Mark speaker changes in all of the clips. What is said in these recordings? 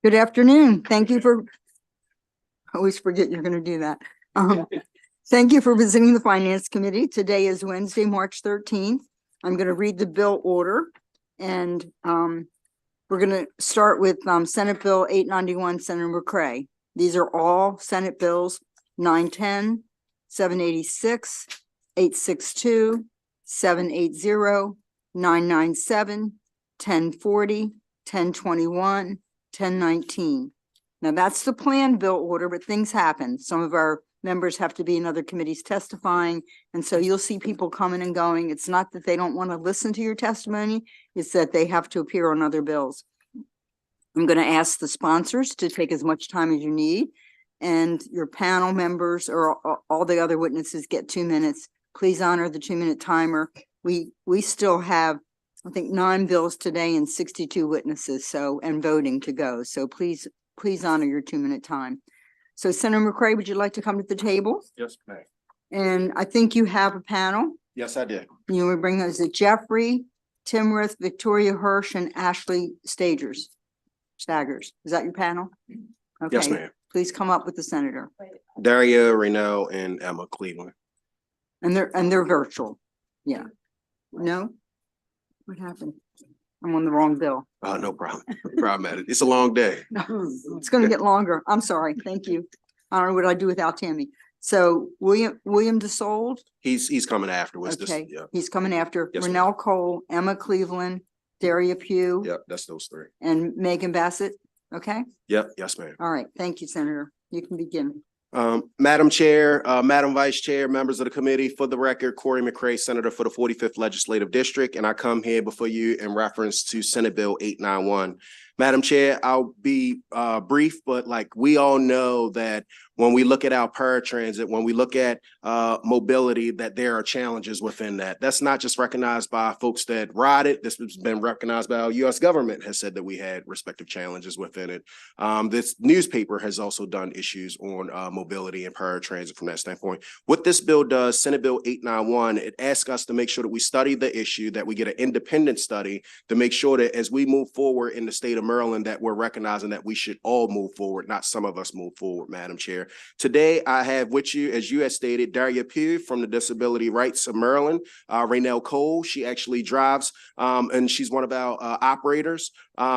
Speaker 1: Good afternoon. Thank you for, I always forget you're going to do that. Thank you for visiting the Finance Committee. Today is Wednesday, March 13th. I'm going to read the bill order and we're going to start with Senate Bill 891, Senator McCray. These are all Senate bills: 910, 786, 862, 780, 997, 1040, 1021, 1019. Now that's the planned bill order, but things happen. Some of our members have to be in other committees testifying. And so you'll see people coming and going. It's not that they don't want to listen to your testimony. It's that they have to appear on other bills. I'm going to ask the sponsors to take as much time as you need. And your panel members or all the other witnesses get 2 minutes. Please honor the 2-minute timer. We still have, I think, 9 bills today and 62 witnesses, and voting to go. So please honor your 2-minute time. So Senator McCray, would you like to come to the table?
Speaker 2: Yes, ma'am.
Speaker 1: And I think you have a panel.
Speaker 2: Yes, I did.
Speaker 1: You will bring us Jeffrey, Timrith, Victoria Hirsch, and Ashley Staggers. Is that your panel? Okay.
Speaker 2: Yes, ma'am.
Speaker 1: Please come up with the senator.
Speaker 2: Daria Reynell and Emma Cleveland.
Speaker 1: And they're virtual. Yeah. No? What happened? I'm on the wrong bill.
Speaker 2: No problem. No problem at it. It's a long day.
Speaker 1: It's gonna get longer. I'm sorry. Thank you. I don't know what I'd do without Tammy. So William DeSold.
Speaker 2: He's coming afterwards.
Speaker 1: Okay.
Speaker 2: Yeah.
Speaker 1: He's coming after
Speaker 2: Yes,
Speaker 1: Renell Cole, Emma Cleveland, Daria Pugh,
Speaker 2: Yep. That's those 3.
Speaker 1: and Megan Bassett. Okay.
Speaker 2: Yep. Yes, ma'am.
Speaker 1: All right. Thank you, Senator. You can begin.
Speaker 2: Madam Chair, Madam Vice Chair, members of the committee, for the record, Corey McCray, Senator for the 45th Legislative District, and I come here before you in reference to Senate Bill 891. Madam Chair, I'll be brief, but like we all know that when we look at our paratransit, when we look at mobility, that there are challenges within that. That's not just recognized by folks that ride it. This has been recognized by our U.S. government has said that we had respective challenges within it. This newspaper has also done issues on mobility and paratransit from that standpoint. What this bill does, Senate Bill 891, it asks us to make sure that we study the issue, that we get an independent study to make sure that as we move forward in the state of Maryland, that we're recognizing that we should all move forward, not some of us move forward, Madam Chair. Today, I have with you, as you had stated, Daria Pugh from the Disability Rights of Maryland, Renell Cole. She actually drives, and she's one of our operators.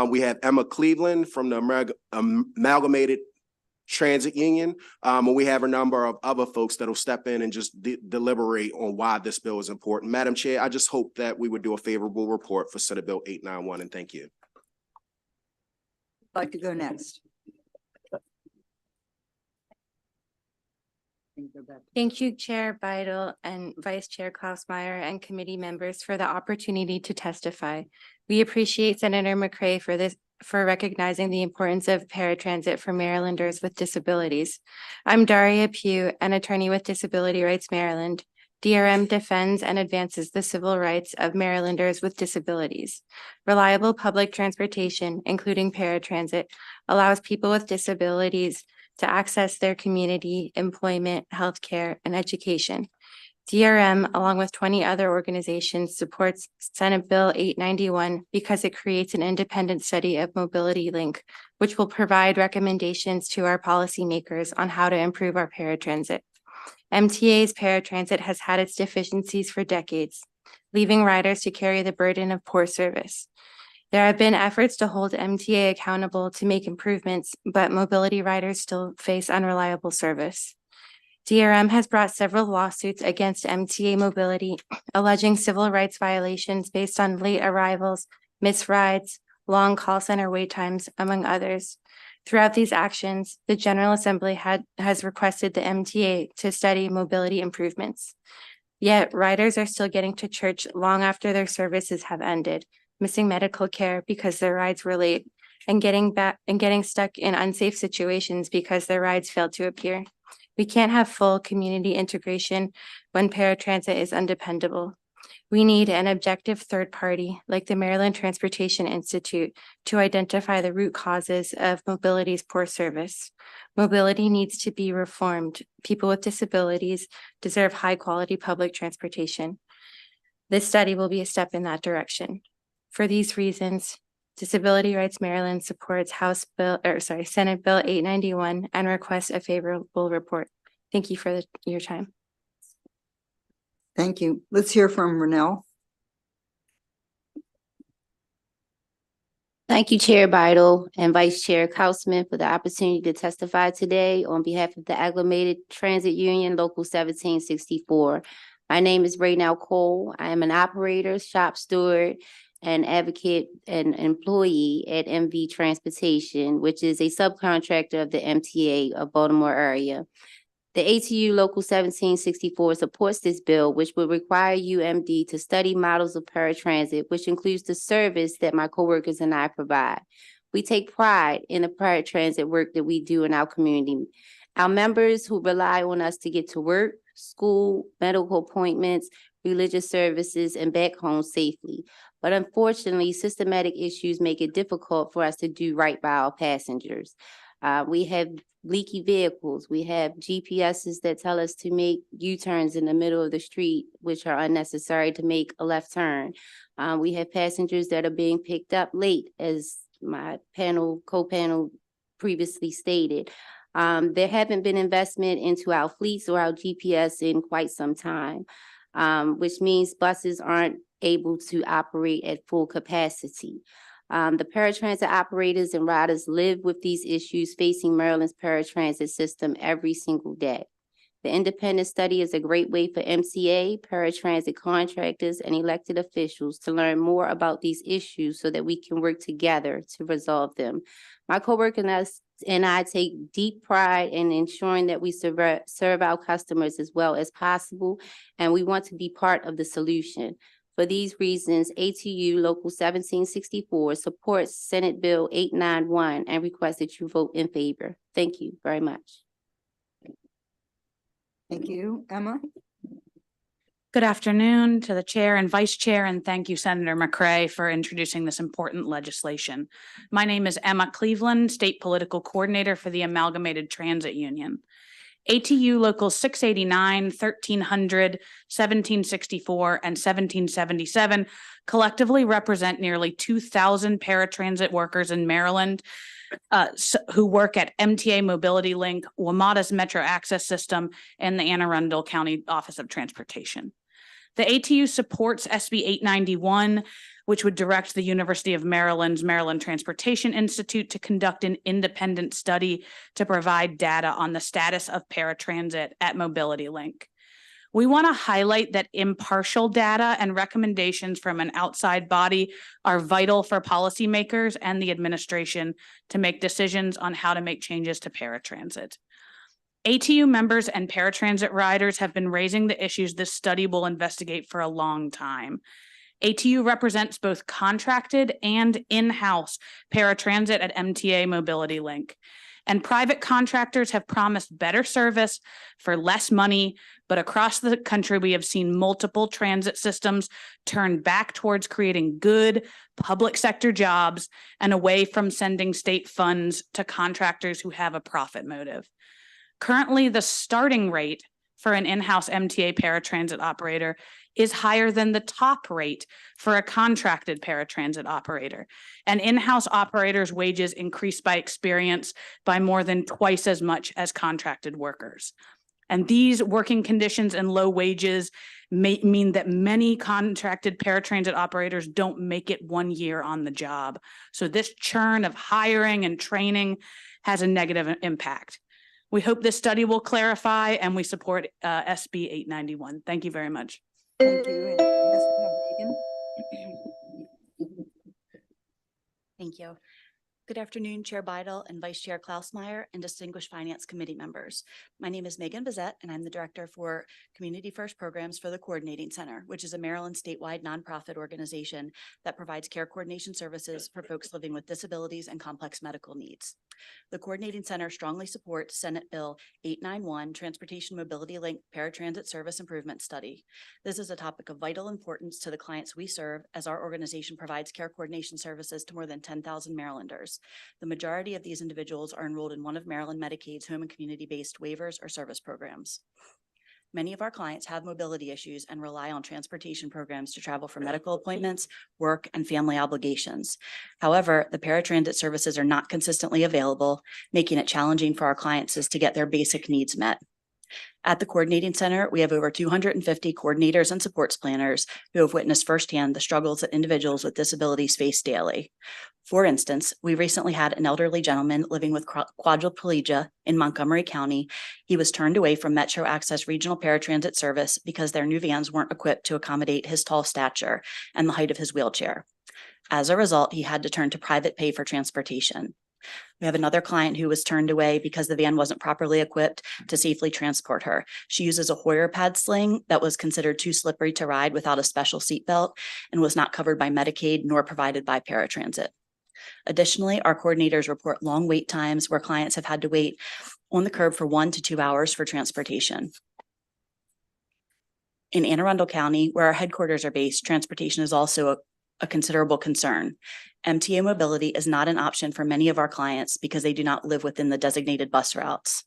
Speaker 2: We have Emma Cleveland from the Amalgamated Transit Union, and we have a number of other folks that will step in and just deliberate on why this bill is important. Madam Chair, I just hope that we would do a favorable report for Senate Bill 891, and thank you.
Speaker 1: I'd like to go next.
Speaker 3: Thank you, Chair Beidel and Vice Chair Klausmeier and committee members for the opportunity to testify. We appreciate Senator McCray for recognizing the importance of paratransit for Marylanders with disabilities. I'm Daria Pugh, an attorney with Disability Rights Maryland. DRM defends and advances the civil rights of Marylanders with disabilities. Reliable public transportation, including paratransit, allows people with disabilities to access their community, employment, healthcare, and education. DRM, along with 20 other organizations, supports Senate Bill 891 because it creates an independent study of Mobility Link, which will provide recommendations to our policymakers on how to improve our paratransit. MTA's paratransit has had its deficiencies for decades, leaving riders to carry the burden of poor service. There have been efforts to hold MTA accountable to make improvements, but mobility riders still face unreliable service. DRM has brought several lawsuits against MTA Mobility, alleging civil rights violations based on late arrivals, missed rides, long call center wait times, among others. Throughout these actions, the General Assembly has requested the MTA to study mobility improvements. Yet riders are still getting to church long after their services have ended, missing medical care because their rides were late, and getting stuck in unsafe situations because their rides failed to appear. We can't have full community integration when paratransit is undependable. We need an objective third party like the Maryland Transportation Institute to identify the root causes of mobility's poor service. Mobility needs to be reformed. People with disabilities deserve high quality public transportation. This study will be a step in that direction. For these reasons, Disability Rights Maryland supports Senate Bill 891 and requests a favorable report. Thank you for your time.
Speaker 1: Thank you. Let's hear from Renell.
Speaker 4: Thank you, Chair Bidle and Vice Chair Kaufman for the opportunity to testify today on behalf of the Aggregated Transit Union Local 1764. My name is Raynell Cole. I am an operator, shop steward, and advocate and employee at MV Transportation, which is a subcontractor of the MTA of Baltimore area. The ATU Local 1764 supports this bill, which will require UMD to study models of paratransit, which includes the service that my coworkers and I provide. We take pride in the paratransit work that we do in our community. Our members who rely on us to get to work, school, medical appointments, religious services, and back home safely. But unfortunately, systematic issues make it difficult for us to do right by our passengers. We have leaky vehicles. We have GPSs that tell us to make U-turns in the middle of the street, which are unnecessary to make a left turn. We have passengers that are being picked up late, as my co-panel previously stated. There haven't been investment into our fleets or our GPS in quite some time, which means buses aren't able to operate at full capacity. The paratransit operators and riders live with these issues facing Maryland's paratransit system every single day. The independent study is a great way for MTA, paratransit contractors, and elected officials to learn more about these issues so that we can work together to resolve them. My coworkers and I take deep pride in ensuring that we serve our customers as well as possible, and we want to be part of the solution. For these reasons, ATU Local 1764 supports Senate Bill 891 and requests that you vote in favor. Thank you very much.
Speaker 1: Thank you. Emma?
Speaker 5: Good afternoon to the chair and vice chair, and thank you, Senator McCray, for introducing this important legislation. My name is Emma Cleveland, State Political Coordinator for the Amalgamated Transit Union. ATU Local 689, 1300, 1764, and 1777 collectively represent nearly 2,000 paratransit workers in Maryland who work at MTA Mobility Link, WMATA's Metro Access System, and the Anne Arundel County Office of Transportation. The ATU supports SB 891, which would direct the University of Maryland's Maryland Transportation Institute to conduct an independent study to provide data on the status of paratransit at Mobility Link. We want to highlight that impartial data and recommendations from an outside body are vital for policymakers and the administration to make decisions on how to make changes to paratransit. ATU members and paratransit riders have been raising the issues this study will investigate for a long time. ATU represents both contracted and in-house paratransit at MTA Mobility Link. And private contractors have promised better service for less money, but across the country, we have seen multiple transit systems turn back towards creating good public sector jobs and away from sending state funds to contractors who have a profit motive. Currently, the starting rate for an in-house MTA paratransit operator is higher than the top rate for a contracted paratransit operator. And in-house operators' wages increase by experience by more than twice as much as contracted workers. And these working conditions and low wages may mean that many contracted paratransit operators don't make it 1 year on the job. So this churn of hiring and training has a negative impact. We hope this study will clarify, and we support SB 891. Thank you very much.
Speaker 1: Thank you. And yes, we have Megan.
Speaker 6: Thank you. Good afternoon, Chair Bidle and Vice Chair Klausmeier and distinguished Finance Committee members. My name is Megan Bazette, and I'm the Director for Community First Programs for the Coordinating Center, which is a Maryland statewide nonprofit organization that provides care coordination services for folks living with disabilities and complex medical needs. The Coordinating Center strongly supports Senate Bill 891, Transportation Mobility Link Paratransit Service Improvement Study. This is a topic of vital importance to the clients we serve, as our organization provides care coordination services to more than 10,000 Marylanders. The majority of these individuals are enrolled in one of Maryland Medicaid's home and community-based waivers or service programs. Many of our clients have mobility issues and rely on transportation programs to travel for medical appointments, work, and family obligations. However, the paratransit services are not consistently available, making it challenging for our clients to get their basic needs met. At the Coordinating Center, we have over 250 coordinators and supports planners who have witnessed firsthand the struggles that individuals with disabilities face daily. For instance, we recently had an elderly gentleman living with quadriplegia in Montgomery County. He was turned away from Metro Access Regional Paratransit Service because their new vans weren't equipped to accommodate his tall stature and the height of his wheelchair. As a result, he had to turn to private pay for transportation. We have another client who was turned away because the van wasn't properly equipped to safely transport her. She uses a Hoyer pad sling that was considered too slippery to ride without a special seatbelt and was not covered by Medicaid nor provided by paratransit. Additionally, our coordinators report long wait times where clients have had to wait on the curb for 1 to 2 hours for transportation. In Anne Arundel County, where our headquarters are based, transportation is also a considerable concern. MTA mobility is not an option for many of our clients because they do not live within the designated bus routes.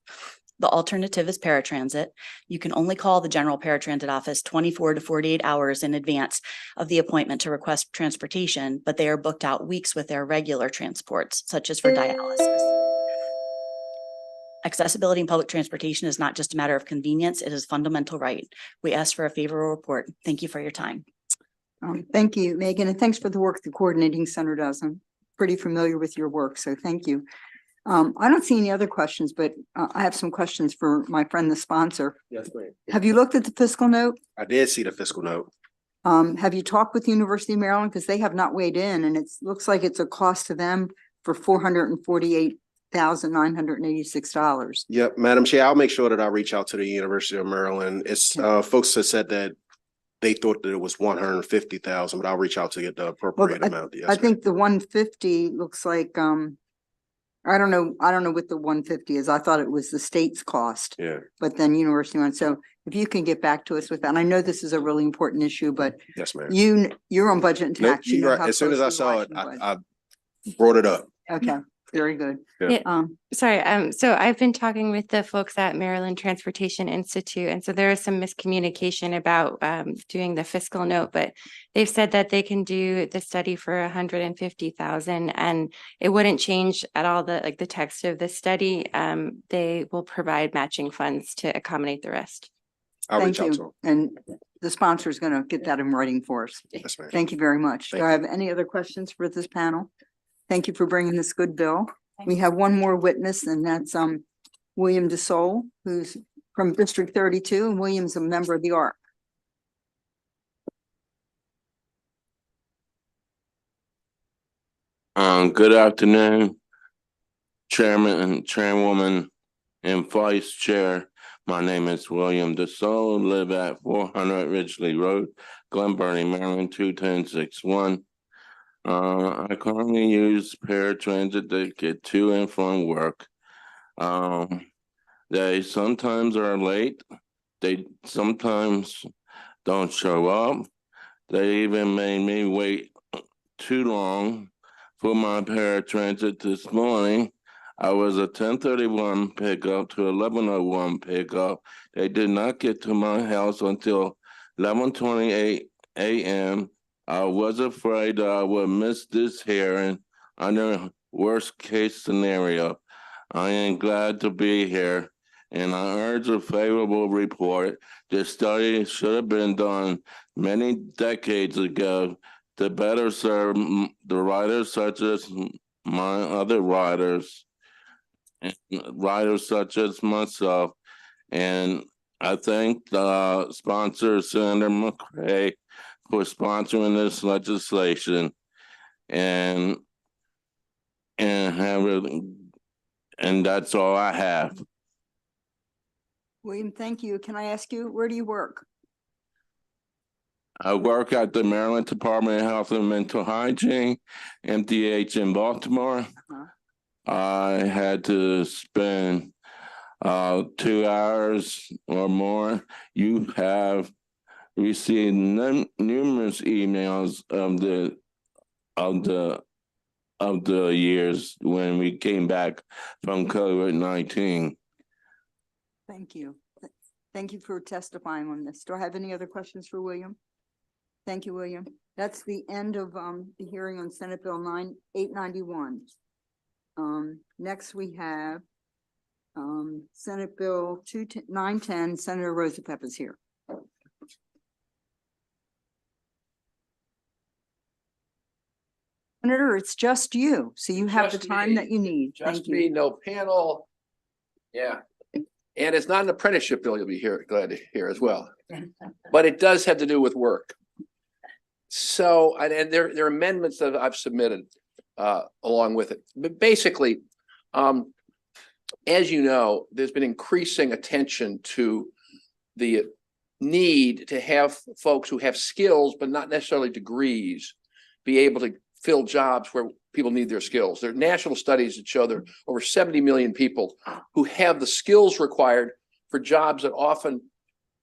Speaker 6: The alternative is paratransit. You can only call the general paratransit office 24 to 48 hours in advance of the appointment to request transportation, but they are booked out weeks with their regular transports, such as for dialysis. Accessibility in public transportation is not just a matter of convenience, it is a fundamental right. We ask for a favorable report. Thank you for your time.
Speaker 1: Thank you, Megan, and thanks for the work the Coordinating Center does. I'm pretty familiar with your work, so thank you. I don't see any other questions, but I have some questions for my friend, the sponsor.
Speaker 2: Yes, ma'am.
Speaker 1: Have you looked at the fiscal note?
Speaker 2: I did see the fiscal note.
Speaker 1: Have you talked with the University of Maryland? Because they have not weighed in, and it looks like it's a cost to them for $448,986.
Speaker 2: Yep, Madam Chair, I'll make sure that I reach out to the University of Maryland. It's folks have said that they thought that it was 150,000, but I'll reach out to get the appropriate amount. Yes,
Speaker 1: I
Speaker 2: ma'am.
Speaker 1: think the 150 looks like, I don't know what the 150 is. I thought it was the state's cost,
Speaker 2: Yeah,
Speaker 1: but then University went. So if you can get back to us with that, and I know this is a really important issue, but
Speaker 2: yes, ma'am.
Speaker 1: you're on budget and
Speaker 2: Nope,
Speaker 1: tax. You
Speaker 2: you're
Speaker 1: know
Speaker 2: right.
Speaker 1: how
Speaker 2: As soon as I
Speaker 1: closely
Speaker 2: saw it,
Speaker 1: watching
Speaker 2: I brought it up.
Speaker 1: Okay, very good.
Speaker 2: Yeah.
Speaker 3: Sorry, so I've been talking with the folks at Maryland Transportation Institute, and so there is some miscommunication about doing the fiscal note, but they've said that they can do the study for 150,000, and it wouldn't change at all the text of the study. They will provide matching funds to accommodate the rest.
Speaker 2: I'll
Speaker 1: Thank
Speaker 2: reach out to
Speaker 1: you.
Speaker 2: them.
Speaker 1: And the sponsor is going to get that in writing for us.
Speaker 2: Yes, ma'am.
Speaker 1: Thank you very much. Do
Speaker 2: Thank
Speaker 1: I have any other questions for this panel? Thank you for bringing this good bill. We have one more witness, and that's William DeSole, who's from District 32, and William's a member of the ARC.
Speaker 7: Good afternoon, Chairman and Chairwoman and Vice Chair. My name is William DeSole, live at 400 Ridgely Road, Glen Burnie, Maryland, 21061. I currently use paratransit to get to and from work. They sometimes are late. They sometimes don't show up. They even made me wait too long for my paratransit this morning. I was a 10:31 pickup to 11:01 pickup. They did not get to my house until 11:28 a.m. I was afraid that I would miss this hearing under worst case scenario. I am glad to be here, and I urge a favorable report. This study should have been done many decades ago to better serve the riders such as my other riders, and riders such as myself. And I thank the sponsor, Senator McCray, for sponsoring this legislation, and that's all I have.
Speaker 1: William, thank you. Can I ask you, where do you work?
Speaker 7: I work at the Maryland Department of Health and Mental Hygiene, MDH in Baltimore. I had to spend 2 hours or more. You have received numerous emails of the years when we came back from COVID-19.
Speaker 1: Thank you. Thank you for testifying on this. Do I have any other questions for William? Thank you, William. That's the end of the hearing on Senate Bill 891. Next we have Senate Bill 910. Senator Rosapep is here. Senator, it's just you, so you have the
Speaker 8: Just
Speaker 1: time
Speaker 8: me.
Speaker 1: that you need. Thank
Speaker 8: Just
Speaker 1: you.
Speaker 8: me, no panel. Yeah. And it's not an apprenticeship bill you'll be glad to hear as well. But it does have to do with work. So, and there are amendments that I've submitted along with it. But basically, as you know, there's been increasing attention to the need to have folks who have skills, but not necessarily degrees, be able to fill jobs where people need their skills. There are national studies that show there are over 70 million people who have the skills required for jobs that often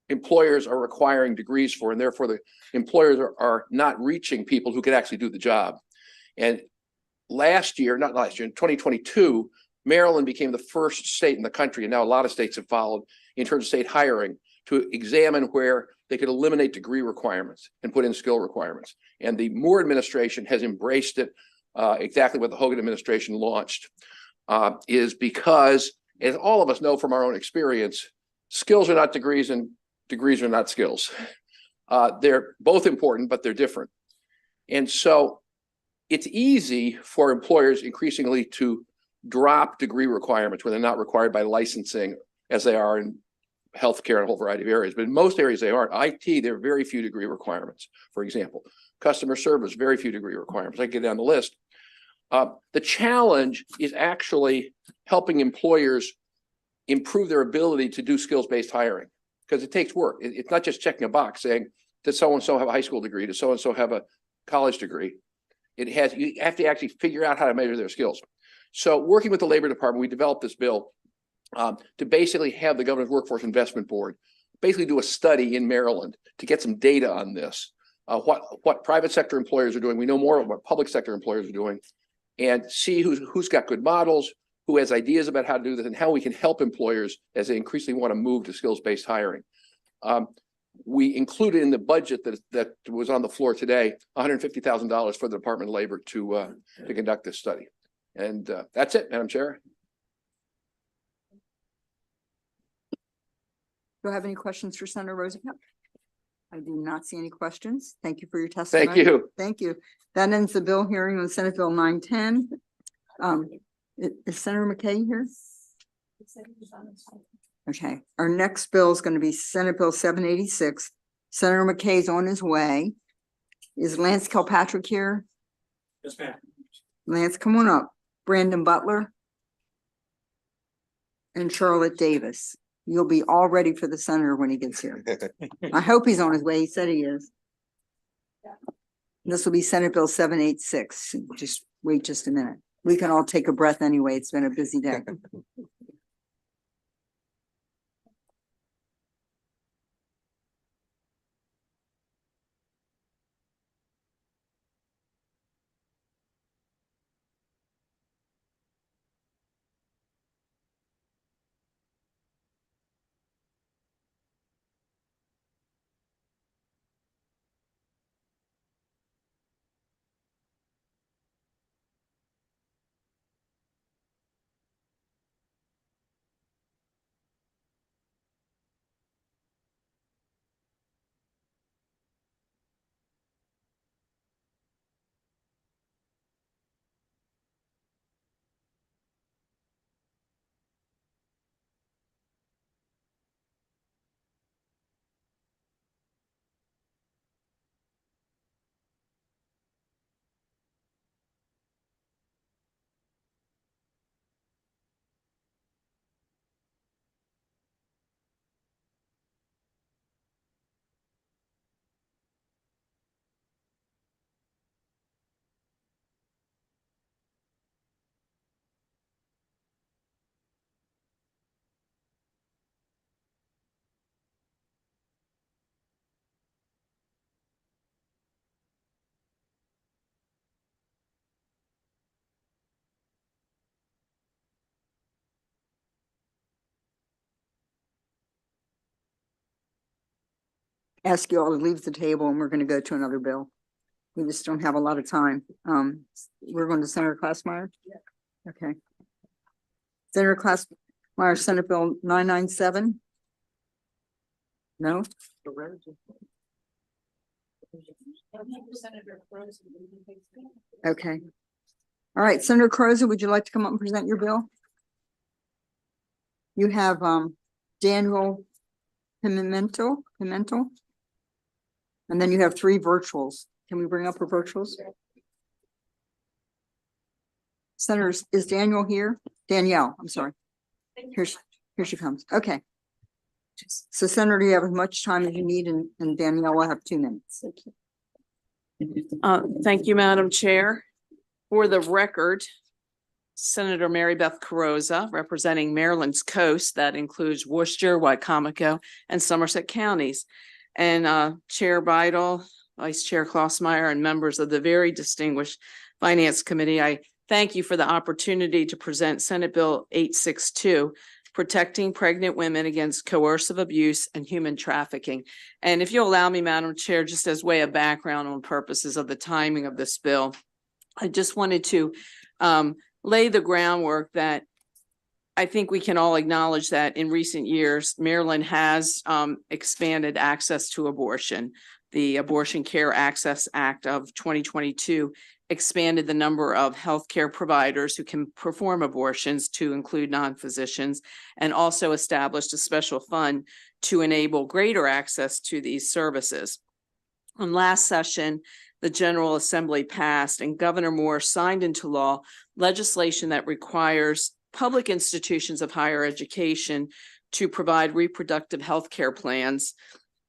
Speaker 8: employers are requiring degrees for, and therefore the employers are not reaching people who could actually do the job. And not last year, in 2022, Maryland became the first state in the country, and now a lot of states have followed in terms of state hiring to examine where they could eliminate degree requirements and put in skill requirements. And the Moore administration has embraced it, exactly what the Hogan administration launched, is because, as all of us know from our own experience, skills are not degrees and degrees are not skills. They're both important, but they're different. And so it's easy for employers increasingly to drop degree requirements when they're not required by licensing, as they are in healthcare and a whole variety of areas. But in most areas they aren't. IT, there are very few degree requirements, for example. Customer service, very few degree requirements. I can get down the list. The challenge is actually helping employers improve their ability to do skills-based hiring, because it takes work. It's not just checking a box saying, does so-and-so have a high school degree? Does so-and-so have a college degree? You have to actually figure out how to measure their skills. So working with the Labor Department, we developed this bill to basically have the Governor's Workforce Investment Board basically do a study in Maryland to get some data on this, what private sector employers are doing. We know more of what public sector employers are doing, and see who's got good models, who has ideas about how to do this, and how we can help employers as they increasingly want to move to skills-based hiring. We included in the budget that was on the floor today, $150,000 for the Department of Labor to conduct this study. And that's it, Madam Chair.
Speaker 1: Do I have any questions for Senator Rosapep? I do not see any questions. Thank you for your testimony.
Speaker 8: Thank you.
Speaker 1: Thank you. That ends the bill hearing on Senate Bill 910. Is Senator McKay here? Okay, our next bill is going to be Senate Bill 786. Senator McKay's on his way. Is Lance Kilpatrick here?
Speaker 9: Yes, ma'am.
Speaker 1: Lance, come on up. Brandon Butler. And Charlotte Davis. You'll be all ready for the senator when he gets here. I hope he's on his way. He said he is. This will be Senate Bill 786. Just wait just a minute. We can all take a breath anyway. It's been a busy day. ask you all to leave the table and we're going to go to another bill. We just don't have a lot of time. We're going to Senator Klausmeyer? Yeah. Okay. Senator Klausmeyer, Senate Bill 997? No? Okay. All right, Senator Crozer, would you like to come up and present your bill? You have Daniel Pimentel, and then you have 3 virtuals. Can we bring up her virtuals? Senator, is Daniel here? Danielle, I'm sorry. Here she comes. Okay. So Senator, you have as much time as you need, and Danielle will have 2 minutes.
Speaker 9: Thank you, Madam Chair. For the record, Senator Mary Beth Carrozza, representing Maryland's coast, that includes Worcester, Wycomico, and Somerset counties. And Chair Beidle, Vice Chair Klausmeyer, and members of the very distinguished Finance Committee, I thank you for the opportunity to present Senate Bill 862, Protecting Pregnant Women Against Coercive Abuse and Human Trafficking. And if you'll allow me, Madam Chair, just as way of background on purposes of the timing of this bill, I just wanted to lay the groundwork that I think we can all acknowledge that in recent years, Maryland has expanded access to abortion. The Abortion Care Access Act of 2022 expanded the number of healthcare providers who can perform abortions to include non-physicians, and also established a special fund to enable greater access to these services. On last session, the General Assembly passed and Governor Moore signed into law legislation that requires public institutions of higher education to provide reproductive health care plans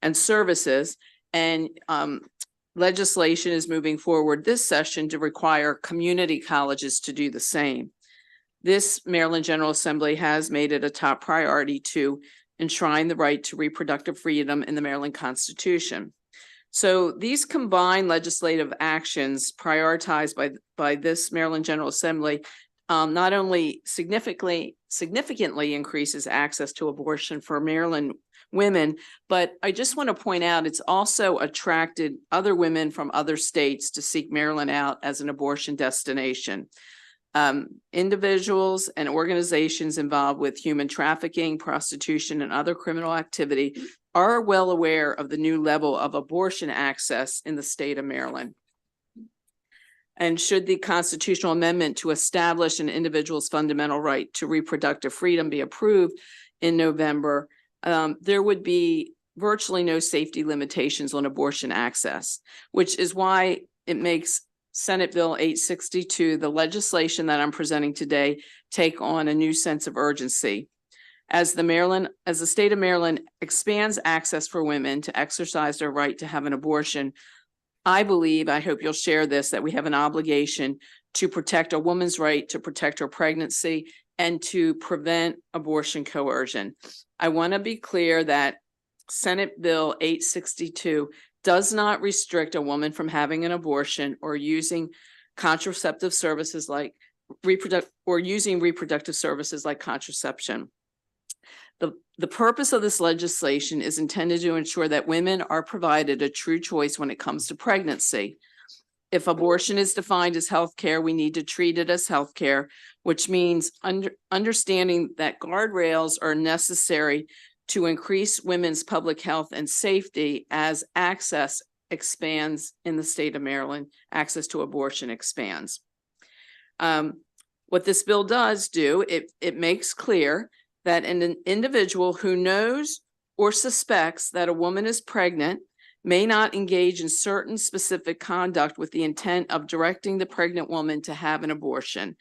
Speaker 9: and services. And legislation is moving forward this session to require community colleges to do the same. This Maryland General Assembly has made it a top priority to enshrine the right to reproductive freedom in the Maryland Constitution. So these combined legislative actions prioritized by this Maryland General Assembly not only significantly increases access to abortion for Maryland women, but I just want to point out it's also attracted other women from other states to seek Maryland out as an abortion destination. Individuals and organizations involved with human trafficking, prostitution, and other criminal activity are well aware of the new level of abortion access in the state of Maryland. And should the constitutional amendment to establish an individual's fundamental right to reproductive freedom be approved in November, there would be virtually no safety limitations on abortion access, which is why it makes Senate Bill 862, the legislation that I'm presenting today, take on a new sense of urgency. As the state of Maryland expands access for women to exercise their right to have an abortion, I believe, I hope you'll share this, that we have an obligation to protect a woman's right to protect her pregnancy and to prevent abortion coercion. I want to be clear that Senate Bill 862 does not restrict a woman from having an abortion or using contraceptive services like reproductive services like contraception. The purpose of this legislation is intended to ensure that women are provided a true choice when it comes to pregnancy. If abortion is defined as healthcare, we need to treat it as healthcare, which means understanding that guardrails are necessary to increase women's public health and safety as access expands in the state of Maryland, access to abortion expands. What this bill does do, it makes clear that an individual who knows or suspects that a woman is pregnant may not engage in certain specific conduct with the intent of directing the pregnant woman to have an abortion.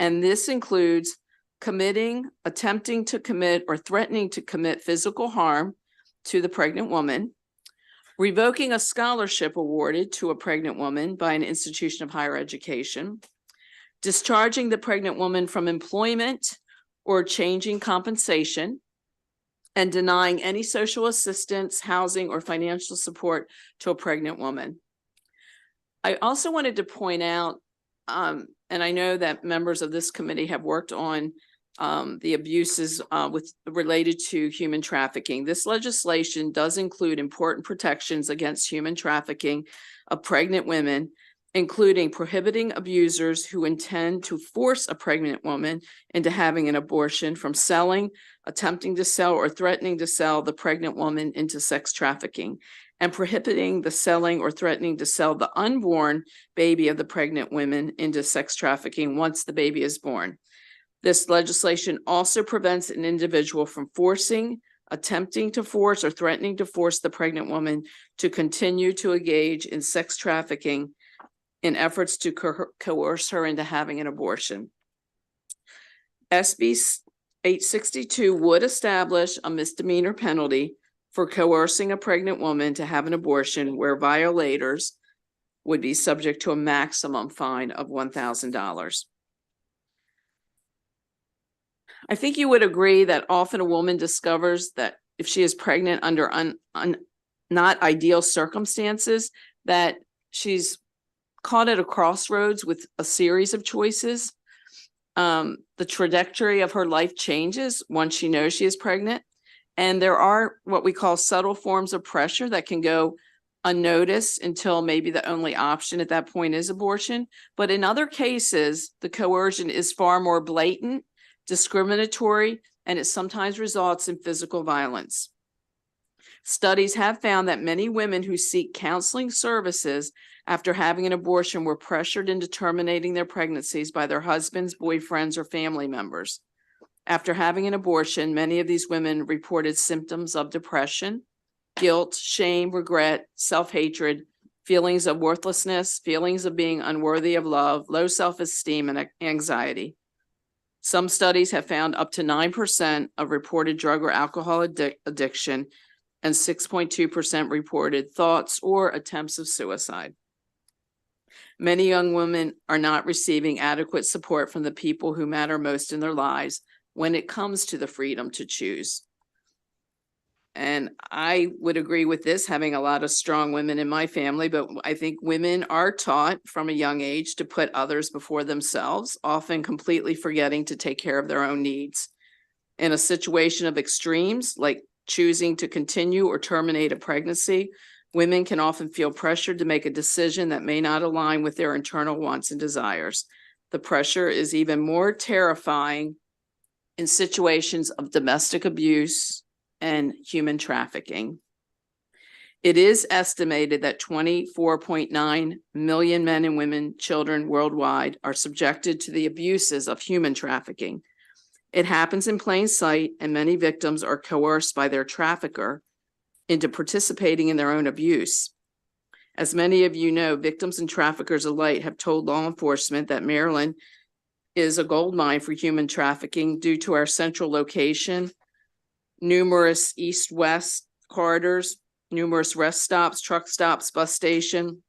Speaker 9: And this includes attempting to commit, or threatening to commit physical harm to the pregnant woman, revoking a scholarship awarded to a pregnant woman by an institution of higher education, discharging the pregnant woman from employment or changing compensation, and denying any social assistance, housing, or financial support to a pregnant woman. I also wanted to point out, and I know that members of this committee have worked on the abuses related to human trafficking. This legislation does include important protections against human trafficking of pregnant women, including prohibiting abusers who intend to force a pregnant woman into having an abortion from selling, attempting to sell, or threatening to sell the pregnant woman into sex trafficking, and prohibiting the selling or threatening to sell the unborn baby of the pregnant women into sex trafficking once the baby is born. This legislation also prevents an individual from forcing, attempting to force, or threatening to force the pregnant woman to continue to engage in sex trafficking in efforts to coerce her into having an abortion. SB 862 would establish a misdemeanor penalty for coercing a pregnant woman to have an abortion, where violators would be subject to a maximum fine of $1,000. I think you would agree that often a woman discovers that if she is pregnant under not ideal circumstances, that she's caught at a crossroads with a series of choices. The trajectory of her life changes once she knows she is pregnant. And there are what we call subtle forms of pressure that can go unnoticed until maybe the only option at that point is abortion. But in other cases, the coercion is far more blatant, discriminatory, and it sometimes results in physical violence. Studies have found that many women who seek counseling services after having an abortion were pressured into terminating their pregnancies by their husbands, boyfriends, or family members. After having an abortion, many of these women reported symptoms of depression, guilt, shame, regret, self-hatred, feelings of worthlessness, feelings of being unworthy of love, low self-esteem, and anxiety. Some studies have found up to 9% of reported drug or alcohol addiction, and 6.2% reported thoughts or attempts of suicide. Many young women are not receiving adequate support from the people who matter most in their lives when it comes to the freedom to choose. And I would agree with this, having a lot of strong women in my family, but I think women are taught from a young age to put others before themselves, often completely forgetting to take care of their own needs. In a situation of extremes, like choosing to continue or terminate a pregnancy, women can often feel pressured to make a decision that may not align with their internal wants and desires. The pressure is even more terrifying in situations of domestic abuse and human trafficking. It is estimated that 24.9 million men and women, children worldwide are subjected to the abuses of human trafficking. It happens in plain sight, and many victims are coerced by their trafficker into participating in their own abuse. As many of you know, victims and traffickers alike have told law enforcement that Maryland is a gold mine for human trafficking due to our central location, numerous east-west corridors, numerous rest stops, truck stops, bus station.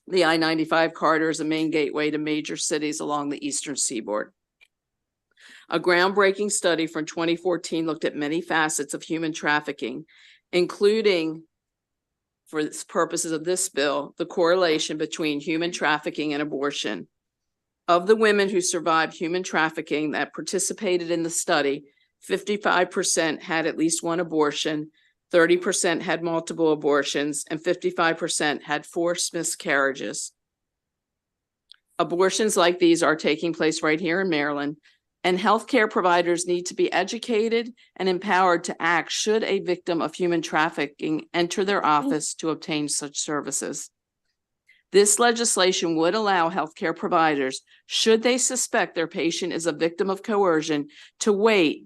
Speaker 9: The I-95 corridor is a main gateway to major cities along the eastern seaboard. A groundbreaking study from 2014 looked at many facets of human trafficking, including, for the purposes of this bill, the correlation between human trafficking and abortion. Of the women who survived human trafficking that participated in the study, 55% had at least one abortion, 30% had multiple abortions, and 55% had forced miscarriages. Abortions like these are taking place right here in Maryland, and healthcare providers need to be educated and empowered to act should a victim of human trafficking enter their office to obtain such services. This legislation would allow healthcare providers, should they suspect their patient is a victim of coercion, to wait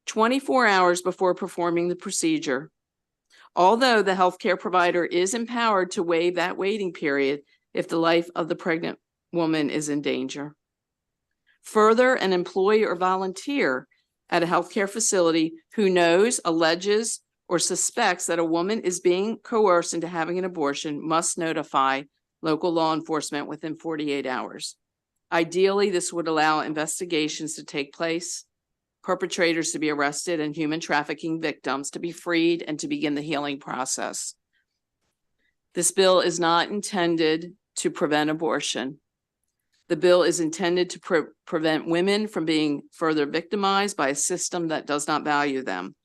Speaker 9: 24 hours before performing the procedure. Although the healthcare provider is empowered to waive that waiting period if the life of the pregnant woman is in danger. Further, an employee or volunteer at a healthcare facility who knows, alleges, or suspects that a woman is being coerced into having an abortion must notify local law enforcement within 48 hours. Ideally, this would allow investigations to take place, perpetrators to be arrested, and human trafficking victims to be freed and to begin the healing process. This bill is not intended to prevent abortion. The bill is intended to prevent women from being further victimized by a system that does not value them.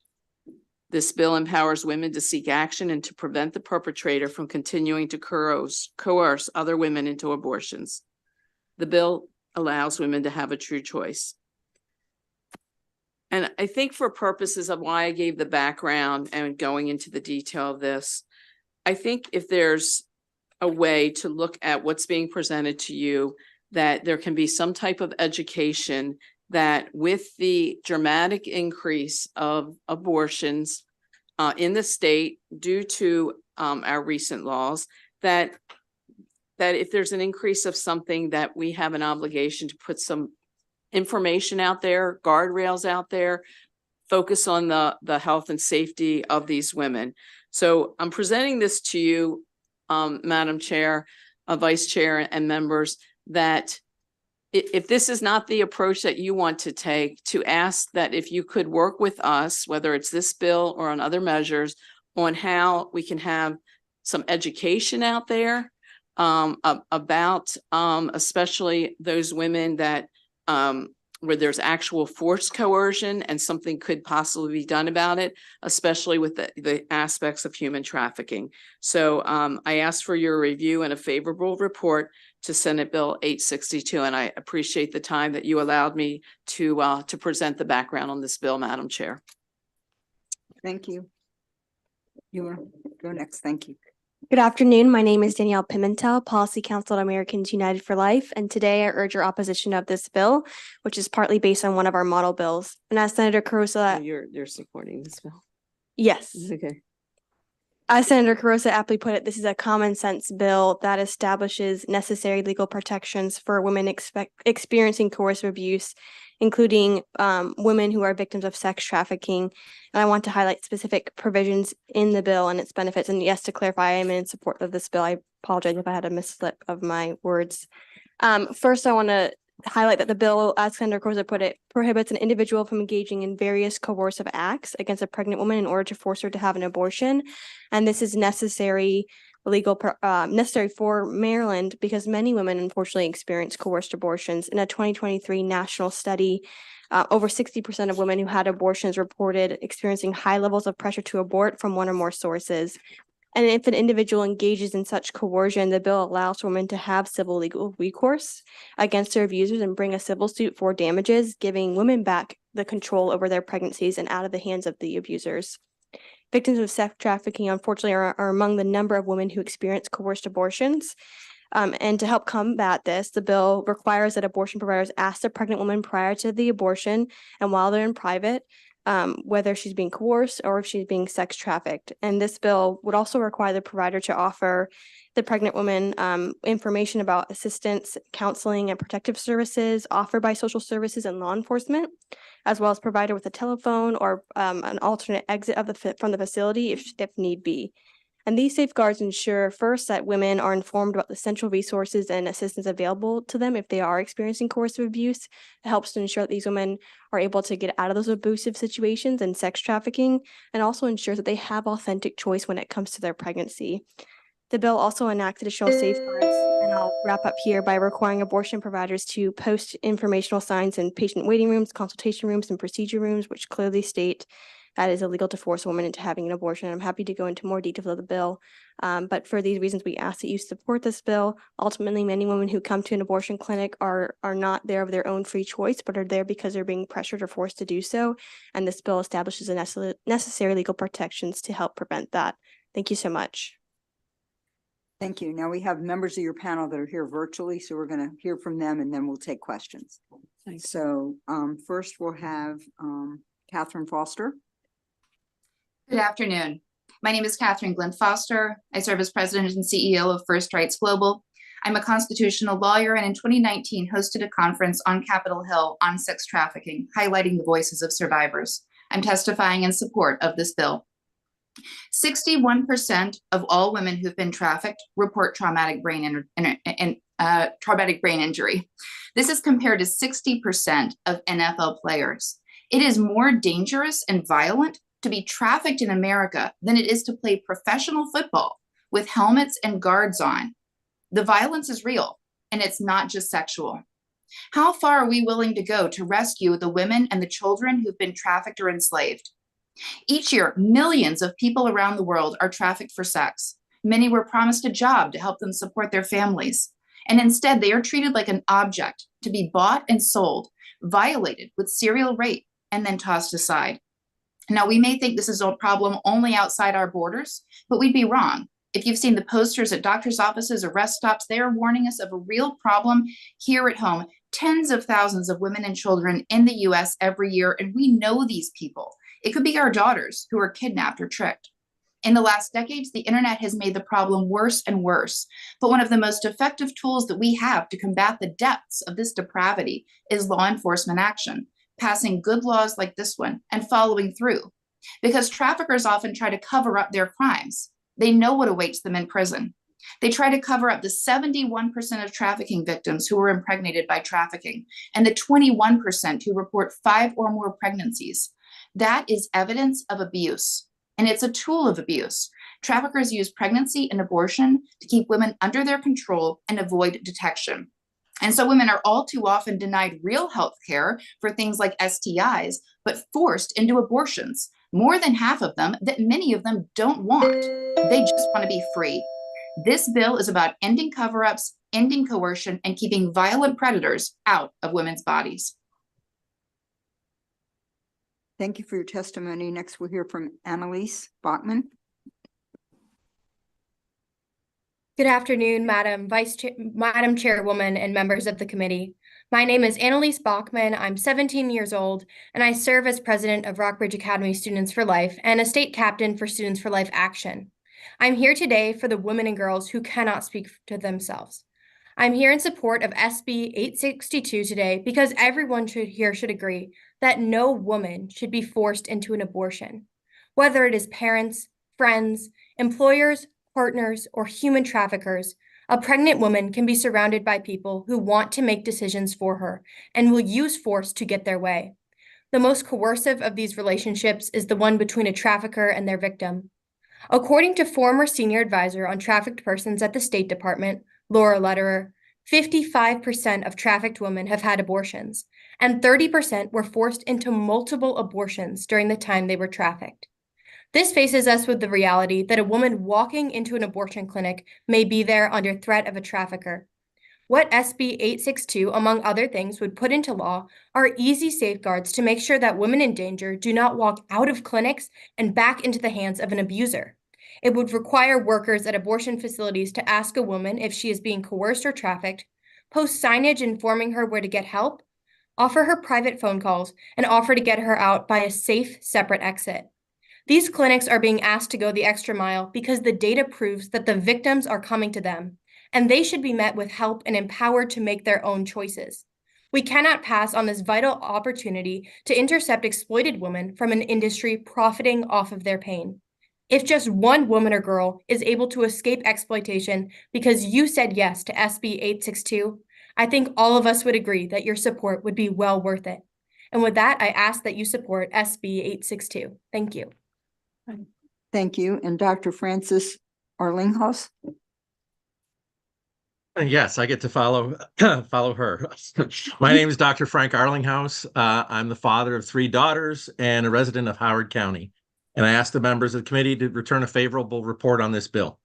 Speaker 9: This bill empowers women to seek action and to prevent the perpetrator from continuing to coerce other women into abortions. The bill allows women to have a true choice. And I think for purposes of why I gave the background and going into the detail of this, I think if there's a way to look at what's being presented to you, that there can be some type of education that with the dramatic increase of abortions in the state due to our recent laws, that if there's an increase of something, that we have an obligation to put some information out there, guardrails out there, focus on the health and safety of these women. So I'm presenting this to you, Madam Chair, Vice Chair, and members, that if this is not the approach that you want to take, to ask that if you could work with us, whether it's this bill or on other measures, on how we can have some education out there about especially those women that where there's actual forced coercion and something could possibly be done about it, especially with the aspects of human trafficking. So I asked for your review and a favorable report to Senate Bill 862, and I appreciate the time that you allowed me to present the background on this bill, Madam Chair.
Speaker 1: Thank you. You want to go next? Thank you.
Speaker 10: Good afternoon. My name is Danielle Pimentel, Policy Counsel at Americans United for Life, and today I urge your opposition of this bill, which is partly based on one of our model bills. And as Senator Carosa,
Speaker 9: You're supporting this bill.
Speaker 10: yes,
Speaker 9: Okay.
Speaker 10: as Senator Carosa aptly put it, this is a common sense bill that establishes necessary legal protections for women experiencing coercive abuse, including women who are victims of sex trafficking. And I want to highlight specific provisions in the bill and its benefits. And yes, to clarify, I am in support of this bill. I apologize if I had a misslip of my words. First, I want to highlight that the bill, as Senator Carosa put it, prohibits an individual from engaging in various coercive acts against a pregnant woman in order to force her to have an abortion. And this is necessary for Maryland because many women unfortunately experience coerced abortions. In a 2023 national study, over 60% of women who had abortions reported experiencing high levels of pressure to abort from one or more sources. And if an individual engages in such coercion, the bill allows women to have civil legal recourse against their abusers and bring a civil suit for damages, giving women back the control over their pregnancies and out of the hands of the abusers. Victims of sex trafficking, unfortunately, are among the number of women who experience coerced abortions. And to help combat this, the bill requires that abortion providers ask the pregnant woman prior to the abortion and while they're in private, whether she's being coerced or if she's being sex trafficked. And this bill would also require the provider to offer the pregnant woman information about assistance, counseling, and protective services offered by social services and law enforcement, as well as provide her with a telephone or an alternate exit from the facility if need be. And these safeguards ensure first that women are informed about the central resources and assistance available to them if they are experiencing coercive abuse. It helps to ensure that these women are able to get out of those abusive situations and sex trafficking, and also ensures that they have authentic choice when it comes to their pregnancy. The bill also enacts additional safeguards, and I'll wrap up here by requiring abortion providers to post informational signs in patient waiting rooms, consultation rooms, and procedure rooms, which clearly state that it is illegal to force a woman into having an abortion. I'm happy to go into more details of the bill, but for these reasons, we ask that you support this bill. Ultimately, many women who come to an abortion clinic are not there of their own free choice, but are there because they're being pressured or forced to do so. And this bill establishes the necessary legal protections to help prevent that. Thank you so much.
Speaker 1: Thank you. Now we have members of your panel that are here virtually, so we're going to hear from them and then we'll take questions.
Speaker 9: Thanks.
Speaker 1: So first we'll have Catherine Foster.
Speaker 11: Good afternoon. My name is Catherine Glenn Foster. I serve as president and CEO of First Rights Global. I'm a constitutional lawyer and in 2019 hosted a conference on Capitol Hill on sex trafficking, highlighting the voices of survivors. I'm testifying in support of this bill. 61% of all women who've been trafficked report traumatic brain injury. This is compared to 60% of NFL players. It is more dangerous and violent to be trafficked in America than it is to play professional football with helmets and guards on. The violence is real. and it's not just sexual. How far are we willing to go to rescue the women and the children who've been trafficked or enslaved? Each year, millions of people around the world are trafficked for sex. Many were promised a job to help them support their families, and instead they are treated like an object to be bought and sold, violated with serial rape, and then tossed aside. Now, we may think this is a problem only outside our borders, but we'd be wrong. If you've seen the posters at doctors' offices or rest stops, they are warning us of a real problem here at home. Tens of thousands of women and children in the US every year, and we know these people. It could be our daughters who are kidnapped or tricked. In the last decades, the internet has made the problem worse and worse. But one of the most effective tools that we have to combat the depths of this depravity is law enforcement action, passing good laws like this one and following through. Because traffickers often try to cover up their crimes. They know what awaits them in prison. They try to cover up the 71% of trafficking victims who were impregnated by trafficking and the 21% who report 5 or more pregnancies. That is evidence of abuse, and it's a tool of abuse. Traffickers use pregnancy and abortion to keep women under their control and avoid detection. And so women are all too often denied real health care for things like STIs, but forced into abortions, more than half of them that many of them don't want. They just want to be free. This bill is about ending cover-ups, ending coercion, and keeping violent predators out of women's bodies.
Speaker 1: Thank you for your testimony. Next, we'll hear from Annalise Bachman.
Speaker 10: Good afternoon, Madam Chairwoman and members of the committee. My name is Annalise Bachman. I'm 17 years old, and I serve as president of Rockbridge Academy Students for Life and a state captain for Students for Life Action. I'm here today for the women and girls who cannot speak to themselves. I'm here in support of SB 862 today because everyone here should agree that no woman should be forced into an abortion, whether it is parents, friends, employers, partners, or human traffickers. A pregnant woman can be surrounded by people who want to make decisions for her and will use force to get their way. The most coercive of these relationships is the one between a trafficker and their victim. According to former senior advisor on trafficked persons at the State Department, Laura Lederer, 55% of trafficked women have had abortions, and 30% were forced into multiple abortions during the time they were trafficked. This faces us with the reality that a woman walking into an abortion clinic may be there under threat of a trafficker. What SB 862, among other things, would put into law are easy safeguards to make sure that women in danger do not walk out of clinics and back into the hands of an abuser. It would require workers at abortion facilities to ask a woman if she is being coerced or trafficked, post signage informing her where to get help, offer her private phone calls, and offer to get her out by a safe, separate exit. These clinics are being asked to go the extra mile because the data proves that the victims are coming to them, and they should be met with help and empowered to make their own choices. We cannot pass on this vital opportunity to intercept exploited women from an industry profiting off of their pain. If just one woman or girl is able to escape exploitation because you said yes to SB 862, I think all of us would agree that your support would be well worth it. And with that, I ask that you support SB 862. Thank you.
Speaker 1: Thank you. And Dr. Francis Arlinghaus.
Speaker 12: Yes, I get to follow her. My name is Dr. Frank Arlinghaus. I'm the father of 3 daughters and a resident of Howard County. And I ask the members of the committee to return a favorable report on this bill.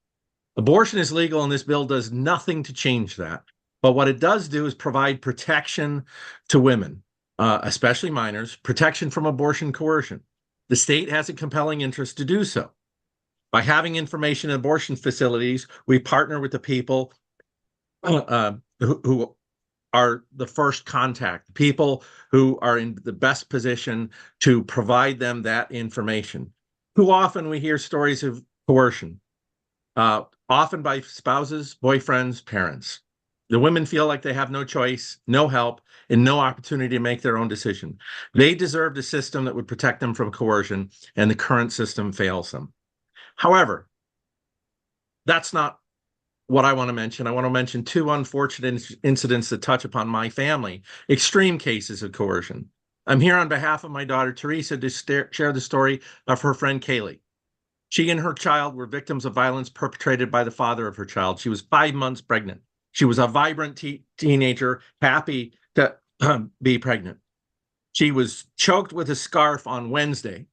Speaker 12: Abortion is legal, and this bill does nothing to change that. But what it does do is provide protection to women, especially minors, protection from abortion coercion. The state has a compelling interest to do so. By having information in abortion facilities, we partner with the people who are the first contact, people who are in the best position to provide them that information. Too often we hear stories of coercion, often by spouses, boyfriends, parents. The women feel like they have no choice, no help, and no opportunity to make their own decision. They deserved a system that would protect them from coercion, and the current system fails them. However, that's not what I want to mention. I want to mention 2 unfortunate incidents that touch upon my family, extreme cases of coercion. I'm here on behalf of my daughter, Teresa, to share the story of her friend, Kaylee. She and her child were victims of violence perpetrated by the father of her child. She was 5 months pregnant. She was a vibrant teenager, happy to be pregnant. She was choked with a scarf on Wednesday.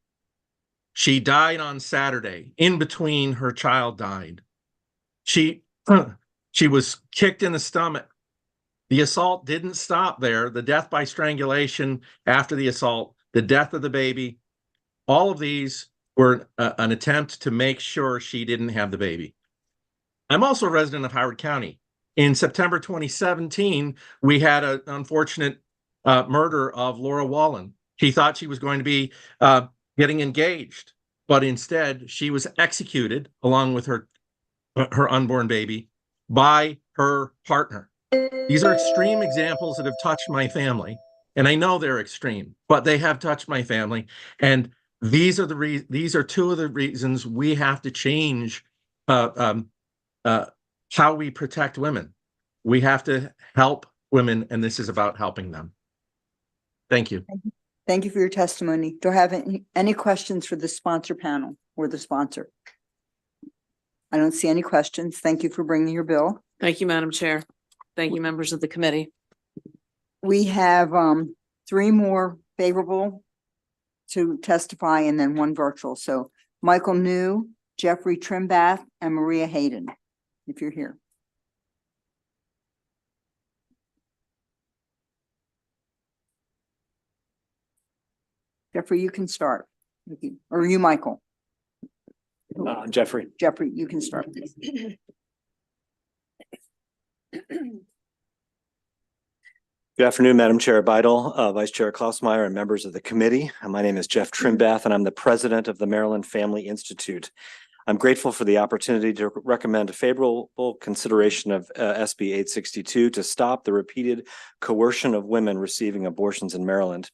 Speaker 12: She died on Saturday. In between, her child died. She was kicked in the stomach. The assault didn't stop there. The death by strangulation after the assault, the death of the baby, all of these were an attempt to make sure she didn't have the baby. I'm also a resident of Howard County. In September 2017, we had an unfortunate murder of Laura Wallen. She thought she was going to be getting engaged, but instead she was executed along with her unborn baby by her partner. These are extreme examples that have touched my family, and I know they're extreme, but they have touched my family. And these are two of the reasons we have to change how we protect women. We have to help women, and this is about helping them. Thank you.
Speaker 1: Thank you for your testimony. Do I have any questions for the sponsor panel or the sponsor? I don't see any questions. Thank you for bringing your bill.
Speaker 9: Thank you, Madam Chair. Thank you, members of the committee.
Speaker 1: We have 3 more favorable to testify and then 1 virtual. So Michael New, Jeffrey Trimbath, and Maria Hayden, if you're here. Jeffrey, you can start. Or you, Michael?
Speaker 13: Jeffrey.
Speaker 1: Jeffrey, you can start.
Speaker 13: Good afternoon, Madam Chair Beidel, Vice Chair Klausmeier, and members of the committee. My name is Jeff Trimbath, and I'm the president of the Maryland Family Institute. I'm grateful for the opportunity to recommend a favorable consideration of SB 862 to stop the repeated coercion of women receiving abortions in Maryland.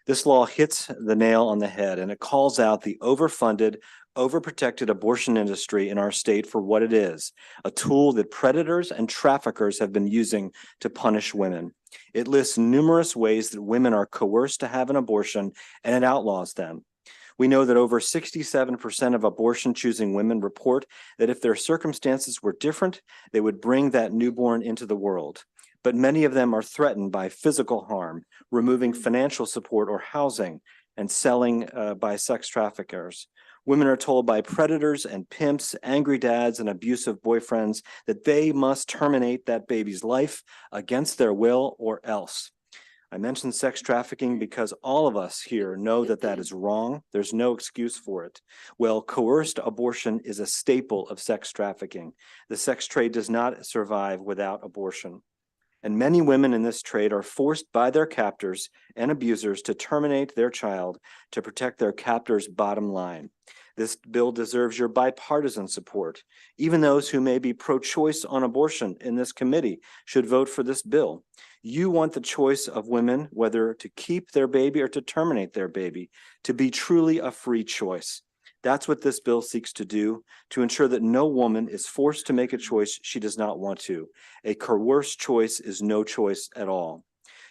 Speaker 13: This law hits the nail on the head, and it calls out the overfunded, overprotected abortion industry in our state for what it is, a tool that predators and traffickers have been using to punish women. It lists numerous ways that women are coerced to have an abortion, and it outlaws them. We know that over 67% of abortion-choosing women report that if their circumstances were different, they would bring that newborn into the world. But many of them are threatened by physical harm, removing financial support or housing, and selling by sex traffickers. Women are told by predators and pimps, angry dads, and abusive boyfriends that they must terminate that baby's life against their will or else. I mention sex trafficking because all of us here know that that is wrong. There's no excuse for it. Well, coerced abortion is a staple of sex trafficking. The sex trade does not survive without abortion. And many women in this trade are forced by their captors and abusers to terminate their child to protect their captor's bottom line. This bill deserves your bipartisan support. Even those who may be pro-choice on abortion in this committee should vote for this bill. You want the choice of women, whether to keep their baby or to terminate their baby, to be truly a free choice. That's what this bill seeks to do, to ensure that no woman is forced to make a choice she does not want to. A coerced choice is no choice at all.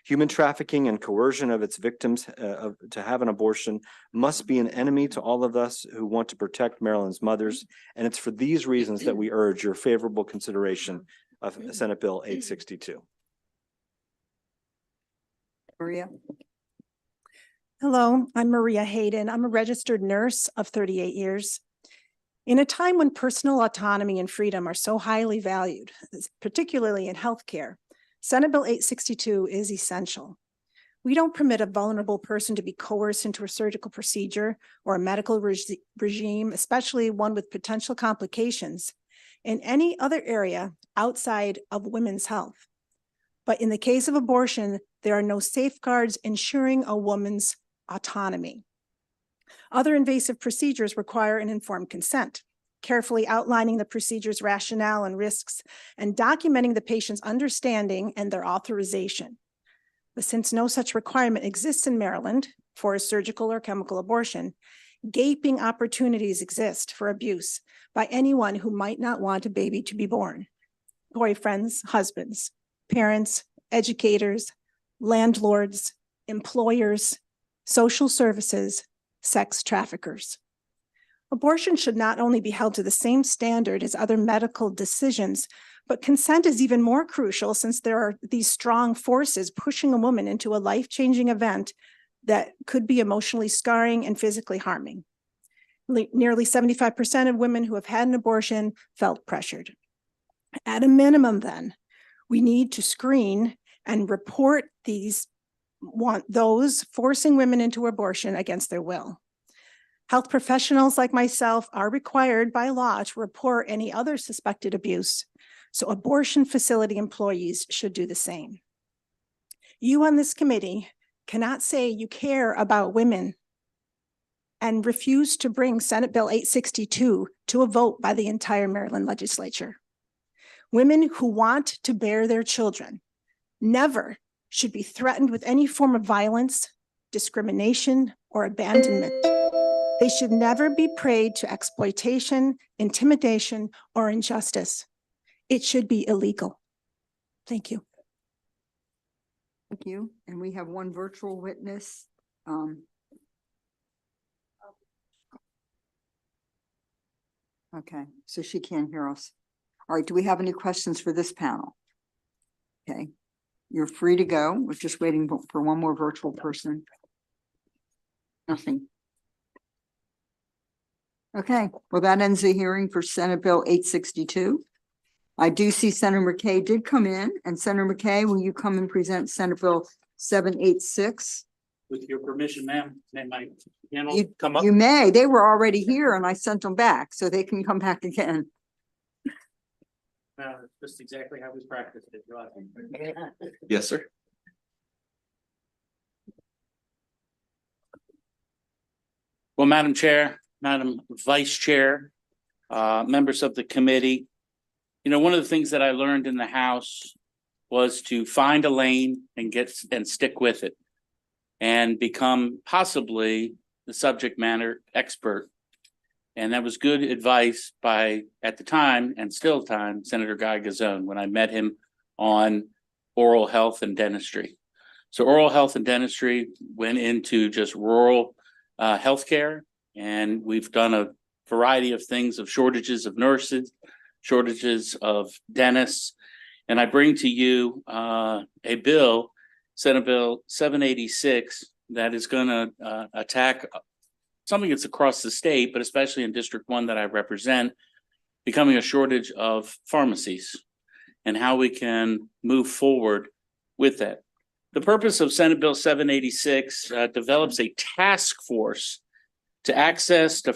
Speaker 13: Human trafficking and coercion of its victims to have an abortion must be an enemy to all of us who want to protect Maryland's mothers. And it's for these reasons that we urge your favorable consideration of Senate Bill 862.
Speaker 1: Maria?
Speaker 14: Hello, I'm Maria Hayden. I'm a registered nurse of 38 years. In a time when personal autonomy and freedom are so highly valued, particularly in healthcare, Senate Bill 862 is essential. We don't permit a vulnerable person to be coerced into a surgical procedure or a medical regime, especially one with potential complications, in any other area outside of women's health. But in the case of abortion, there are no safeguards ensuring a woman's autonomy. Other invasive procedures require an informed consent, carefully outlining the procedure's rationale and risks, and documenting the patient's understanding and their authorization. But since no such requirement exists in Maryland for a surgical or chemical abortion, gaping opportunities exist for abuse by anyone who might not want a baby to be born. Boyfriends, husbands, parents, educators, landlords, employers, social services, sex traffickers. Abortion should not only be held to the same standard as other medical decisions, but consent is even more crucial since there are these strong forces pushing a woman into a life-changing event that could be emotionally scarring and physically harming. Nearly 75% of women who have had an abortion felt pressured. At a minimum, then, we need to screen and report those forcing women into abortion against their will. Health professionals like myself are required by law to report any other suspected abuse, so abortion facility employees should do the same. You on this committee cannot say you care about women and refuse to bring Senate Bill 862 to a vote by the entire Maryland legislature. Women who want to bear their children never should be threatened with any form of violence, discrimination, or abandonment. They should never be prey to exploitation, intimidation, or injustice. It should be illegal. Thank you.
Speaker 1: Thank you. And we have one virtual witness. Okay, so she can't hear us. All right, do we have any questions for this panel? Okay, you're free to go. We're just waiting for one more virtual person. Nothing. Okay, well, that ends the hearing for Senate Bill 862. I do see Senator McKay did come in, and Senator McKay, will you come and present Senate Bill 786?
Speaker 15: With your permission, ma'am, may my panel
Speaker 1: You,
Speaker 15: come up?
Speaker 1: you may. They were already here and I sent them back, so they can come back again.
Speaker 15: Just exactly how we practiced it. Go ahead.
Speaker 2: Yes, sir.
Speaker 15: Well, Madam Chair, Madam Vice Chair, members of the committee, you know, one of the things that I learned in the House was to find a lane and stick with it and become possibly the subject matter expert. And that was good advice by, at the time, and still time, Senator Guy Gazzone, when I met him on oral health and dentistry. So oral health and dentistry went into just rural healthcare, and we've done a variety of things of shortages of nurses, shortages of dentists. And I bring to you a bill, Senate Bill 786, that is going to attack something that's across the state, but especially in District 1 that I represent, becoming a shortage of pharmacies and how we can move forward with that. The purpose of Senate Bill 786 develops a task force to access to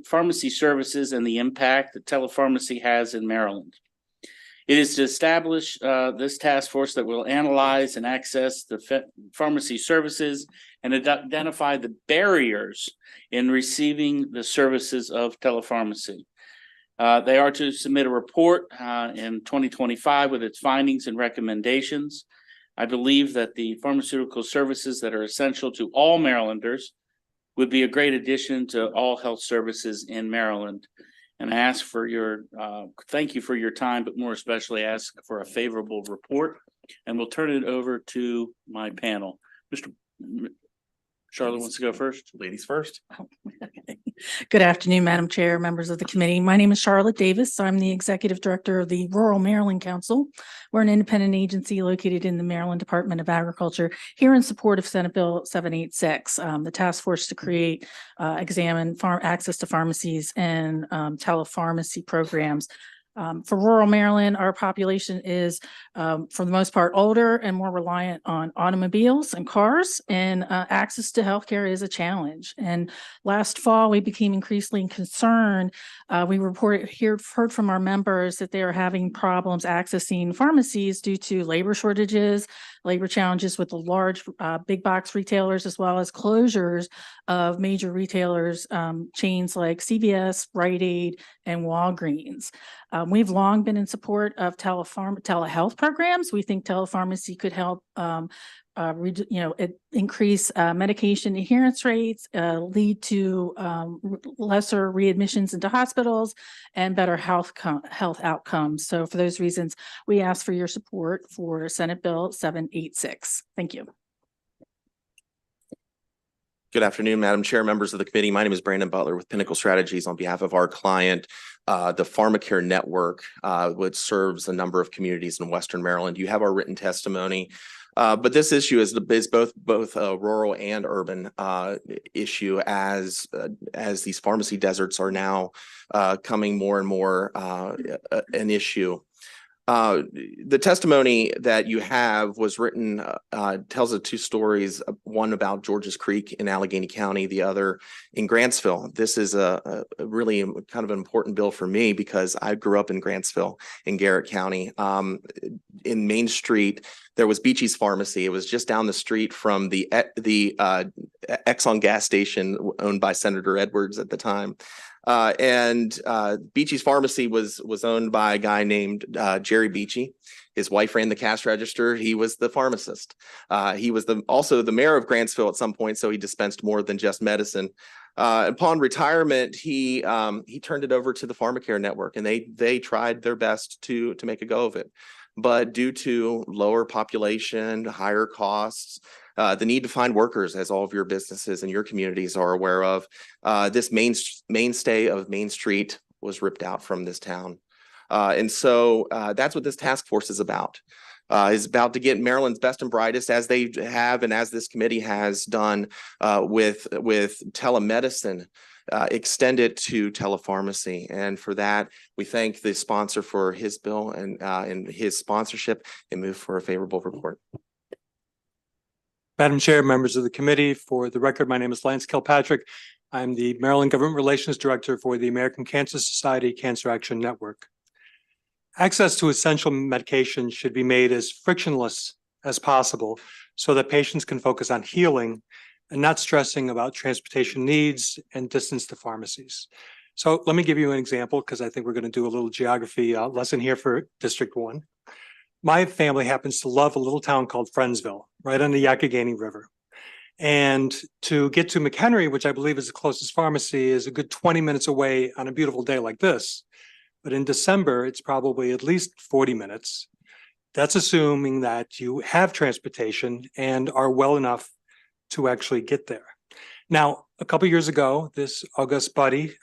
Speaker 15: pharmacy services and the impact that telepharmacy has in Maryland. It is to establish this task force that will analyze and access the pharmacy services and identify the barriers in receiving the services of telepharmacy. They are to submit a report in 2025 with its findings and recommendations. I believe that the pharmaceutical services that are essential to all Marylanders would be a great addition to all health services in Maryland. And I ask for your, thank you for your time, but more especially ask for a favorable report. And we'll turn it over to my panel. Charlotte wants to go first.
Speaker 2: Ladies first.
Speaker 16: Good afternoon, Madam Chair, members of the committee. My name is Charlotte Davis. I'm the Executive Director of the Rural Maryland Council. We're an independent agency located in the Maryland Department of Agriculture here in support of Senate Bill 786, the task force to create, examine access to pharmacies and telepharmacy programs. For rural Maryland, our population is, for the most part, older and more reliant on automobiles and cars, and access to healthcare is a challenge. And last fall, we became increasingly concerned. We heard from our members that they are having problems accessing pharmacies due to labor shortages, labor challenges with the large big box retailers, as well as closures of major retailers, chains like CVS, Rite Aid, and Walgreens. We've long been in support of telehealth programs. We think telepharmacy could help increase medication adherence rates, lead to lesser readmissions into hospitals and better health outcomes. So for those reasons, we ask for your support for Senate Bill 786. Thank you.
Speaker 2: Good afternoon, Madam Chair, members of the committee. My name is Brandon Butler with Pinnacle Strategies on behalf of our client, the PharmaCare Network, which serves a number of communities in Western Maryland. You have our written testimony. But this issue is both a rural and urban issue as these pharmacy deserts are now coming more and more an issue. The testimony that you have was written, tells the two stories, one about Georges Creek in Allegheny County, the other in Grantsville. This is a really kind of an important bill for me because I grew up in Grantsville in Garrett County. In Main Street, there was Beachy's Pharmacy. It was just down the street from the Exxon gas station owned by Senator Edwards at the time. Beachy's Pharmacy was owned by a guy named Jerry Beachy. His wife ran the cash register. He was the pharmacist. He was also the mayor of Grantsville at some point, so he dispensed more than just medicine. Upon retirement, he turned it over to the PharmaCare Network, and they tried their best to make a go of it. But due to lower population, higher costs, the need to find workers, as all of your businesses and your communities are aware of, this mainstay of Main Street was ripped out from this town. So that's what this task force is about. Is about to get Maryland's best and brightest, as they have and as this committee has done with telemedicine, extend it to telepharmacy. And for that, we thank the sponsor for his bill and his sponsorship and move for a favorable report.
Speaker 17: Madam Chair, members of the committee, for the record, my name is Lance Kilpatrick. I'm the Maryland Government Relations Director for the American Cancer Society Cancer Action Network. Access to essential medication should be made as frictionless as possible so that patients can focus on healing and not stressing about transportation needs and distance to pharmacies. So let me give you an example, because I think we're going to do a little geography lesson here for District 1. My family happens to love a little town called Friendsville, right on the Youghiogheny River. And to get to McHenry, which I believe is the closest pharmacy, is a good 20 minutes away on a beautiful day like this. But in December, it's probably at least 40 minutes. That's assuming that you have transportation and are well enough to actually get there. Now, a couple of years ago, this august body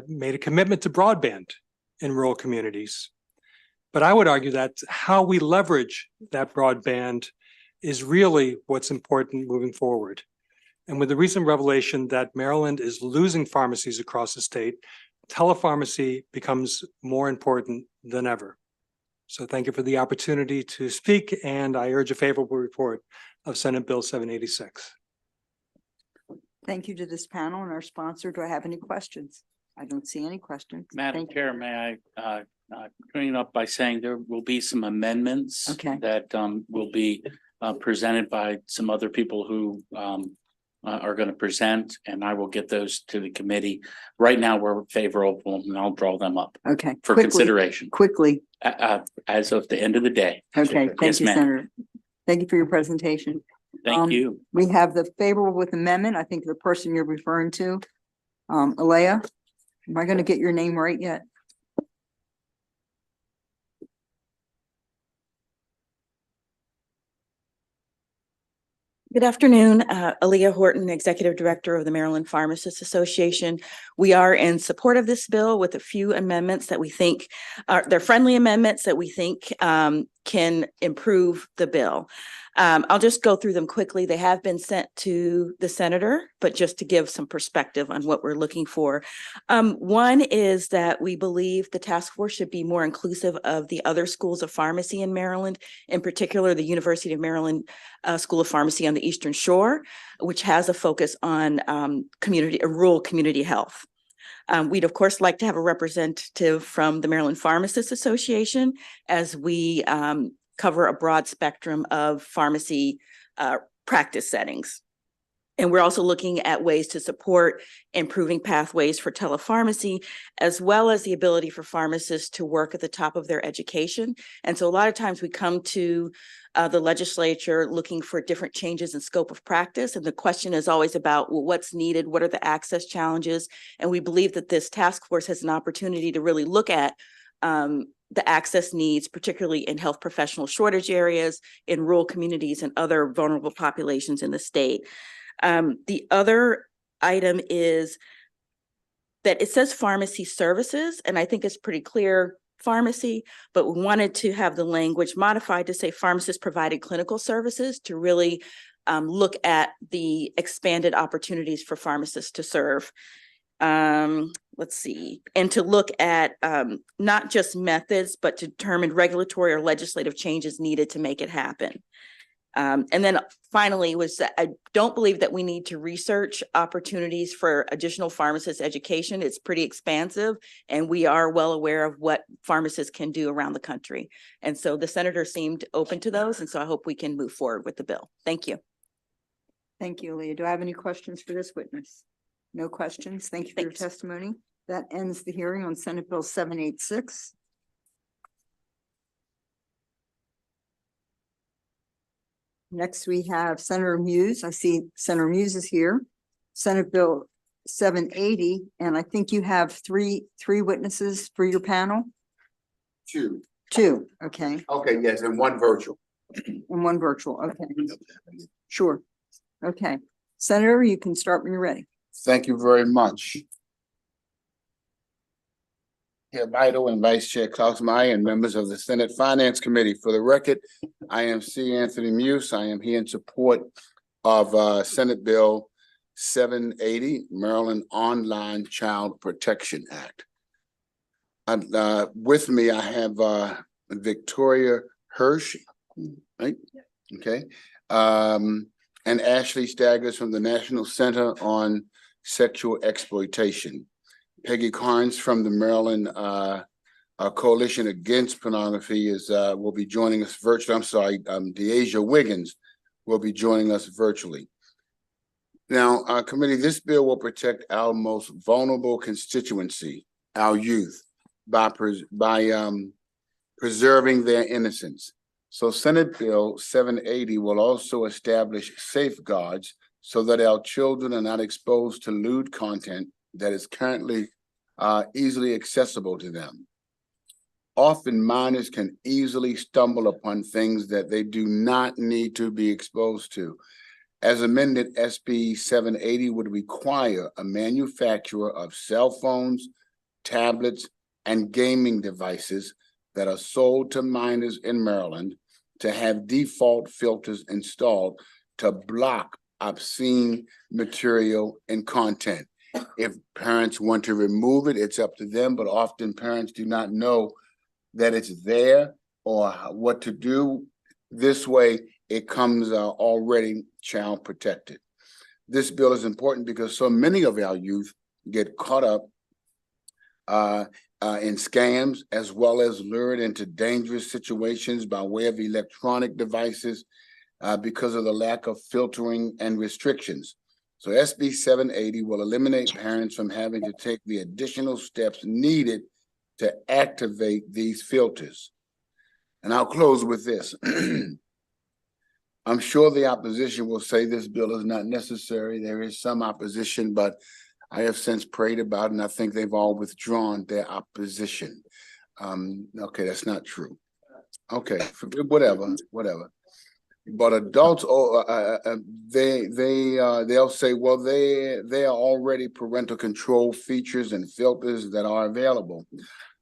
Speaker 17: made a commitment to broadband in rural communities. But I would argue that how we leverage that broadband is really what's important moving forward. And with the recent revelation that Maryland is losing pharmacies across the state, telepharmacy becomes more important than ever. So thank you for the opportunity to speak, and I urge a favorable report of Senate Bill 786.
Speaker 1: Thank you to this panel and our sponsor. Do I have any questions? I don't see any questions.
Speaker 15: Madam Chair, may I clean up by saying there will be some amendments that will be presented by some other people who are going to present, and I will get those to the committee. Right now, we're favorable, and I'll draw them up.
Speaker 1: Okay.
Speaker 15: For consideration.
Speaker 1: Quickly.
Speaker 15: As of the end of the day.
Speaker 1: Okay. Thank
Speaker 15: Yes,
Speaker 1: you,
Speaker 15: ma'am.
Speaker 1: Senator. Thank you for your presentation.
Speaker 15: Thank you.
Speaker 1: We have the favorable with amendment. I think the person you're referring to, Alea. Am I going to get your name right yet?
Speaker 18: Good afternoon, Alea Horton, Executive Director of the Maryland Pharmacists Association. We are in support of this bill with a few amendments that we think they're friendly amendments that we think can improve the bill. I'll just go through them quickly. They have been sent to the senator, but just to give some perspective on what we're looking for. One is that we believe the task force should be more inclusive of the other schools of pharmacy in Maryland, in particular, the University of Maryland School of Pharmacy on the Eastern Shore, which has a focus on rural community health. We'd of course like to have a representative from the Maryland Pharmacists Association, as we cover a broad spectrum of pharmacy practice settings. And we're also looking at ways to support improving pathways for telepharmacy, as well as the ability for pharmacists to work at the top of their education. And so a lot of times we come to the legislature looking for different changes in scope of practice. And the question is always about, well, what's needed? What are the access challenges? And we believe that this task force has an opportunity to really look at the access needs, particularly in health professional shortage areas, in rural communities and other vulnerable populations in the state. The other item is that it says pharmacy services, and I think it's pretty clear pharmacy, but we wanted to have the language modified to say pharmacists provided clinical services to really look at the expanded opportunities for pharmacists to serve. Let's see, and to look at not just methods, but to determine regulatory or legislative changes needed to make it happen. And then finally was that I don't believe that we need to research opportunities for additional pharmacist education. It's pretty expansive, and we are well aware of what pharmacists can do around the country. And so the senator seemed open to those, and so I hope we can move forward with the bill. Thank you.
Speaker 1: Thank you, Leah. Do I have any questions for this witness? No questions. Thank you for your testimony. That ends the hearing on Senate Bill 786. Next, we have Senator Muse. I see Senator Muse is here. Senate Bill 780, and I think you have three witnesses for your panel?
Speaker 19: Two.
Speaker 1: Two, okay.
Speaker 19: Okay, yes, and one virtual.
Speaker 1: And one virtual, okay. Sure. Okay. Senator, you can start when you're ready.
Speaker 19: Thank you very much. Chair Vital and Vice Chair Klausmeier and members of the Senate Finance Committee. For the record, I am C. Anthony Muse. I am here in support of Senate Bill 780, Maryland Online Child Protection Act. With me, I have Victoria Hirsch, right? Okay. And Ashley Staggers from the National Center on Sexual Exploitation. Peggy Carnes from the Maryland Coalition Against Pornography will be joining us virtually. I'm sorry, Deasia Wiggins will be joining us virtually. Now, committee, this bill will protect our most vulnerable constituency, our youth, by preserving their innocence. So Senate Bill 780 will also establish safeguards so that our children are not exposed to lewd content that is currently easily accessible to them. Often minors can easily stumble upon things that they do not need to be exposed to. As amended, SB 780 would require a manufacturer of cell phones, tablets, and gaming devices that are sold to minors in Maryland to have default filters installed to block obscene material and content. If parents want to remove it, it's up to them, but often parents do not know that it's there or what to do. This way, it comes already child protected. This bill is important because so many of our youth get caught up in scams, as well as lured into dangerous situations by way of electronic devices because of the lack of filtering and restrictions. So SB 780 will eliminate parents from having to take the additional steps needed to activate these filters. And I'll close with this. I'm sure the opposition will say this bill is not necessary. There is some opposition, but I have since prayed about it, and I think they've all withdrawn their opposition. Okay, that's not true. Okay, whatever. But adults, they'll say, well, they are already parental control features and filters that are available.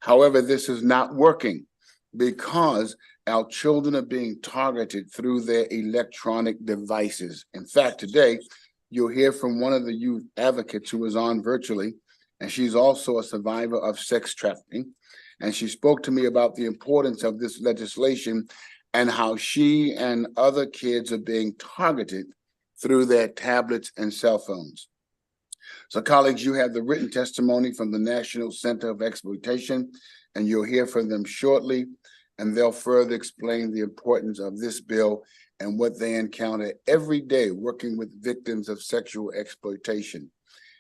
Speaker 19: However, this is not working because our children are being targeted through their electronic devices. In fact, today, you'll hear from one of the youth advocates who is on virtually, and she's also a survivor of sex trafficking. And she spoke to me about the importance of this legislation and how she and other kids are being targeted through their tablets and cell phones. So colleagues, you have the written testimony from the National Center of Exploitation, and you'll hear from them shortly, and they'll further explain the importance of this bill and what they encounter every day working with victims of sexual exploitation.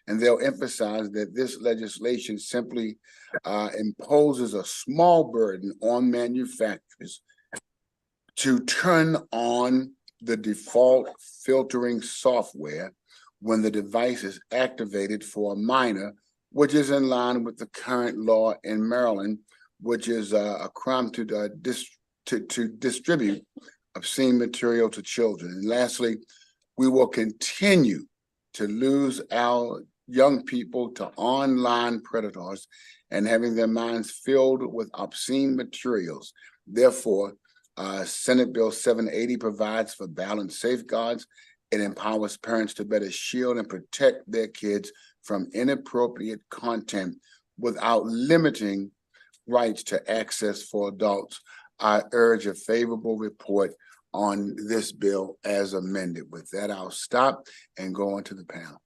Speaker 19: And they'll emphasize that this legislation simply imposes a small burden on manufacturers to turn on the default filtering software when the device is activated for a minor, which is in line with the current law in Maryland, which is a crime to distribute obscene material to children. And lastly, we will continue to lose our young people to online predators and having their minds filled with obscene materials. Therefore, Senate Bill 780 provides for balanced safeguards. It empowers parents to better shield and protect their kids from inappropriate content without limiting rights to access for adults. I urge a favorable report on this bill as amended. With that, I'll stop and go on to the panel.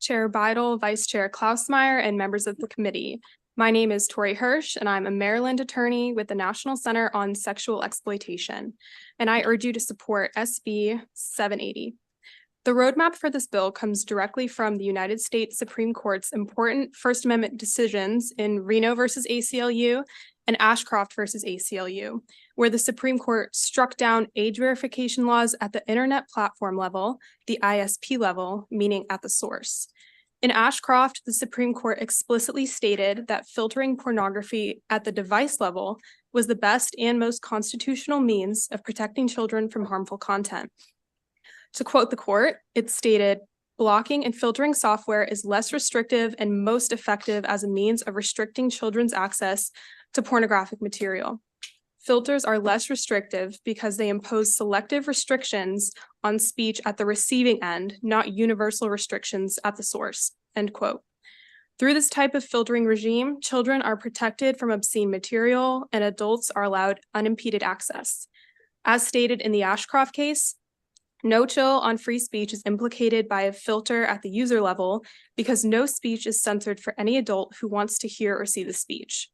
Speaker 20: Chair Bidle, Vice Chair Klausmeier, and members of the committee. My name is Tori Hirsch, and I'm a Maryland attorney with the National Center on Sexual Exploitation, and I urge you to support SB 780. The roadmap for this bill comes directly from the United States Supreme Court's important First Amendment decisions in Reno versus ACLU and Ashcroft versus ACLU, where the Supreme Court struck down age verification laws at the internet platform level, the ISP level, meaning at the source. In Ashcroft, the Supreme Court explicitly stated that filtering pornography at the device level was the best and most constitutional means of protecting children from harmful content. To quote the court, it stated, "Blocking and filtering software is less restrictive and most effective as a means of restricting children's access to pornographic material. Filters are less restrictive because they impose selective restrictions on speech at the receiving end, not universal restrictions at the source," end quote. Through this type of filtering regime, children are protected from obscene material and adults are allowed unimpeded access. As stated in the Ashcroft case, no chill on free speech is implicated by a filter at the user level because no speech is censored for any adult who wants to hear or see the speech.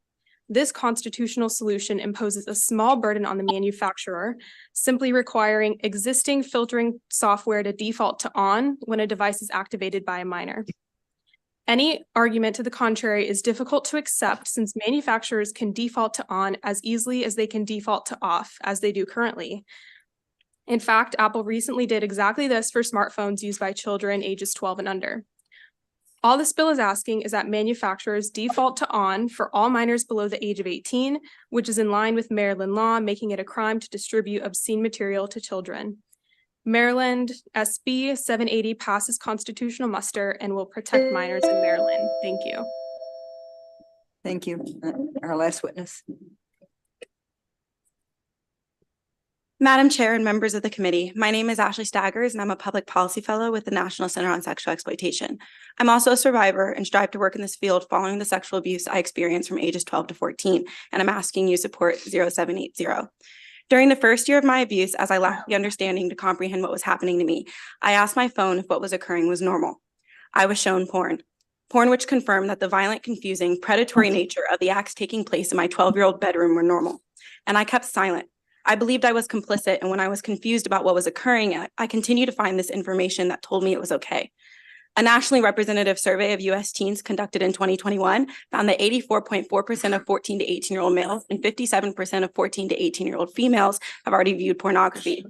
Speaker 20: This constitutional solution imposes a small burden on the manufacturer, simply requiring existing filtering software to default to on when a device is activated by a minor. Any argument to the contrary is difficult to accept since manufacturers can default to on as easily as they can default to off, as they do currently. In fact, Apple recently did exactly this for smartphones used by children ages 12 and under. All this bill is asking is that manufacturers default to on for all minors below the age of 18, which is in line with Maryland law, making it a crime to distribute obscene material to children. Maryland SB 780 passes constitutional muster and will protect minors in Maryland. Thank you.
Speaker 1: Thank you. Our last witness.
Speaker 21: Madam Chair and members of the committee, my name is Ashley Staggers and I'm a public policy fellow with the National Center on Sexual Exploitation. I'm also a survivor and strive to work in this field following the sexual abuse I experienced from ages 12 to 14, and I'm asking you support 0780. During the first year of my abuse, as I lacked the understanding to comprehend what was happening to me, I asked my phone if what was occurring was normal. I was shown porn which confirmed that the violent, confusing, predatory nature of the acts taking place in my 12-year-old bedroom were normal, and I kept silent. I believed I was complicit, and when I was confused about what was occurring, I continued to find this information that told me it was okay. A nationally representative survey of U.S. teens conducted in 2021 found that 84.4% of 14 to 18-year-old males and 57% of 14 to 18-year-old females have already viewed pornography.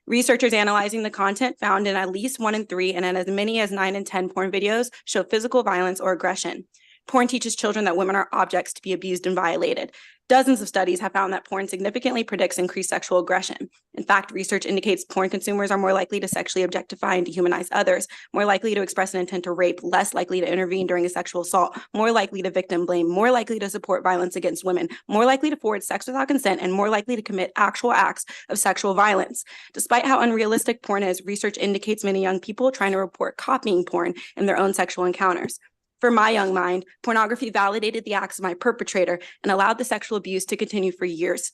Speaker 21: Researchers analyzing the content found in at least 1 in 3 and in as many as 9 in 10 porn videos show physical violence or aggression. Porn teaches children that women are objects to be abused and violated. Dozens of studies have found that porn significantly predicts increased sexual aggression. In fact, research indicates porn consumers are more likely to sexually objectify and dehumanize others, more likely to express an intent to rape, less likely to intervene during a sexual assault, more likely to victim blame, more likely to support violence against women, more likely to forward sex without consent, and more likely to commit actual acts of sexual violence. Despite how unrealistic porn is, research indicates many young people trying to report copying porn in their own sexual encounters. For my young mind, pornography validated the acts of my perpetrator and allowed the sexual abuse to continue for years.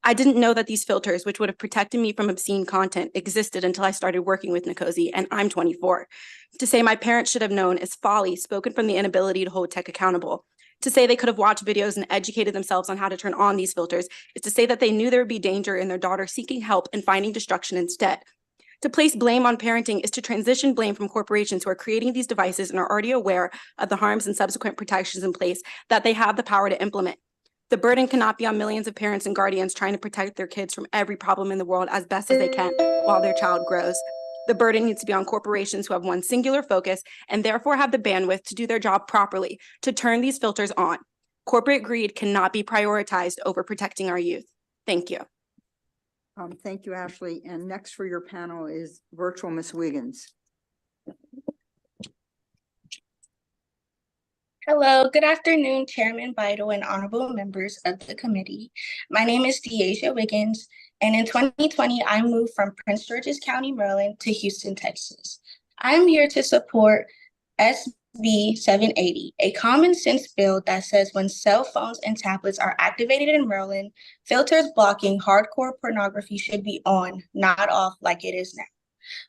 Speaker 21: I didn't know that these filters, which would have protected me from obscene content, existed until I started working with Nkosi, and I'm 24. To say my parents should have known is folly, spoken from the inability to hold tech accountable. To say they could have watched videos and educated themselves on how to turn on these filters is to say that they knew there would be danger in their daughter seeking help and finding destruction instead. To place blame on parenting is to transition blame from corporations who are creating these devices and are already aware of the harms and subsequent protections in place that they have the power to implement. The burden cannot be on millions of parents and guardians trying to protect their kids from every problem in the world as best as they can while their child grows. The burden needs to be on corporations who have one singular focus and therefore have the bandwidth to do their job properly, to turn these filters on. Corporate greed cannot be prioritized over protecting our youth. Thank you.
Speaker 1: Thank you, Ashley. And next for your panel is virtual Ms. Wiggins.
Speaker 4: Hello, good afternoon, Chairman Bidle and honorable members of the committee. My name is Deasia Wiggins, and in 2020, I moved from Prince George's County, Maryland to Houston, Texas. I'm here to support SB 780, a common sense bill that says when cell phones and tablets are activated in Maryland, filters blocking hardcore pornography should be on, not off like it is now.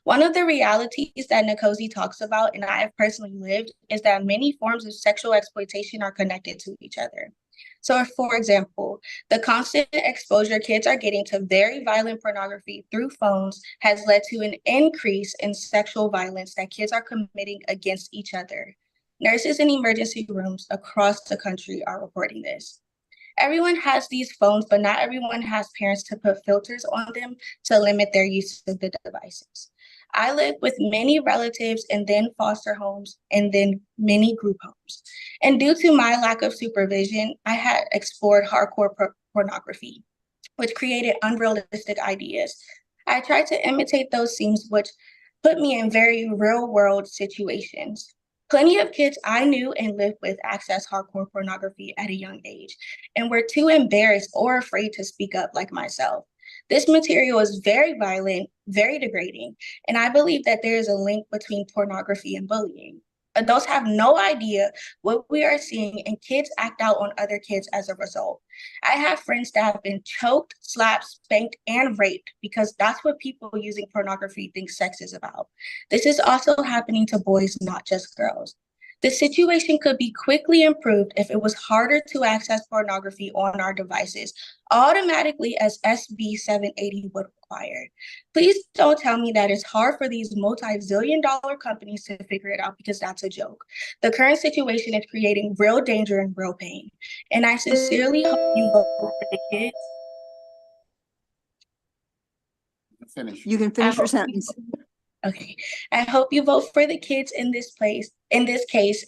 Speaker 4: One of the realities that Nkosi talks about, and I have personally lived, is that many forms of sexual exploitation are connected to each other. So, for example, the constant exposure kids are getting to very violent pornography through phones has led to an increase in sexual violence that kids are committing against each other. Nurses in emergency rooms across the country are reporting this. Everyone has these phones, but not everyone has parents to put filters on them to limit their use of the devices. I live with many relatives and then foster homes and then many group homes. And due to my lack of supervision, I had explored hardcore pornography, which created unrealistic ideas. I tried to imitate those scenes, which put me in very real world situations. Plenty of kids I knew and lived with access hardcore pornography at a young age and were too embarrassed or afraid to speak up like myself. This material is very violent, very degrading, and I believe that there is a link between pornography and bullying. Adults have no idea what we are seeing, and kids act out on other kids as a result. I have friends that have been choked, slapped, spanked, and raped because that's what people using pornography think sex is about. This is also happening to boys, not just girls. The situation could be quickly improved if it was harder to access pornography on our devices, automatically as SB 780 would require. Please don't tell me that it's hard for these multi-zillion-dollar companies to figure it out because that's a joke. The current situation is creating real danger and real pain. And I sincerely hope you vote for the kids.
Speaker 19: Finish.
Speaker 1: You can finish your sentence.
Speaker 4: Okay. I hope you vote for the kids in this case,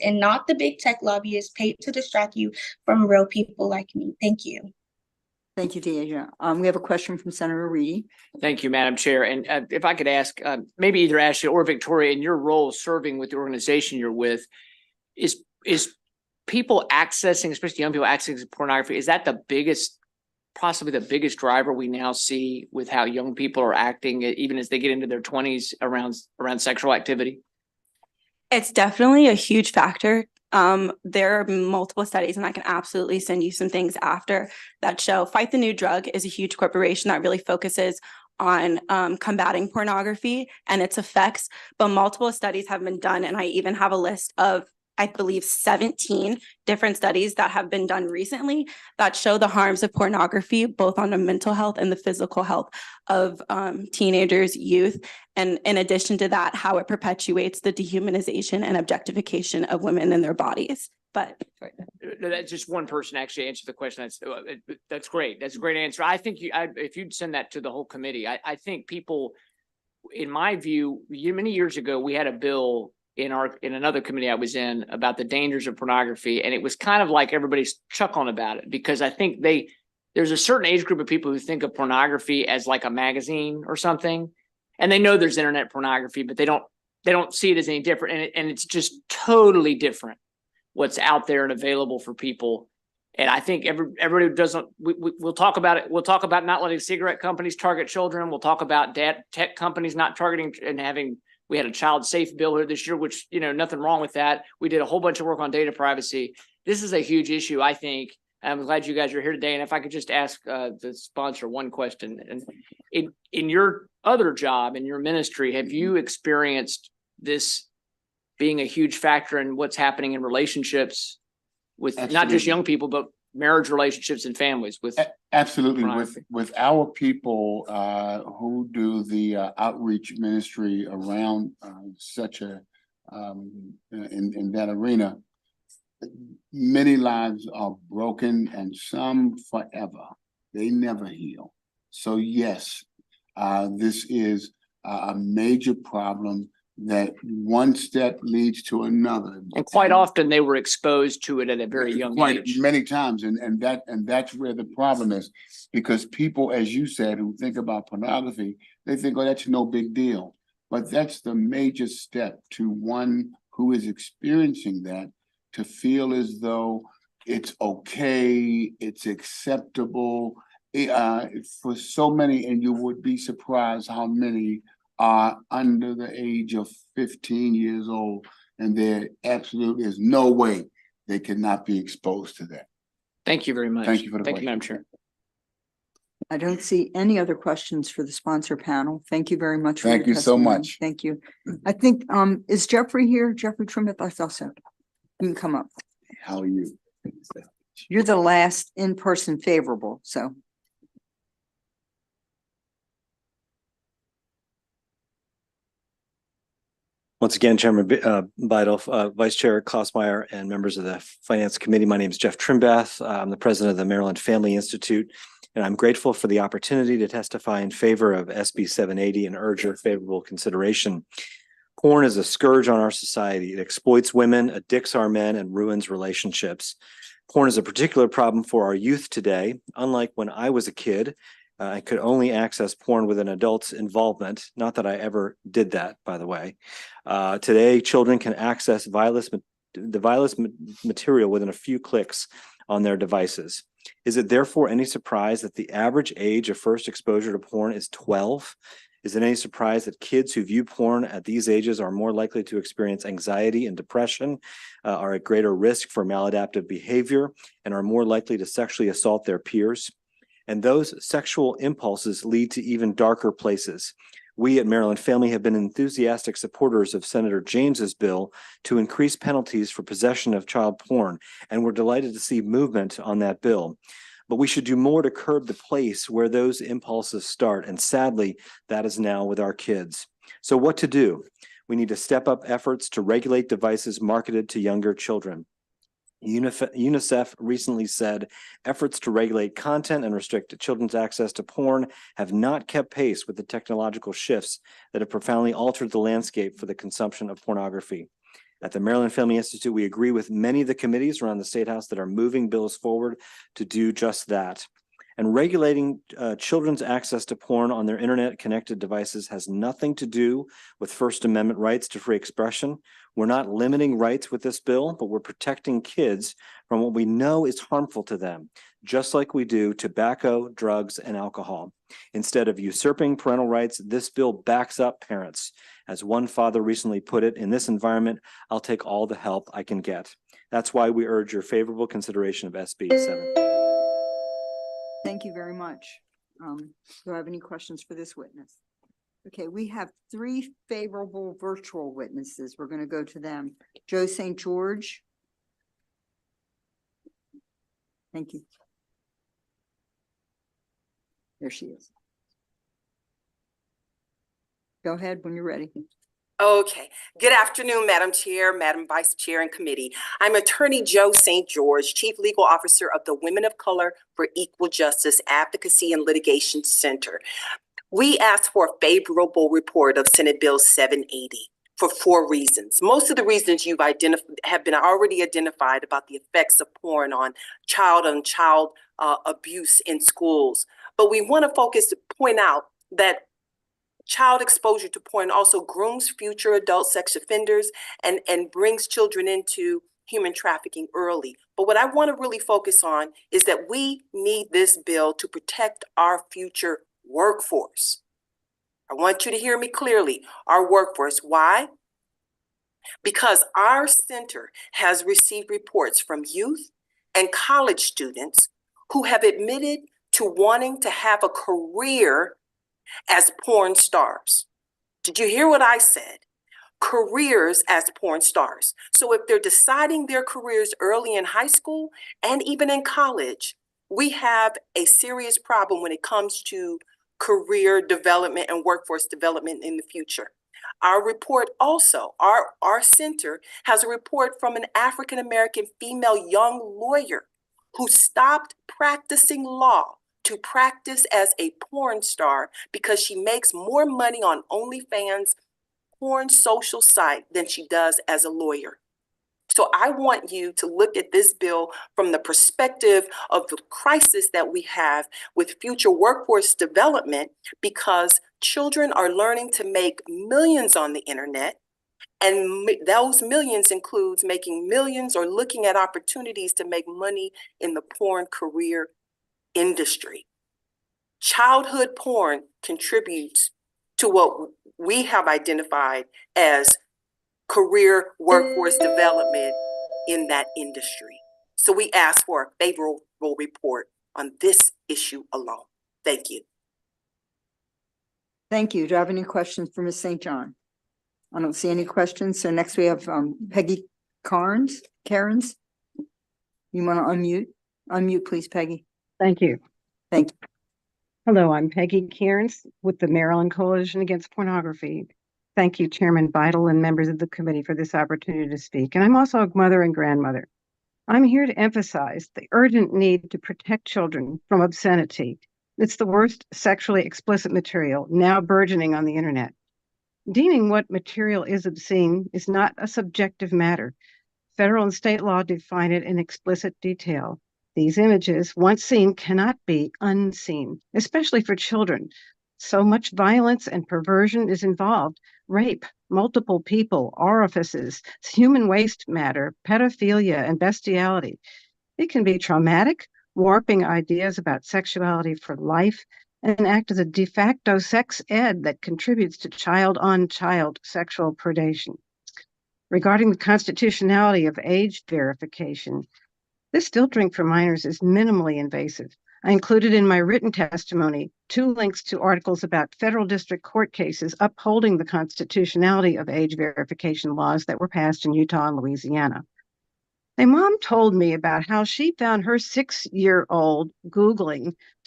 Speaker 4: and not the big tech lobbyists paid to distract you from real people like me. Thank you.
Speaker 1: Thank you, Deasia. We have a question from Senator Reedy.
Speaker 22: Thank you, Madam Chair. And if I could ask, maybe either Ashley or Victoria, in your role serving with the organization you're with, is people accessing, especially young people accessing pornography, is that possibly the biggest driver we now see with how young people are acting, even as they get into their 20s around sexual activity?
Speaker 21: It's definitely a huge factor. There are multiple studies, and I can absolutely send you some things after that show. Fight the New Drug is a huge corporation that really focuses on combating pornography and its effects, but multiple studies have been done, and I even have a list of, I believe, 17 different studies that have been done recently that show the harms of pornography, both on the mental health and the physical health of teenagers, youth. And in addition to that, how it perpetuates the dehumanization and objectification of women and their bodies. But
Speaker 22: No, that's just one person actually answered the question. That's great. That's a great answer. I think if you'd send that to the whole committee, I think people, in my view, many years ago, we had a bill in another committee I was in about the dangers of pornography. And it was kind of like everybody's chuckling about it because I think there's a certain age group of people who think of pornography as like a magazine or something. And they know there's internet pornography, but they don't see it as any different. And it's just totally different what's out there and available for people. And I think everybody doesn't, we'll talk about it. We'll talk about not letting cigarette companies target children. We'll talk about tech companies not targeting and we had a child safe bill here this year, which, nothing wrong with that. We did a whole bunch of work on data privacy. This is a huge issue, I think. I'm glad you guys are here today. And if I could just ask the sponsor one question. And in your other job, in your ministry, have you experienced this being a huge factor in what's happening in relationships with not just young people, but marriage relationships and families with
Speaker 19: absolutely with our people who do the outreach ministry around such a in that arena? Many lives are broken and some forever. They never heal. So yes, this is a major problem that one step leads to another.
Speaker 22: And quite often they were exposed to it at a very young
Speaker 19: Quite
Speaker 22: age.
Speaker 19: many times, and that's where the problem is, because people, as you said, who think about pornography, they think, oh, that's no big deal. But that's the major step to one who is experiencing that, to feel as though it's okay, it's acceptable. For so many, and you would be surprised how many are under the age of 15 years old, and there absolutely is no way they cannot be exposed to that.
Speaker 22: Thank you very much.
Speaker 19: Thank you for the
Speaker 22: Thank you, Madam
Speaker 19: question.
Speaker 22: Chair.
Speaker 1: I don't see any other questions for the sponsor panel. Thank you very much. for
Speaker 19: Thank
Speaker 1: your
Speaker 19: you so
Speaker 1: testimony.
Speaker 19: much.
Speaker 1: Thank you. I think, is Jeffrey here? Jeffrey Trimmet, I thought so. You can come up.
Speaker 19: How are you?
Speaker 1: You're the last in-person favorable, so.
Speaker 13: Once again, Chairman Beidle, Vice Chair Klausmeyer, and members of the Finance Committee, my name is Jeff Trimbath. I'm the president of the Maryland Family Institute, and I'm grateful for the opportunity to testify in favor of SB 780 and urge your favorable consideration. Porn is a scourge on our society. It exploits women, addicts our men, and ruins relationships. Porn is a particular problem for our youth today. Unlike when I was a kid, I could only access porn with an adult's involvement. Not that I ever did that, by the way. Today, children can access the vilest material within a few clicks on their devices. Is it therefore any surprise that the average age of first exposure to porn is 12? Is it any surprise that kids who view porn at these ages are more likely to experience anxiety and depression, are at greater risk for maladaptive behavior, and are more likely to sexually assault their peers? And those sexual impulses lead to even darker places. We at Maryland Family have been enthusiastic supporters of Senator James's bill to increase penalties for possession of child porn, and we're delighted to see movement on that bill. But we should do more to curb the place where those impulses start, and sadly, that is now with our kids. So what to do? We need to step up efforts to regulate devices marketed to younger children. UNICEF recently said efforts to regulate content and restrict children's access to porn have not kept pace with the technological shifts that have profoundly altered the landscape for the consumption of pornography. At the Maryland Family Institute, we agree with many of the committees around the State House that are moving bills forward to do just that. And regulating children's access to porn on their internet-connected devices has nothing to do with First Amendment rights to free expression. We're not limiting rights with this bill, but we're protecting kids from what we know is harmful to them, just like we do tobacco, drugs, and alcohol. Instead of usurping parental rights, this bill backs up parents. As one father recently put it, in this environment, I'll take all the help I can get. That's why we urge your favorable consideration of SB 7.
Speaker 1: Thank you very much. Do I have any questions for this witness? Okay, we have 3 favorable virtual witnesses. We're going to go to them. Joe St. George. Thank you. There she is. Go ahead when you're ready.
Speaker 5: Okay. Good afternoon, Madam Chair, Madam Vice Chair, and committee. I'm Attorney Joe St. George, Chief Legal Officer of the Women of Color for Equal Justice Advocacy and Litigation Center. We asked for a favorable report of Senate Bill 780 for 4 reasons. Most of the reasons you've have been already identified about the effects of porn on child abuse in schools. But we want to point out that child exposure to porn also grooms future adult sex offenders and brings children into human trafficking early. But what I want to really focus on is that we need this bill to protect our future workforce. I want you to hear me clearly. Our workforce. Why? Because our center has received reports from youth and college students who have admitted to wanting to have a career as porn stars. Did you hear what I said? Careers as porn stars. So if they're deciding their careers early in high school and even in college, we have a serious problem when it comes to career development and workforce development in the future. Our report also, our center has a report from an African-American female young lawyer who stopped practicing law to practice as a porn star because she makes more money on OnlyFans porn social site than she does as a lawyer. So I want you to look at this bill from the perspective of the crisis that we have with future workforce development, because children are learning to make millions on the internet. And those millions includes making millions or looking at opportunities to make money in the porn career industry. Childhood porn contributes to what we have identified as career workforce development in that industry. So we ask for a favorable report on this issue alone. Thank you.
Speaker 1: Thank you. Do I have any questions for Ms. St. John? I don't see any questions. So next we have Peggy Cairns. You want to unmute? Unmute, please, Peggy.
Speaker 3: Thank you.
Speaker 1: Thank you.
Speaker 3: Hello, I'm Peggy Cairns with the Maryland Coalition Against Pornography. Thank you, Chairman Beidel and members of the committee for this opportunity to speak. And I'm also a mother and grandmother. I'm here to emphasize the urgent need to protect children from obscenity. It's the worst sexually explicit material now burgeoning on the internet. Deeming what material is obscene is not a subjective matter. Federal and state law define it in explicit detail. These images, once seen, cannot be unseen, especially for children. So much violence and perversion is involved. Rape, multiple people, orifices, human waste matter, pedophilia, and bestiality. It can be traumatic, warping ideas about sexuality for life, and act as a de facto sex ed that contributes to child-on-child sexual predation. Regarding the constitutionality of age verification, this still drink for minors is minimally invasive. I included in my written testimony 2 links to articles about federal district court cases upholding the constitutionality of age verification laws that were passed in Utah and Louisiana. My mom told me about how she found her 6-year-old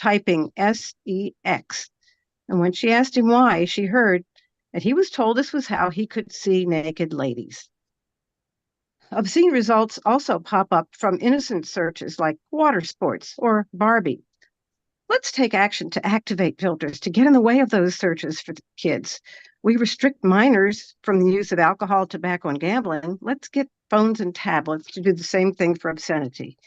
Speaker 3: typing SEX. And when she asked him why, she heard that he was told this was how he could see naked ladies. Obscene results also pop up from innocent searches like water sports or Barbie. Let's take action to activate filters to get in the way of those searches for kids. We restrict minors from the use of alcohol, tobacco, and gambling. Let's get phones and tablets to do the same thing for obscenity.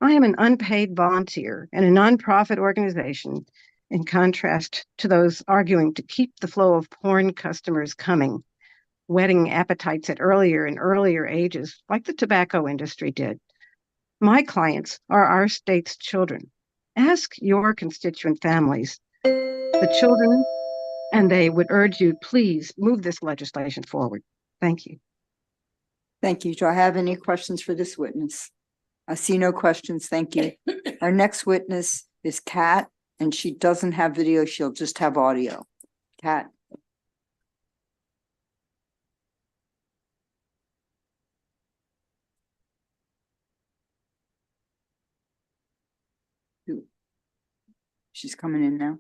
Speaker 3: I am an unpaid volunteer in a nonprofit organization, in contrast to those arguing to keep the flow of porn customers coming, whetting appetites at earlier and earlier ages, like the tobacco industry did. My clients are our state's children. Ask your constituent families, the children, and they would urge you, please move this legislation forward. Thank you.
Speaker 1: Thank you. Do I have any questions for this witness? I see no questions. Thank you. Our next witness is Kat, and she doesn't have video. She'll just have audio. Kat. She's coming in now.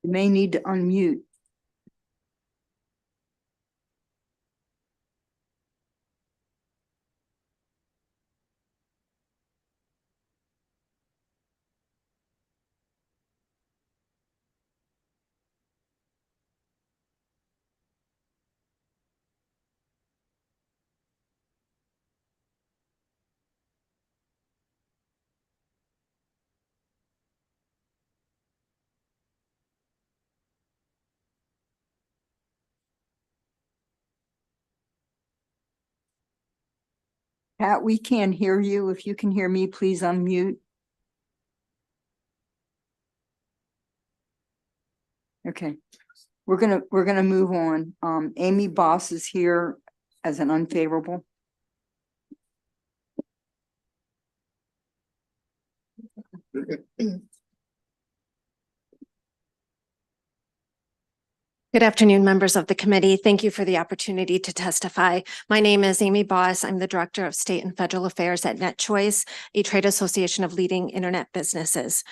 Speaker 1: You may need to unmute. Pat, we can't hear you. If you can hear me, please unmute. Okay, we're gonna move on. Amy Boss is here as an unfavorable.
Speaker 6: Good afternoon, members of the committee. Thank you for the opportunity to testify. My name is Amy Boss. I'm the Director of State and Federal Affairs at NetChoice, a trade association of leading internet businesses.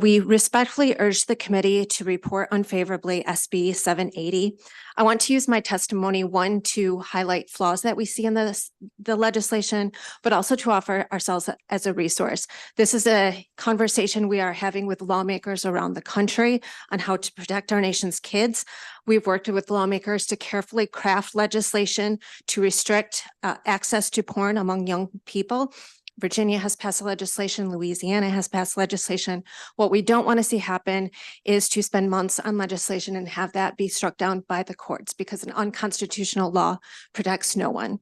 Speaker 6: We respectfully urge the committee to report unfavorably SB 780. I want to use my testimony, one, to highlight flaws that we see in the legislation, but also to offer ourselves as a resource. This is a conversation we are having with lawmakers around the country on how to protect our nation's kids. We've worked with lawmakers to carefully craft legislation to restrict access to porn among young people. Virginia has passed legislation, Louisiana has passed legislation. What we don't want to see happen is to spend months on legislation and have that be struck down by the courts, because an unconstitutional law protects no one.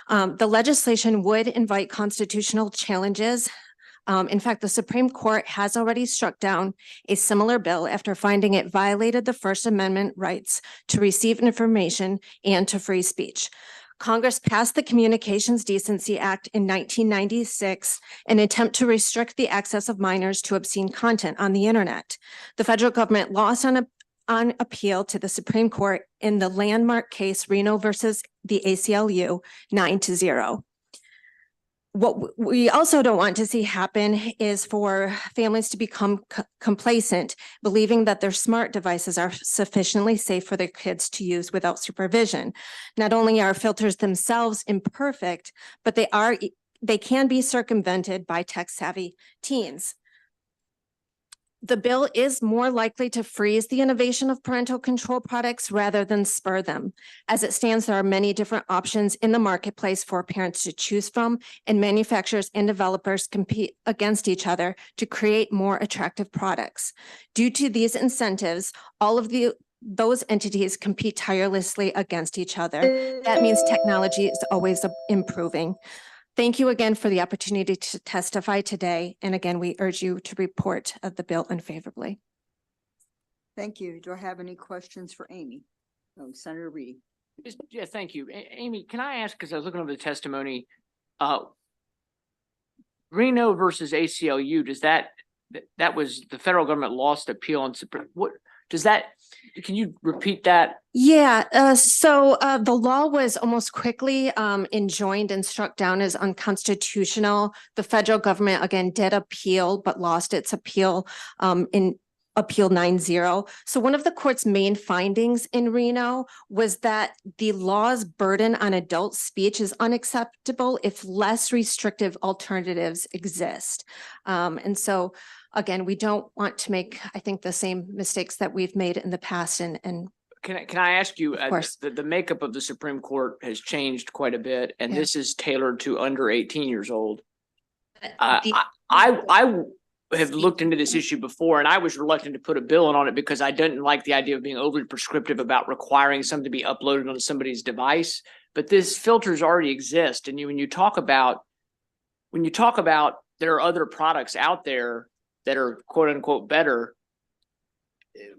Speaker 6: The legislation would invite constitutional challenges. In fact, the Supreme Court has already struck down a similar bill after finding it violated the First Amendment rights to receive information and to free speech. Congress passed the Communications Decency Act in 1996, an attempt to restrict the access of minors to obscene content on the internet. The federal government lost on appeal to the Supreme Court in the landmark case Reno versus the ACLU 9-0. What we also don't want to see happen is for families to become complacent, believing that their smart devices are sufficiently safe for their kids to use without supervision. Not only are filters themselves imperfect, but they can be circumvented by tech-savvy teens. The bill is more likely to freeze the innovation of parental control products rather than spur them. As it stands, there are many different options in the marketplace for parents to choose from, and manufacturers and developers compete against each other to create more attractive products. Due to these incentives, all of those entities compete tirelessly against each other. That means technology is always improving. Thank you again for the opportunity to testify today. And again, we urge you to report the bill unfavorably.
Speaker 1: Thank you. Do I have any questions for Amy? Oh, Senator Reedy.
Speaker 22: Yeah, thank you. Amy, can I ask, because I was looking over the testimony, Reno versus ACLU, does that was the federal government lost appeal on Supreme, what does that, can you repeat that?
Speaker 6: Yeah, so the law was almost quickly enjoined and struck down as unconstitutional. The federal government again did appeal, but lost its appeal in Appeal 9-0. So one of the court's main findings in Reno was that the law's burden on adult speech is unacceptable if less restrictive alternatives exist. And so again, we don't want to make, I think, the same mistakes that we've made in the past. And
Speaker 22: Can I ask you,
Speaker 6: Of course.
Speaker 22: the makeup of the Supreme Court has changed quite a bit, and this is tailored to under 18 years old. I have looked into this issue before, and I was reluctant to put a bill on it because I didn't like the idea of being overly prescriptive about requiring something to be uploaded on somebody's device. But this filters already exist, and when you talk about there are other products out there that are quote unquote better,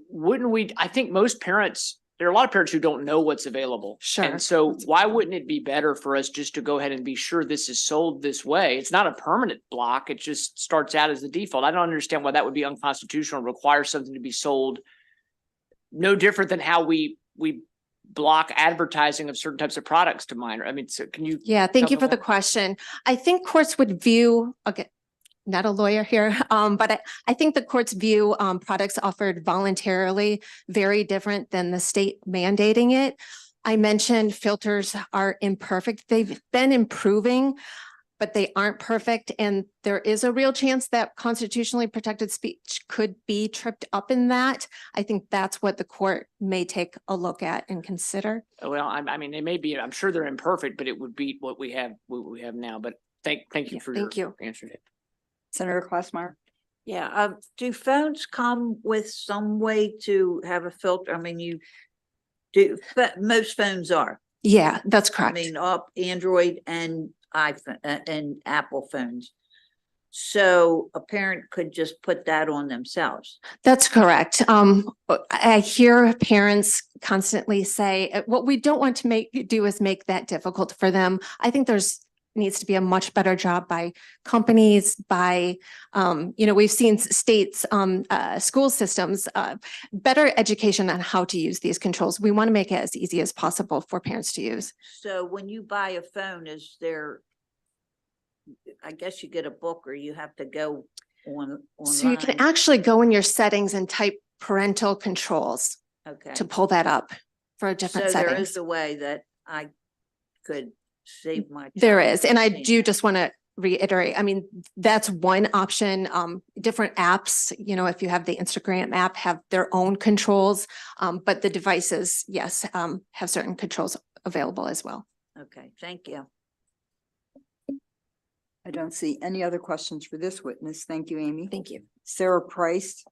Speaker 22: wouldn't we, I think most parents, there are a lot of parents who don't know what's available.
Speaker 6: Sure.
Speaker 22: And so why wouldn't it be better for us just to go ahead and be sure this is sold this way? It's not a permanent block. It just starts out as the default. I don't understand why that would be unconstitutional, require something to be sold no different than how we block advertising of certain types of products to minor. I mean, so can you?
Speaker 6: Yeah, thank you
Speaker 22: talk
Speaker 6: for the
Speaker 22: about
Speaker 6: question. I think courts would view, okay, not a lawyer here, but I think the courts view products offered voluntarily very different than the state mandating it. I mentioned filters are imperfect. They've been improving, but they aren't perfect. And there is a real chance that constitutionally protected speech could be tripped up in that. I think that's what the court may take a look at and consider.
Speaker 22: Well, I mean, they may be, I'm sure they're imperfect, but it would beat what we have now. But thank you for your answer.
Speaker 1: Senator Klausmeyer.
Speaker 7: Yeah, do phones come with some way to have a filter? I mean, you do, but most phones are.
Speaker 6: Yeah, that's correct.
Speaker 7: I mean, Android and iPhone and Apple phones. So a parent could just put that on themselves.
Speaker 6: That's correct. I hear parents constantly say, what we don't want to do is make that difficult for them. I think there's needs to be a much better job by companies, by, we've seen states, school systems, better education on how to use these controls. We want to make it as easy as possible for parents to use.
Speaker 7: So when you buy a phone, is there, I guess you get a book or you have to go online?
Speaker 6: So you can actually go in your settings and type parental controls
Speaker 7: Okay.
Speaker 6: to pull that up for different
Speaker 7: So there
Speaker 6: settings.
Speaker 7: is a way that I could save my.
Speaker 6: There
Speaker 7: child
Speaker 6: is, and I
Speaker 7: from seeing
Speaker 6: do
Speaker 7: that.
Speaker 6: just want to reiterate, I mean, that's one option. Different apps, if you have the Instagram app, have their own controls. But the devices, yes, have certain controls available as well.
Speaker 7: Okay, thank you.
Speaker 1: I don't see any other questions for this witness. Thank you, Amy.
Speaker 6: Thank you.
Speaker 1: Sarah Price.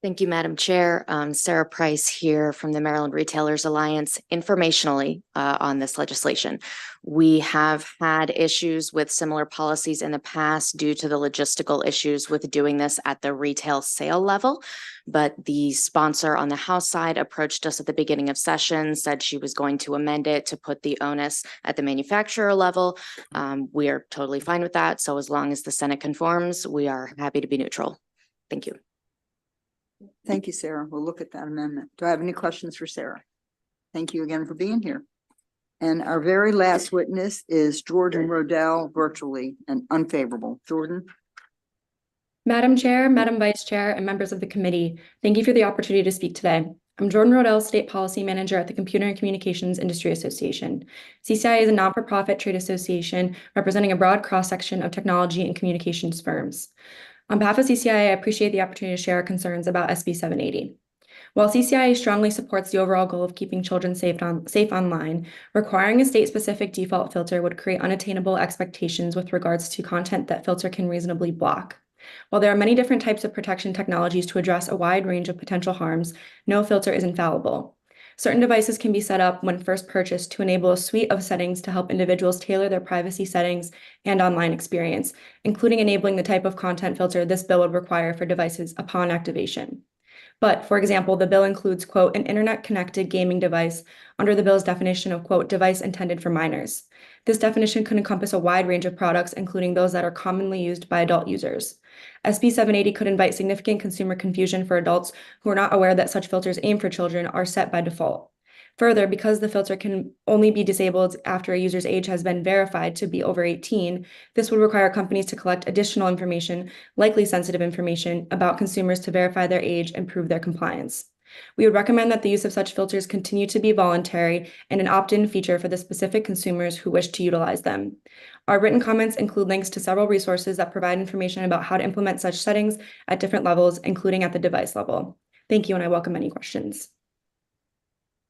Speaker 8: Thank you, Madam Chair. Sarah Price here from the Maryland Retailers Alliance informationally on this legislation. We have had issues with similar policies in the past due to the logistical issues with doing this at the retail sale level. But the sponsor on the House side approached us at the beginning of session, said she was going to amend it to put the onus at the manufacturer level. We are totally fine with that. So as long as the Senate conforms, we are happy to be neutral. Thank you.
Speaker 1: Thank you, Sarah. We'll look at that amendment. Do I have any questions for Sarah? Thank you again for being here. And our very last witness is Jordan Rodell, virtually and unfavorable. Jordan?
Speaker 11: Madam Chair, Madam Vice Chair, and members of the committee, thank you for the opportunity to speak today. I'm Jordan Rodell, State Policy Manager at the Computer and Communications Industry Association. CCI is a not-for-profit trade association representing a broad cross-section of technology and communications firms. On behalf of CCI, I appreciate the opportunity to share our concerns about SB 780. While CCI strongly supports the overall goal of keeping children safe online, requiring a state-specific default filter would create unattainable expectations with regards to content that filter can reasonably block. While there are many different types of protection technologies to address a wide range of potential harms, no filter is infallible. Certain devices can be set up when first purchased to enable a suite of settings to help individuals tailor their privacy settings and online experience, including enabling the type of content filter this bill would require for devices upon activation. But, for example, the bill includes, quote, an internet-connected gaming device under the bill's definition of, quote, device intended for minors. This definition could encompass a wide range of products, including those that are commonly used by adult users. SB 780 could invite significant consumer confusion for adults who are not aware that such filters aimed for children are set by default. Further, because the filter can only be disabled after a user's age has been verified to be over 18, this would require companies to collect additional information, likely sensitive information, about consumers to verify their age and prove their compliance. We would recommend that the use of such filters continue to be voluntary and an opt-in feature for the specific consumers who wish to utilize them. Our written comments include links to several resources that provide information about how to implement such settings at different levels, including at the device level. Thank you, and I welcome any questions.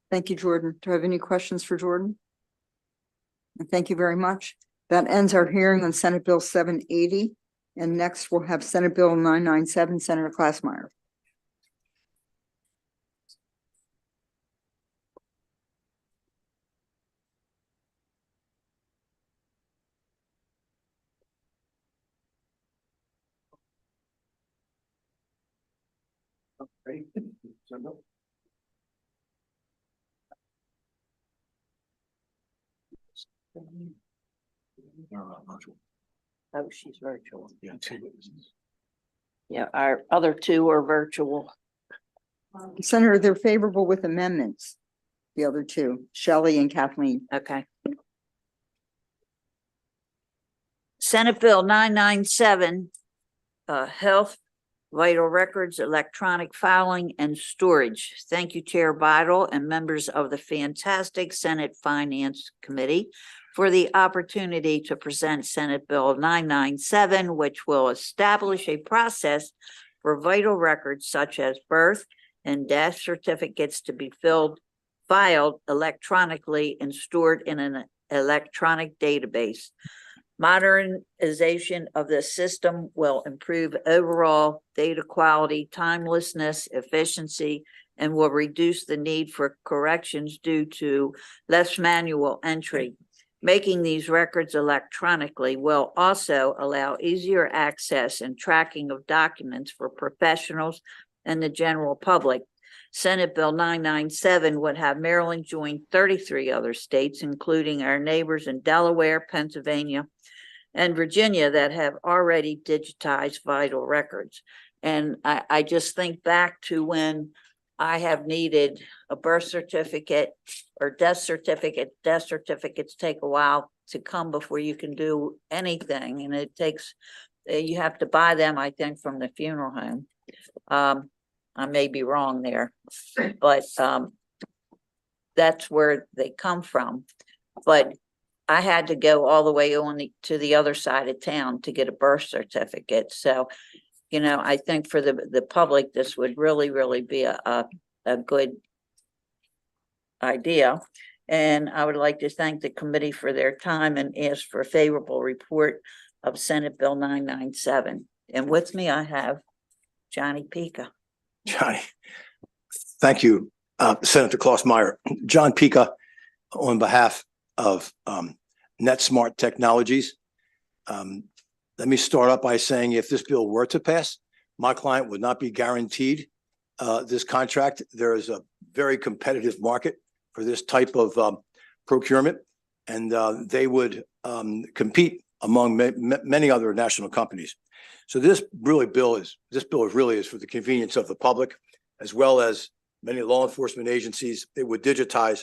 Speaker 1: Thank you, Jordan. Do I have any questions for Jordan? And thank you very much. That ends our hearing on Senate Bill 780. And next we'll have Senate Bill 997, Senator Klausmeier.
Speaker 7: Oh, she's virtual. Yeah, our other two are virtual.
Speaker 1: Senator, they're favorable with amendments. The other two, Shelley and Kathleen.
Speaker 7: Okay. Senate Bill 997, Health, Vital Records, Electronic Filing and Storage. Thank you, Chair Vidal and members of the fantastic Senate Finance Committee for the opportunity to present Senate Bill 997, which will establish a process for vital records such as birth and death certificates to be filed electronically and stored in an electronic database. Modernization of the system will improve overall data quality, timelessness, efficiency, and will reduce the need for corrections due to less manual entry. Making these records electronically will also allow easier access and tracking of documents for professionals and the general public. Senate Bill 997 would have Maryland join 33 other states, including our neighbors in Delaware, Pennsylvania, and Virginia that have already digitized vital records. And I just think back to when I have needed a birth certificate or death certificate. Death certificates take a while to come before you can do anything. And it takes, you have to buy them, I think, from the funeral home. I may be wrong there, but that's where they come from. But I had to go all the way to the other side of town to get a birth certificate. So, you know, I think for the public, this would really be a good idea. And I would like to thank the committee for their time and ask for a favorable report of Senate Bill 997. And with me, I have Johnny Pica.
Speaker 10: Johnny, thank you, Senator Klossmeyer. John Pica, on behalf of NetSmart Technologies. Let me start up by saying if this bill were to pass, my client would not be guaranteed this contract. There is a very competitive market for this type of procurement, and they would compete among many other national companies. So this bill really is for the convenience of the public, as well as many law enforcement agencies. It would digitize,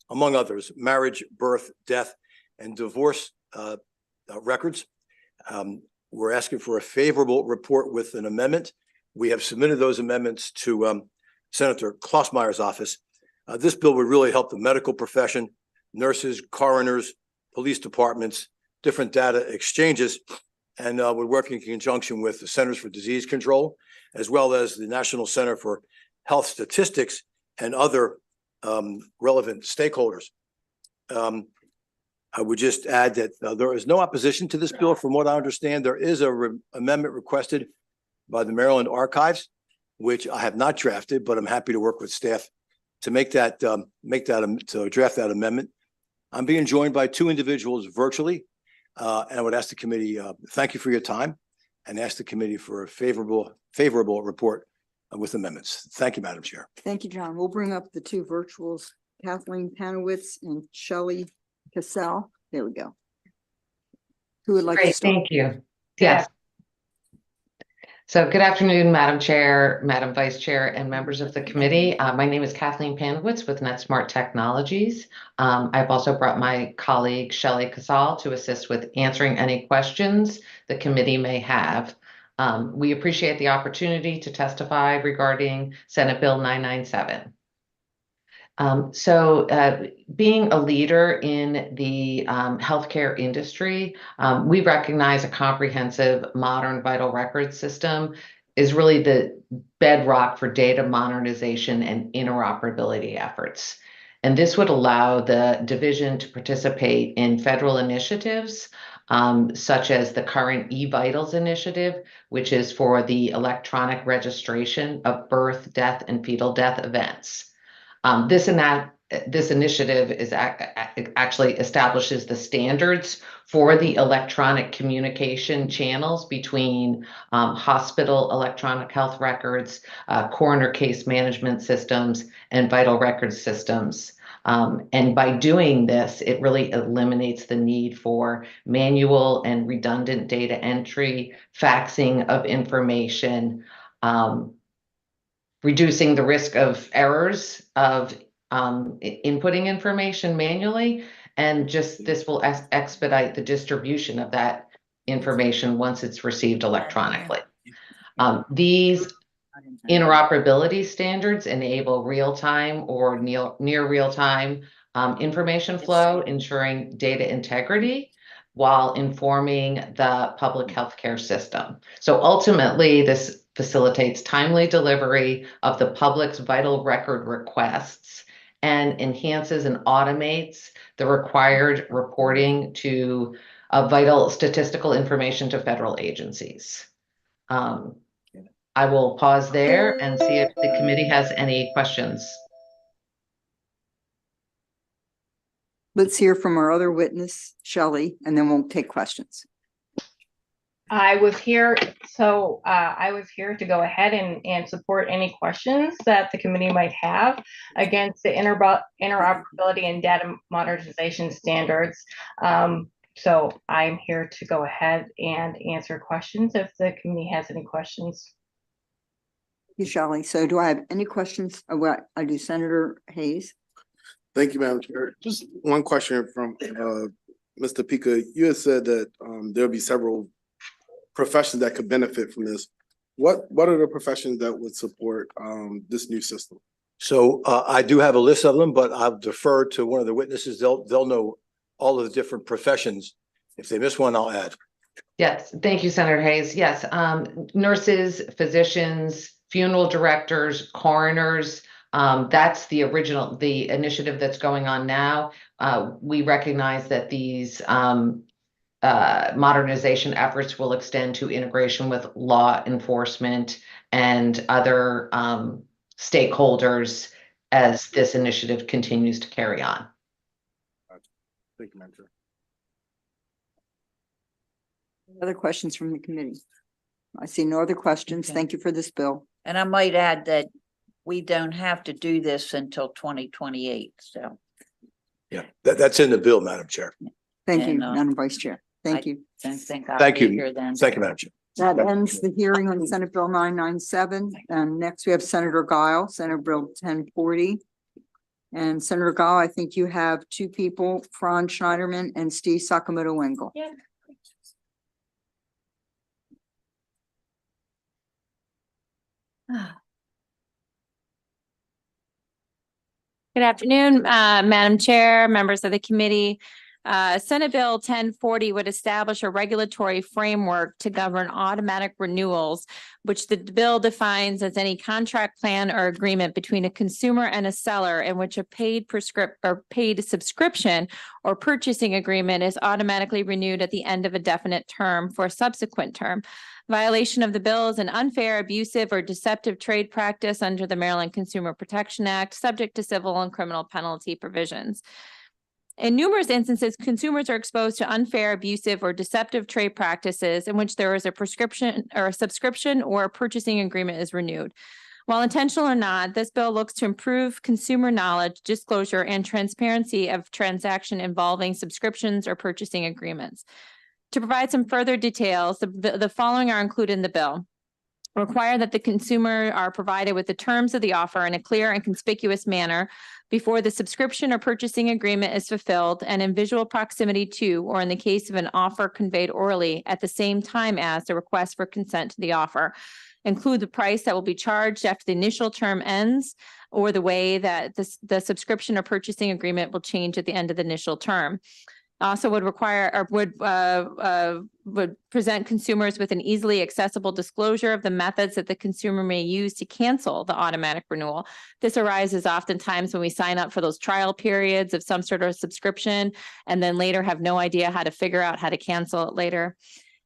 Speaker 10: among others, marriage, birth, death, and divorce records. We're asking for a favorable report with an amendment. We have submitted those amendments to Senator Klossmeyer's office. This bill would really help the medical profession, nurses, coroners, police departments, different data exchanges, and would work in conjunction with the Centers for Disease Control, as well as the National Center for Health Statistics and other relevant stakeholders. I would just add that there is no opposition to this bill. From what I understand, there is a amendment requested by the Maryland Archives, which I have not drafted, but I'm happy to work with staff to draft that amendment. I'm being joined by two individuals virtually, and I would ask the committee, thank you for your time, and ask the committee for a favorable report with amendments. Thank you, Madam Chair.
Speaker 1: Thank you, John. We'll bring up the two virtuals, Kathleen Panowitz and Shelley Cassell. There we go. Who would like to
Speaker 12: Great,
Speaker 1: start?
Speaker 12: thank you. Yes. So good afternoon, Madam Chair, Madam Vice Chair, and members of the committee. My name is Kathleen Panowitz with NetSmart Technologies. I've also brought my colleague Shelley Cassell to assist with answering any questions the committee may have. We appreciate the opportunity to testify regarding Senate Bill 997. Being a leader in the healthcare industry, we recognize a comprehensive modern vital records system is really the bedrock for data modernization and interoperability efforts. And this would allow the division to participate in federal initiatives, such as the current eVitals initiative, which is for the electronic registration of birth, death, and fetal death events. This initiative is actually establishes the standards for the electronic communication channels between hospital electronic health records, coroner case management systems, and vital records systems. And by doing this, it really eliminates the need for manual and redundant data entry, faxing of information, reducing the risk of errors of inputting information manually, and just this will expedite the distribution of that information once it's received electronically. These interoperability standards enable real-time or near real-time information flow, ensuring data integrity while informing the public healthcare system. So ultimately, this facilitates timely delivery of the public's vital record requests and enhances and automates the required reporting to vital statistical information to federal agencies. I will pause there and see if the committee has any questions.
Speaker 1: Let's hear from our other witness, Shelley, and then we'll take questions.
Speaker 9: I was here to go ahead and support any questions that the committee might have against the interoperability and data modernization standards. So I'm here to go ahead and answer questions if the committee has any questions.
Speaker 1: Thank you, Shelley. So do I have any questions? What I do, Senator Hayes?
Speaker 14: Thank you, Madam Chair. Just one question from Mr. Pika. You had said that there'll be several professions that could benefit from this. What are the professions that would support this new system?
Speaker 10: So I do have a list of them, but I'll defer to one of the witnesses. They'll know all of the different professions. If they miss one, I'll add.
Speaker 12: Yes, thank you, Senator Hayes. Yes, nurses, physicians, funeral directors, coroners. That's the initiative that's going on now. We recognize that these modernization efforts will extend to integration with law enforcement and other stakeholders as this initiative continues to carry on.
Speaker 14: Thank you, Madam Chair.
Speaker 1: Other questions from the committee? I see no other questions.
Speaker 7: Okay.
Speaker 1: Thank you for this bill.
Speaker 7: And I might add that we don't have to do this until 2028, so.
Speaker 10: Yeah, that's in the bill, Madam Chair.
Speaker 1: Thank you,
Speaker 7: And,
Speaker 1: Madam Vice Chair. Thank you.
Speaker 7: Don't think I'll
Speaker 10: Thank
Speaker 7: be
Speaker 10: you.
Speaker 7: here then.
Speaker 10: Thank you, Madam Chair.
Speaker 1: That ends the hearing on Senate Bill 997. And next we have Senator Guile, Senate Bill 1040. And Senator Guile, I think you have two people, Franz Schneiderman and Steve Sakamoto Wengel.
Speaker 9: Yeah. Good afternoon, Madam Chair, members of the committee. Senate Bill 1040 would establish a regulatory framework to govern automatic renewals, which the bill defines as any contract, plan, or agreement between a consumer and a seller in which a paid subscription or purchasing agreement is automatically renewed at the end of a definite term for a subsequent term. Violation of the bill is an unfair, abusive, or deceptive trade practice under the Maryland Consumer Protection Act, subject to civil and criminal penalty provisions. In numerous instances, consumers are exposed to unfair, abusive, or deceptive trade practices in which there is a prescription or a subscription or a purchasing agreement is renewed. While intentional or not, this bill looks to improve consumer knowledge, disclosure, and transparency of transaction involving subscriptions or purchasing agreements. To provide some further details, the following are included in the bill. Require that the consumer are provided with the terms of the offer in a clear and conspicuous manner before the subscription or purchasing agreement is fulfilled and in visual proximity to, or in the case of an offer conveyed orally at the same time as the request for consent to the offer. Include the price that will be charged after the initial term ends or the way that the subscription or purchasing agreement will change at the end of the initial term. Also would require or would present consumers with an easily accessible disclosure of the methods that the consumer may use to cancel the automatic renewal. This arises oftentimes when we sign up for those trial periods of some sort of subscription and then later have no idea how to figure out how to cancel it later.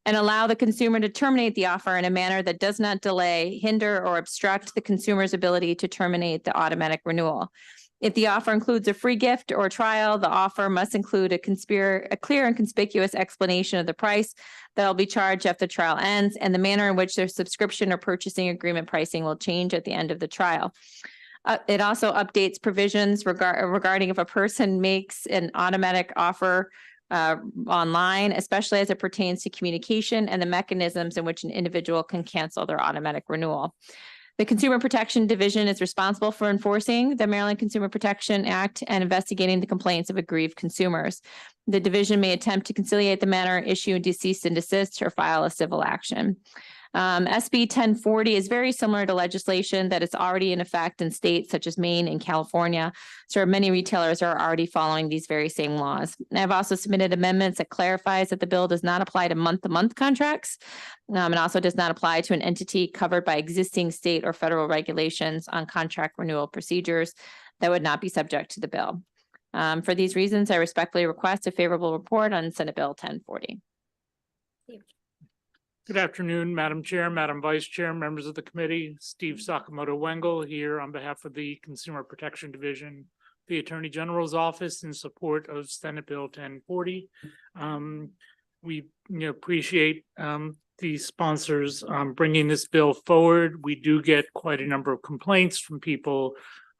Speaker 9: And allow the consumer to terminate the offer in a manner that does not delay, hinder, or obstruct the consumer's ability to terminate the automatic renewal. If the offer includes a free gift or trial, the offer must include a clear and conspicuous explanation of the price that will be charged after the trial ends and the manner in which their subscription or purchasing agreement pricing will change at the end of the trial. It also updates provisions regarding if a person makes an automatic offer online, especially as it pertains to communication and the mechanisms in which an individual can cancel their automatic renewal. The Consumer Protection Division is responsible for enforcing the Maryland Consumer Protection Act and investigating the complaints of aggrieved consumers. The division may attempt to conciliate the matter, issue a cease and desist, or file a civil action. SB 1040 is very similar to legislation that is already in effect in states such as Maine and California. So many retailers are already following these very same laws. And I've also submitted amendments that clarifies that the bill does not apply to month-to-month contracts. And also does not apply to an entity covered by existing state or federal regulations on contract renewal procedures that would not be subject to the bill. For these reasons, I respectfully request a favorable report on Senate Bill 1040.
Speaker 23: Good afternoon, Madam Chair, Madam Vice Chair, members of the committee. Steve Sakamoto Wengel here on behalf of the Consumer Protection Division the Attorney General's office in support of Senate Bill 1040. We appreciate the sponsors bringing this bill forward. We do get quite a number of complaints from people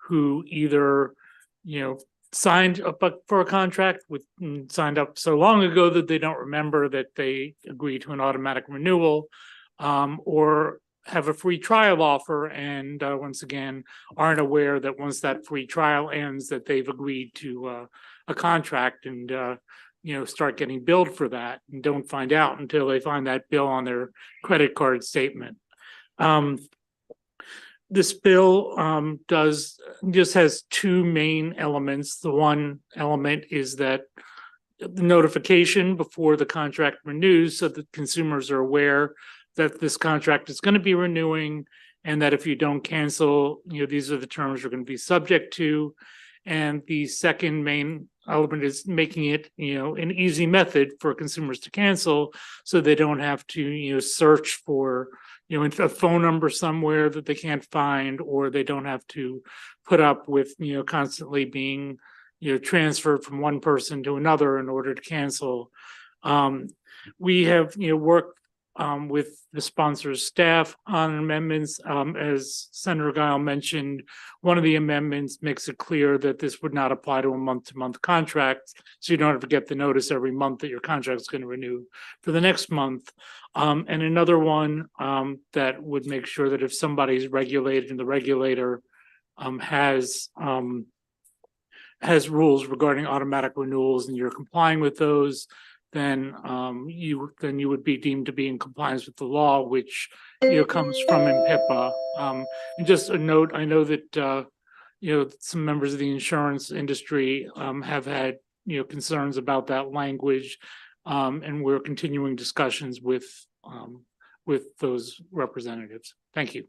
Speaker 23: who either signed up for a contract signed up so long ago that they don't remember that they agreed to an automatic renewal, or have a free trial offer and once again aren't aware that once that free trial ends that they've agreed to a contract and start getting billed for that and don't find out until they find that bill on their credit card statement. This bill just has two main elements. The one element is that the notification before the contract renews so that consumers are aware that this contract is going to be renewing and that if you don't cancel, these are the terms you're going to be subject to. And the second main element is making it, an easy method for consumers to cancel so they don't have to, search for, a phone number somewhere that they can't find, or they don't have to put up with, constantly being, transferred from one person to another in order to cancel. We have, worked with the sponsor's staff on amendments. As Senator Guile mentioned, one of the amendments makes it clear that this would not apply to a month-to-month contract, so you don't have to get the notice every month that your contract is going to renew for the next month. And another one that would make sure that if somebody's regulated and the regulator has rules regarding automatic renewals and you're complying with those, then you would be deemed to be in compliance with the law, which comes from MPIPA. And just a note, I know that some members of the insurance industry have had concerns about that language, and we're continuing discussions with those representatives. Thank you.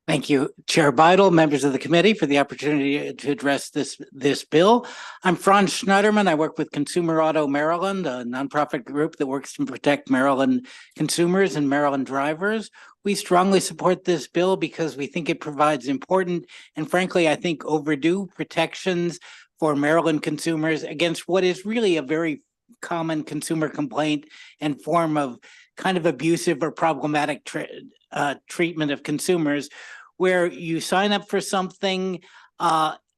Speaker 2: Thank you, Chair Beidel, members of the committee, for the opportunity to address this bill. I'm Franz Schneiderman. I work with Consumer Auto Maryland, a nonprofit group that works to protect Maryland consumers and Maryland drivers. We strongly support this bill because we think it provides important and, frankly, I think overdue protections for Maryland consumers against what is really a very common consumer complaint and form of kind of abusive or problematic treatment of consumers, where you sign up for something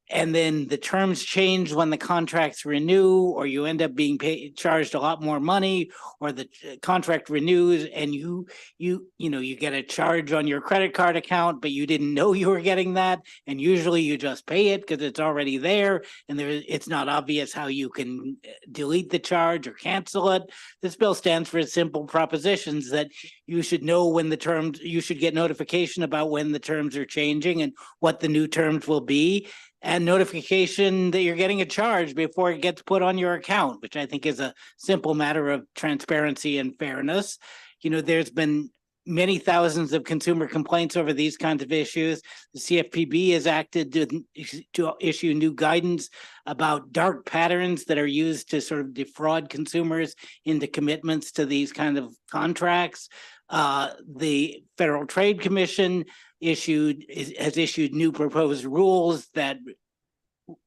Speaker 2: and then the terms change when the contracts renew, or you end up being charged a lot more money, or the contract renews and you get a charge on your credit card account, but you didn't know you were getting that. And usually you just pay it because it's already there and it's not obvious how you can delete the charge or cancel it. This bill stands for simple propositions that you should know when the terms, you should get notification about when the terms are changing and what the new terms will be, and notification that you're getting a charge before it gets put on your account, which I think is a simple matter of transparency and fairness. There's been many thousands of consumer complaints over these kinds of issues. The CFPB has acted to issue new guidance about dark patterns that are used to sort of defraud consumers into commitments to these kind of contracts. The Federal Trade Commission has issued new proposed rules that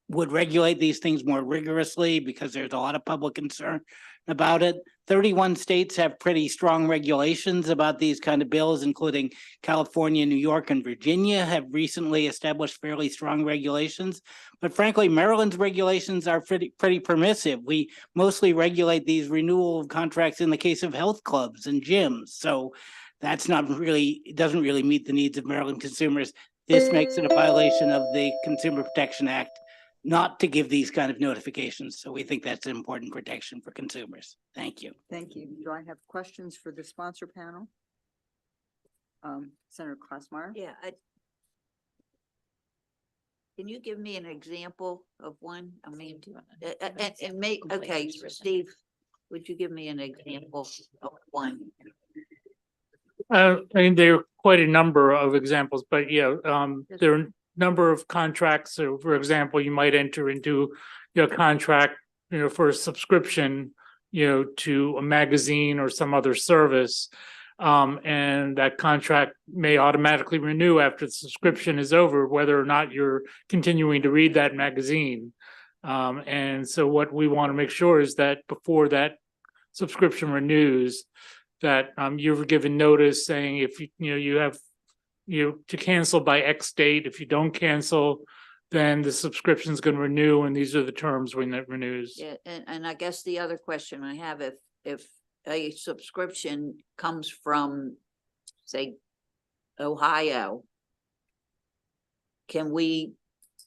Speaker 2: would regulate these things more rigorously because there's a lot of public concern about it. 31 states have pretty strong regulations about these kind of bills, including California, New York, and Virginia have recently established fairly strong regulations. But frankly, Maryland's regulations are pretty permissive. We mostly regulate these renewal of contracts in the case of health clubs and gyms. So that's not really, it doesn't really meet the needs of Maryland consumers. This makes it a violation of the Consumer Protection Act not to give these kind of notifications. So we think that's an important protection for consumers. Thank you.
Speaker 1: Thank you. Do I have questions for the sponsor panel? Senator Klausmeier?
Speaker 7: Yeah. Can you give me an example of one? I mean, okay, Steve, would you give me an example of one?
Speaker 23: I mean, there are quite a number of examples, but there are a number of contracts. So, for example, you might enter into a contract, for a subscription, to a magazine or some other service. And that contract may automatically renew after the subscription is over, whether or not you're continuing to read that magazine. And so what we want to make sure is that before that subscription renews, that you're given notice saying if you have to cancel by X date. If you don't cancel, then the subscription is going to renew, and these are the terms when it renews.
Speaker 7: Yeah, and I guess the other question I have, if a subscription comes from, say, Ohio, can we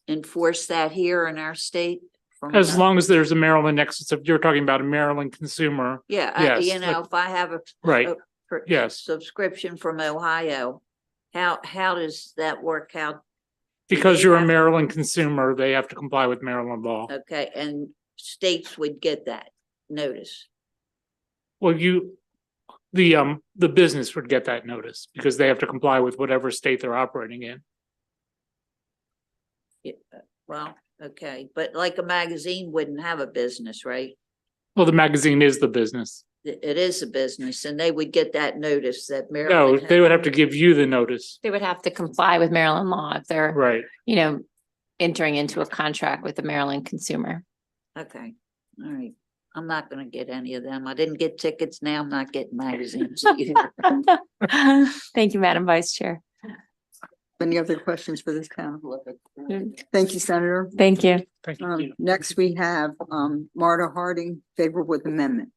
Speaker 7: enforce that here in our state?
Speaker 23: As long as there's a Maryland nexus, if you're talking about a Maryland consumer.
Speaker 7: Yeah,
Speaker 23: yes,
Speaker 7: if I have
Speaker 23: right.
Speaker 7: a subscription from Ohio, how does that work out?
Speaker 23: Because you're a Maryland consumer, they have to comply with Maryland law.
Speaker 7: Okay, and states would get that notice.
Speaker 23: Well, the business would get that notice because they have to comply with whatever state they're operating in.
Speaker 7: Yeah, well, okay, but like a magazine wouldn't have a business, right?
Speaker 23: Well, the magazine is the business.
Speaker 7: It is a business, and they would get that notice that
Speaker 23: No,
Speaker 7: Maryland.
Speaker 23: they would have to give you the notice.
Speaker 9: They would have to comply with Maryland law if they're,
Speaker 23: right,
Speaker 9: entering into a contract with the Maryland consumer.
Speaker 7: Okay, all right. I'm not gonna get any of them. I didn't get tickets. Now I'm not getting magazines either.
Speaker 9: Thank you, Madam Vice Chair.
Speaker 1: Any other questions for this panel? Thank you, Senator.
Speaker 9: Thank you.
Speaker 23: Thank you.
Speaker 1: Next, we have Marta Harding, favorable with amendment.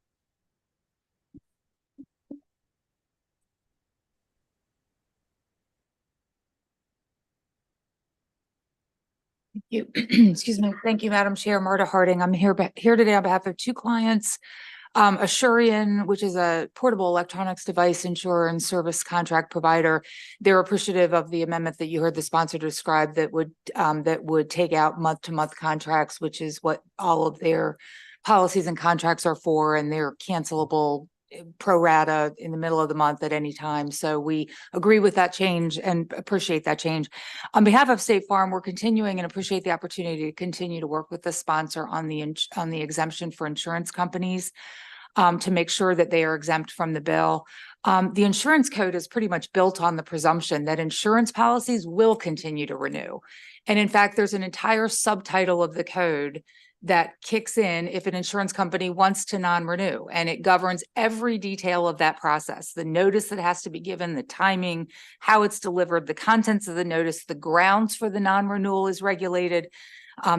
Speaker 15: Excuse me. Thank you, Madam Chair. Marta Harding. I'm here today on behalf of two clients. Assurian, which is a portable electronics device insurance service contract provider. They're appreciative of the amendment that you heard the sponsor describe that would take out month-to-month contracts, which is what all of their policies and contracts are for, and they're cancelable pro rata in the middle of the month at any time. So we agree with that change and appreciate that change. On behalf of State Farm, we're continuing and appreciate the opportunity to continue to work with the sponsor on the exemption for insurance companies to make sure that they are exempt from the bill. The insurance code is pretty much built on the presumption that insurance policies will continue to renew. And in fact, there's an entire subtitle of the code that kicks in if an insurance company wants to non-renew, and it governs every detail of that process, the notice that has to be given, the timing, how it's delivered, the contents of the notice, the grounds for the non-renewal is regulated,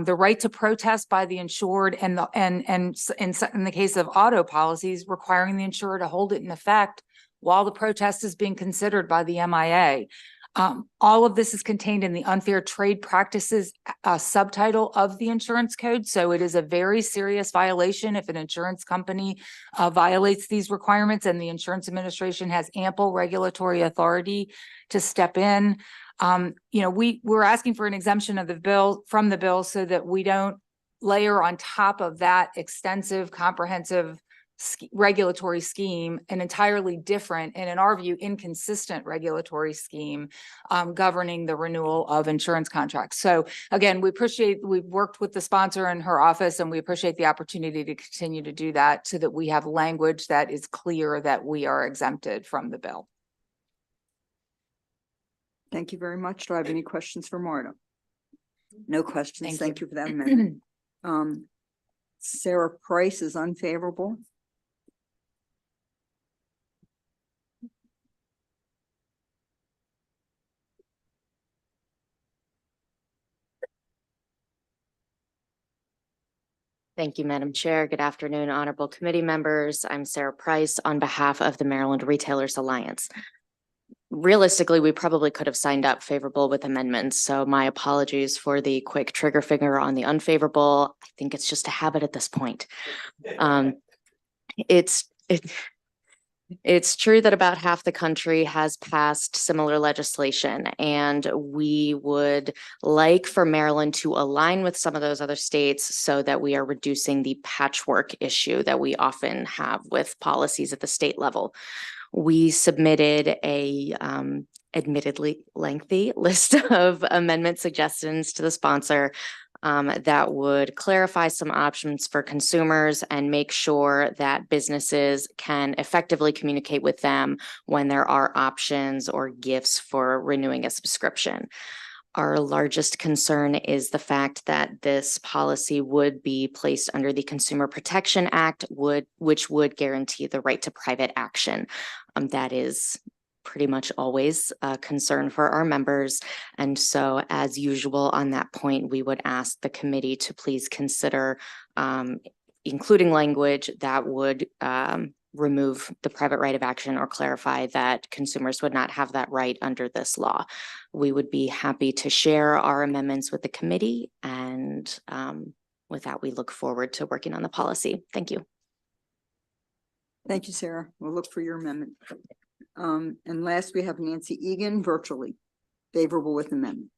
Speaker 15: the right to protest by the insured, and in the case of auto policies, requiring the insurer to hold it in effect while the protest is being considered by the MIA. All of this is contained in the unfair trade practices subtitle of the insurance code. So it is a very serious violation if an insurance company violates these requirements, and the Insurance Administration has ample regulatory authority to step in. We're asking for an exemption of the bill from the bill so that we don't layer on top of that extensive, comprehensive regulatory scheme an entirely different and, in our view, inconsistent regulatory scheme governing the renewal of insurance contracts. So again, we've worked with the sponsor in her office, and we appreciate the opportunity to continue to do that so that we have language that is clear that we are exempted from the bill.
Speaker 1: Thank you very much. Do I have any questions for Marta? No questions. Thank you for that amendment. Sarah Price is unfavorable.
Speaker 8: Thank you, Madam Chair. Good afternoon, honorable committee members. I'm Sarah Price on behalf of the Maryland Retailers Alliance. Realistically, we probably could have signed up favorable with amendments, so my apologies for the quick trigger finger on the unfavorable. I think it's just a habit at this point. It's true that about half the country has passed similar legislation, and we would like for Maryland to align with some of those other states so that we are reducing the patchwork issue that we often have with policies at the state level. We submitted a admittedly lengthy list of amendment suggestions to the sponsor. that would clarify some options for consumers and make sure that businesses can effectively communicate with them when there are options or gifts for renewing a subscription. Our largest concern is the fact that this policy would be placed under the Consumer Protection Act, which would guarantee the right to private action. That is pretty much always a concern for our members. And so, as usual, on that point, we would ask the committee to please consider including language that would remove the private right of action or clarify that consumers would not have that right under this law. We would be happy to share our amendments with the committee, and with that, we look forward to working on the policy. Thank you.
Speaker 1: Thank you, Sarah. We'll look for your amendment. And last, we have Nancy Egan virtually, favorable with amendment.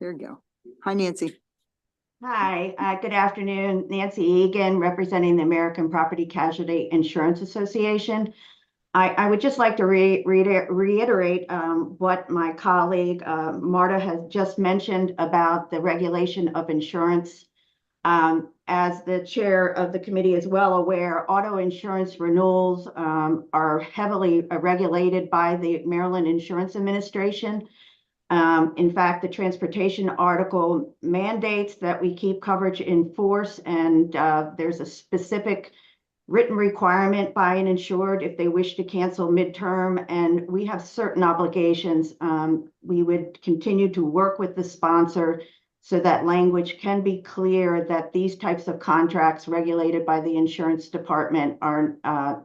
Speaker 1: There you go. Hi, Nancy.
Speaker 16: Hi, good afternoon. Nancy Egan, representing the American Property Casualty Insurance Association. I would just like to reiterate what my colleague Marta has just mentioned about the regulation of insurance. As the chair of the committee is well aware, auto insurance renewals are heavily regulated by the Maryland Insurance Administration. In fact, the transportation article mandates that we keep coverage in force, and there's a specific written requirement by an insured if they wish to cancel midterm, and we have certain obligations. We would continue to work with the sponsor so that language can be clear that these types of contracts regulated by the insurance department are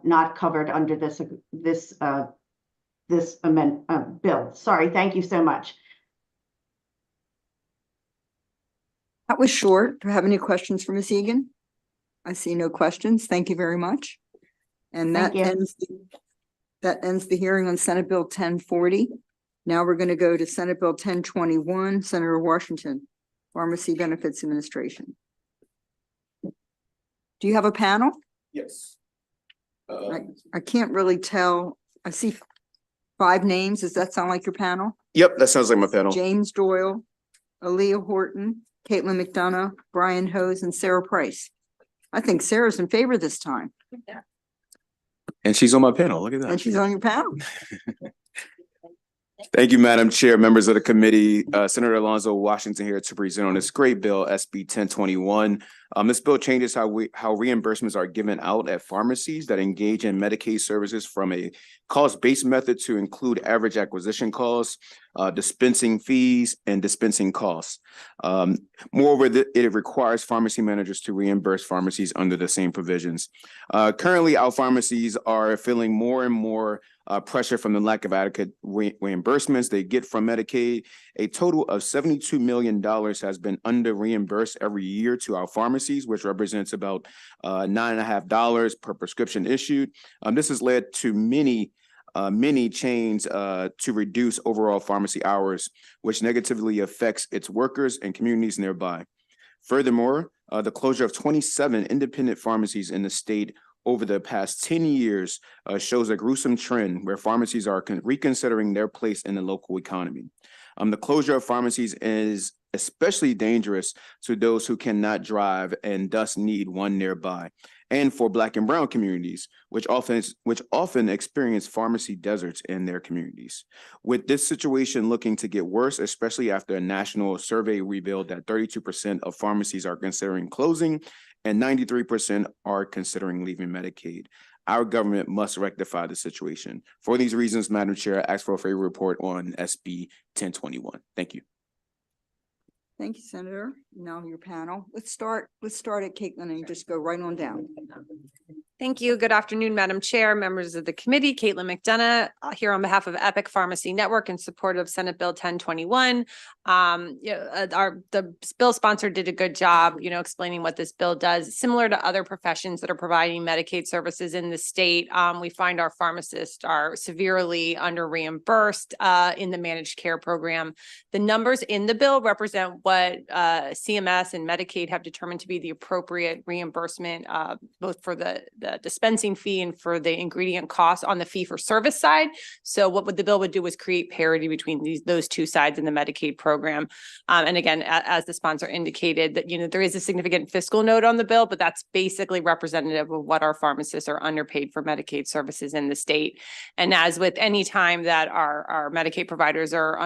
Speaker 16: not covered under this bill. Sorry, thank you so much.
Speaker 1: That was short. Do you have any questions for Ms. Egan? I see no questions. Thank you very much. And that ends the hearing on Senate Bill 1040. Now we're going to go to Senate Bill 1021, Senator Washington, Pharmacy Benefits Administration. Do you have a panel?
Speaker 17: Yes.
Speaker 1: I can't really tell. I see 5 names. Does that sound like your panel?
Speaker 17: Yep, that sounds like my panel.
Speaker 1: James Doyle, Aaliyah Horton, Caitlin McDonough, Brian Hose, and Sarah Price. I think Sarah's in favor this time.
Speaker 17: And she's on my panel. Look at that.
Speaker 1: And she's on your panel.
Speaker 17: Thank you, Madam Chair, members of the committee. Senator Alonzo Washington here to present on this great bill, SB 1021. This bill changes how reimbursements are given out at pharmacies that engage in Medicaid services from a cost-based method to include average acquisition costs, dispensing fees, and dispensing costs. Moreover, it requires pharmacy managers to reimburse pharmacies under the same provisions. Currently, our pharmacies are feeling more and more pressure from the lack of adequate reimbursements they get from Medicaid. A total of $72 million has been under reimbursed every year to our pharmacies, which represents about $9.50 per prescription issued. This has led to many chains to reduce overall pharmacy hours, which negatively affects its workers and communities nearby. Furthermore, the closure of 27 independent pharmacies in the state over the past 10 years shows a gruesome trend where pharmacies are reconsidering their place in the local economy. The closure of pharmacies is especially dangerous to those who cannot drive and thus need one nearby, and for Black and Brown communities, which often experience pharmacy deserts in their communities. With this situation looking to get worse, especially after a national survey revealed that 32% of pharmacies are considering closing and 93% are considering leaving Medicaid, our government must rectify the situation. For these reasons, Madam Chair, I ask for a favorable report on SB 1021. Thank you.
Speaker 1: Thank you, Senator. Now your panel. Let's start at Caitlin and just go right on down.
Speaker 18: Thank you. Good afternoon, Madam Chair, members of the committee. Caitlin McDonough here on behalf of Epic Pharmacy Network in support of Senate Bill 1021. The bill sponsor did a good job, explaining what this bill does. Similar to other professions that are providing Medicaid services in the state, we find our pharmacists are severely under reimbursed in the managed care program. The numbers in the bill represent what CMS and Medicaid have determined to be the appropriate reimbursement, both for the the dispensing fee and for the ingredient costs on the fee for service side. So what the bill would do was create parity between those two sides in the Medicaid program. And again, as the sponsor indicated, that, you know, there is a significant fiscal note on the bill, but that's basically representative of what our pharmacists are underpaid for Medicaid services in the state. And as with any time that our Medicaid providers are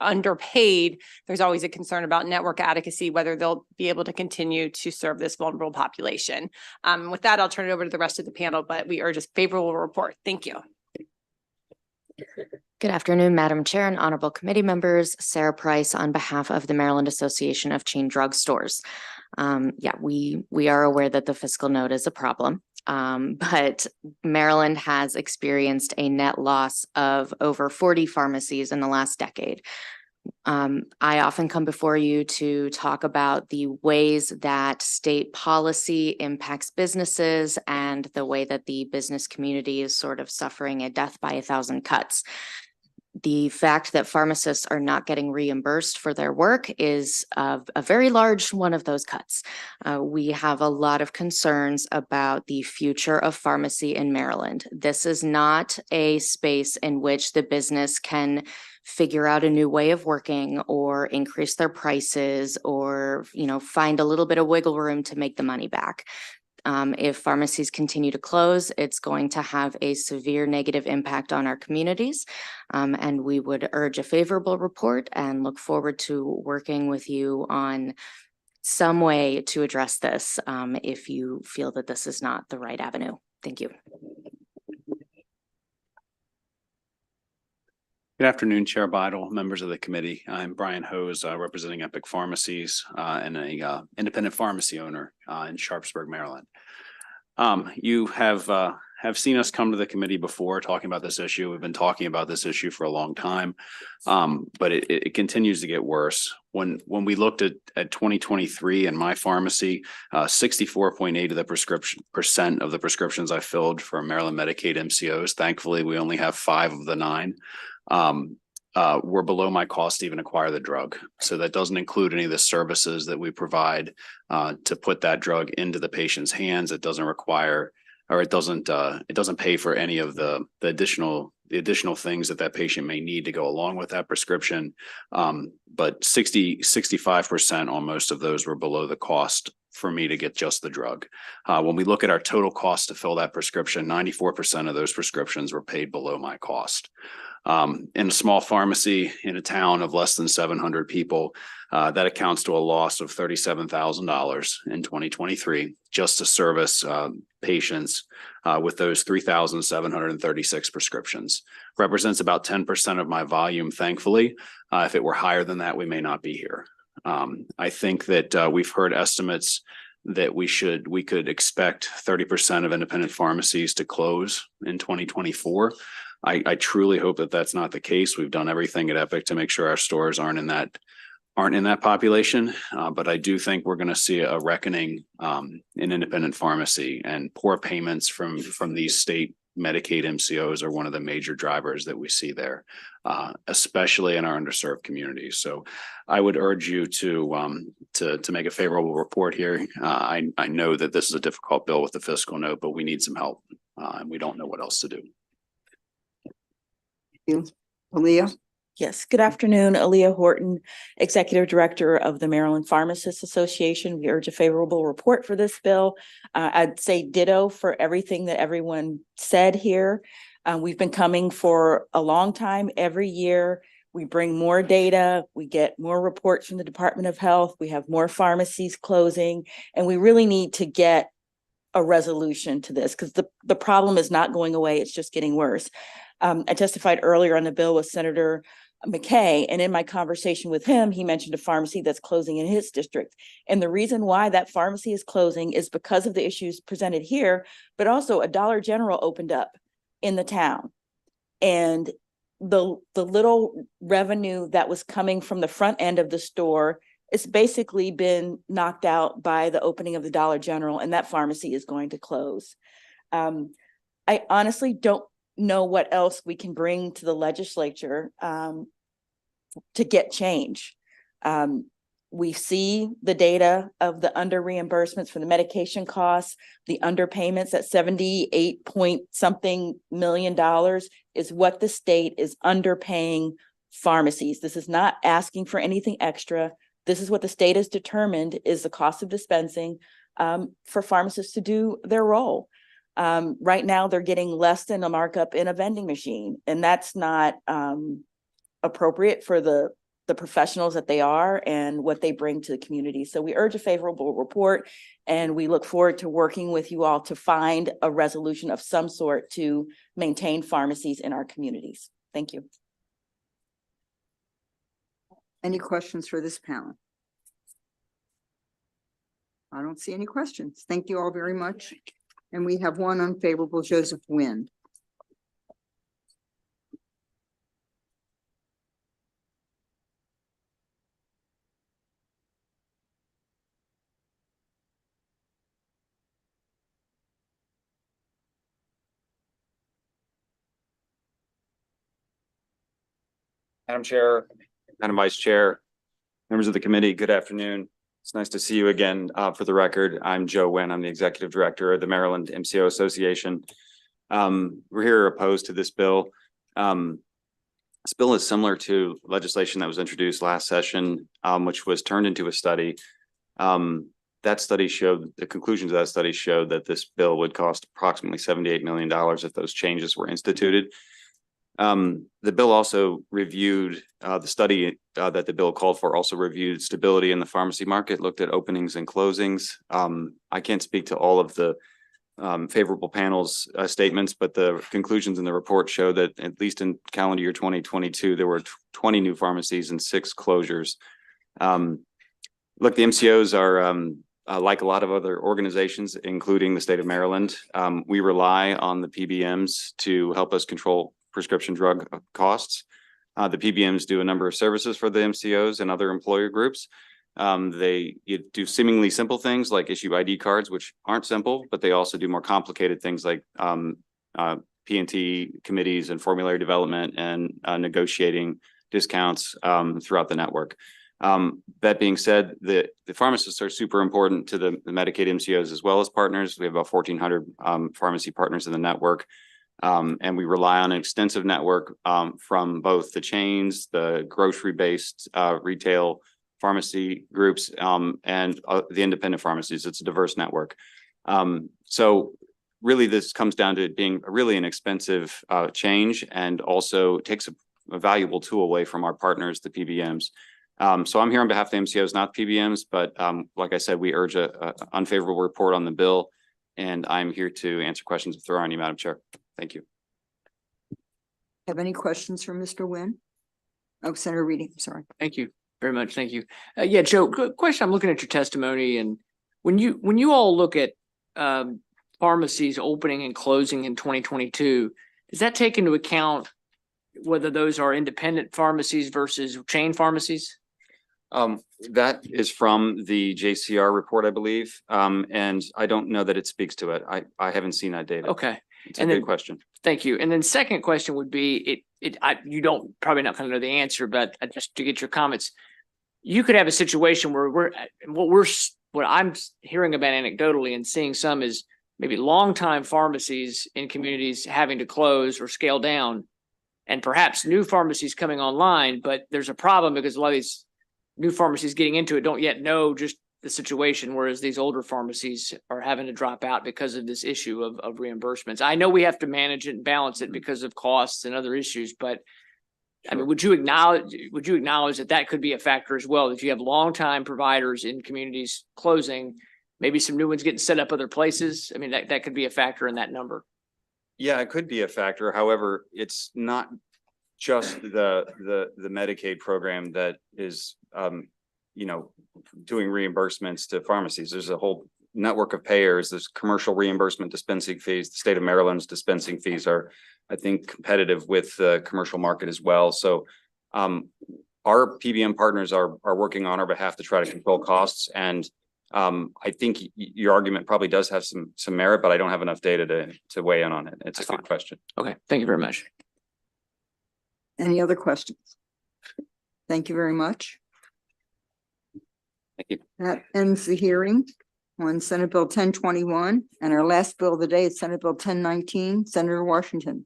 Speaker 18: underpaid, there's always a concern about network adequacy, whether they'll be able to continue to serve this vulnerable population. With that, I'll turn it over to the rest of the panel, but we urge a favorable report. Thank you.
Speaker 8: Good afternoon, Madam Chair and honorable committee members. Sarah Price on behalf of the Maryland Association of Chain Drug Stores. Yeah, we are aware that the fiscal note is a problem, but Maryland has experienced a net loss of over 40 pharmacies in the last decade. I often come before you to talk about the ways that state policy impacts businesses and the way that the business community is sort of suffering a death by a thousand cuts. The fact that pharmacists are not getting reimbursed for their work is a very large one of those cuts. We have a lot of concerns about the future of pharmacy in Maryland. This is not a space in which the business can figure out a new way of working or increase their prices or, you know, find a little bit of wiggle room to make the money back. If pharmacies continue to close, it's going to have a severe negative impact on our communities. And we would urge a favorable report and look forward to working with you on some way to address this if you feel that this is not the right avenue. Thank you.
Speaker 4: Good afternoon, Chair Bidle, members of the committee. I'm Brian Hose, representing Epic Pharmacies and a independent pharmacy owner in Sharpsburg, Maryland. You have seen us come to the committee before talking about this issue. We've been talking about this issue for a long time, but it continues to get worse. When we looked at 2023 in my pharmacy, 64.8% of the prescriptions I filled for Maryland Medicaid MCOs. Thankfully, we only have 5 of the 9. Were below my cost to even acquire the drug. So that doesn't include any of the services that we provide to put that drug into the patient's hands. It doesn't require, or it doesn't pay for any of the additional things that patient may need to go along with that prescription. But 65% almost of those were below the cost for me to get just the drug. When we look at our total cost to fill that prescription, 94% of those prescriptions were paid below my cost. In a small pharmacy in a town of less than 700 people, that accounts to a loss of $37,000 in 2023 just to service patients with those 3,736 prescriptions. Represents about 10% of my volume, thankfully. If it were higher than that, we may not be here. I think that we've heard estimates that we could expect 30% of independent pharmacies to close in 2024. I truly hope that that's not the case. We've done everything at Epic to make sure our stores aren't in that population. But I do think we're going to see a reckoning in independent pharmacy, and poor payments from these state Medicaid MCOs are one of the major drivers that we see there, especially in our underserved communities. So I would urge you to make a favorable report here. I know that this is a difficult bill with the fiscal note, but we need some help and we don't know what else to do.
Speaker 1: Aaliyah?
Speaker 20: Yes, good afternoon. Aaliyah Horton, Executive Director of the Maryland Pharmacists Association. We urge a favorable report for this bill. I'd say ditto for everything that everyone said here. We've been coming for a long time. Every year, we bring more data. We get more reports from the Department of Health. We have more pharmacies closing, and we really need to get a resolution to this because the problem is not going away. It's just getting worse. I testified earlier on the bill with Senator McKay, and in my conversation with him, he mentioned a pharmacy that's closing in his district. And the reason why that pharmacy is closing is because of the issues presented here, but also a Dollar General opened up in the town. And the little revenue that was coming from the front end of the store, it's basically been knocked out by the opening of the Dollar General, and that pharmacy is going to close. I honestly don't know what else we can bring to the legislature to get change. We see the data of the under reimbursements for the medication costs, the underpayments at 78 point something million dollars is what the state is underpaying pharmacies. This is not asking for anything extra. This is what the state has determined is the cost of dispensing for pharmacists to do their role. Right now, they're getting less than a markup in a vending machine, and that's not appropriate for the professionals that they are and what they bring to the community. So we urge a favorable report, and we look forward to working with you all to find a resolution of some sort to maintain pharmacies in our communities. Thank you.
Speaker 1: Any questions for this panel? I don't see any questions. Thank you all very much. And we have one unfavorable, Joseph Nguyen.
Speaker 4: Madam Chair, Madam Vice Chair, members of the committee, good afternoon. It's nice to see you again. For the record, I'm Joe Nguyen. I'm the Executive Director of the Maryland MCO Association. We're here opposed to this bill. This bill is similar to legislation that was introduced last session, which was turned into a study. That study showed, the conclusions of that study showed that this bill would cost approximately $78 million if those changes were instituted. The bill also reviewed, the study that the bill called for also reviewed stability in the pharmacy market, looked at openings and closings. I can't speak to all of the favorable panel's statements, but the conclusions in the report show that at least in calendar year 2022, there were 20 new pharmacies and 6 closures. Look, the MCOs are like a lot of other organizations, including the state of Maryland. We rely on the PBMs to help us control prescription drug costs. The PBMs do a number of services for the MCOs and other employer groups. They do seemingly simple things like issue ID cards, which aren't simple, but they also do more complicated things like P&T committees and formulary development and negotiating discounts throughout the network. That being said, the pharmacists are super important to the Medicaid MCOs as well as partners. We have about 1,400 pharmacy partners in the network. And we rely on an extensive network from both the chains, the grocery-based retail pharmacy groups, and the independent pharmacies. It's a diverse network. So really, this comes down to it being really an expensive change, and also takes a valuable tool away from our partners, the PBMs. So I'm here on behalf of the MCOs, not PBMs, but like I said, we urge a unfavorable report on the bill, and I'm here to answer questions if there are any, Madam Chair. Thank you.
Speaker 1: Have any questions for Mr. Nguyen? Oh, Senator Reedy, sorry.
Speaker 22: Thank you very much. Thank you. Yeah, Joe, good question. I'm looking at your testimony, and when you all look at pharmacies opening and closing in 2022, does that take into account whether those are independent pharmacies versus chain pharmacies?
Speaker 4: That is from the JCR report, I believe. And I don't know that it speaks to it. I haven't seen that data.
Speaker 22: Okay.
Speaker 4: It's a good question.
Speaker 22: Thank you. And then second question would be, you don't, probably not going to know the answer, but just to get your comments, you could have a situation where what I'm hearing about anecdotally and seeing some is maybe longtime pharmacies in communities having to close or scale down, and perhaps new pharmacies coming online, but there's a problem because a lot of these new pharmacies getting into it don't yet know just the situation, whereas these older pharmacies are having to drop out because of this issue of reimbursements. I know we have to manage it and balance it because of costs and other issues, but I mean, would you acknowledge that that could be a factor as well? If you have longtime providers in communities closing, maybe some new ones getting set up other places. I mean, that could be a factor in that number.
Speaker 4: Yeah, it could be a factor. However, it's not just the Medicaid program that is doing reimbursements to pharmacies. There's a whole network of payers. There's commercial reimbursement dispensing fees. The state of Maryland's dispensing fees are, I think, competitive with the commercial market as well. So our PBM partners are working on our behalf to try to control costs. And I think your argument probably does have some merit, but I don't have enough data to weigh in on it. It's a good question.
Speaker 22: Okay, thank you very much.
Speaker 1: Any other questions? Thank you very much.
Speaker 4: Thank you.
Speaker 1: That ends the hearing on Senate Bill 1021. And our last bill of the day is Senate Bill 1019, Senator Washington.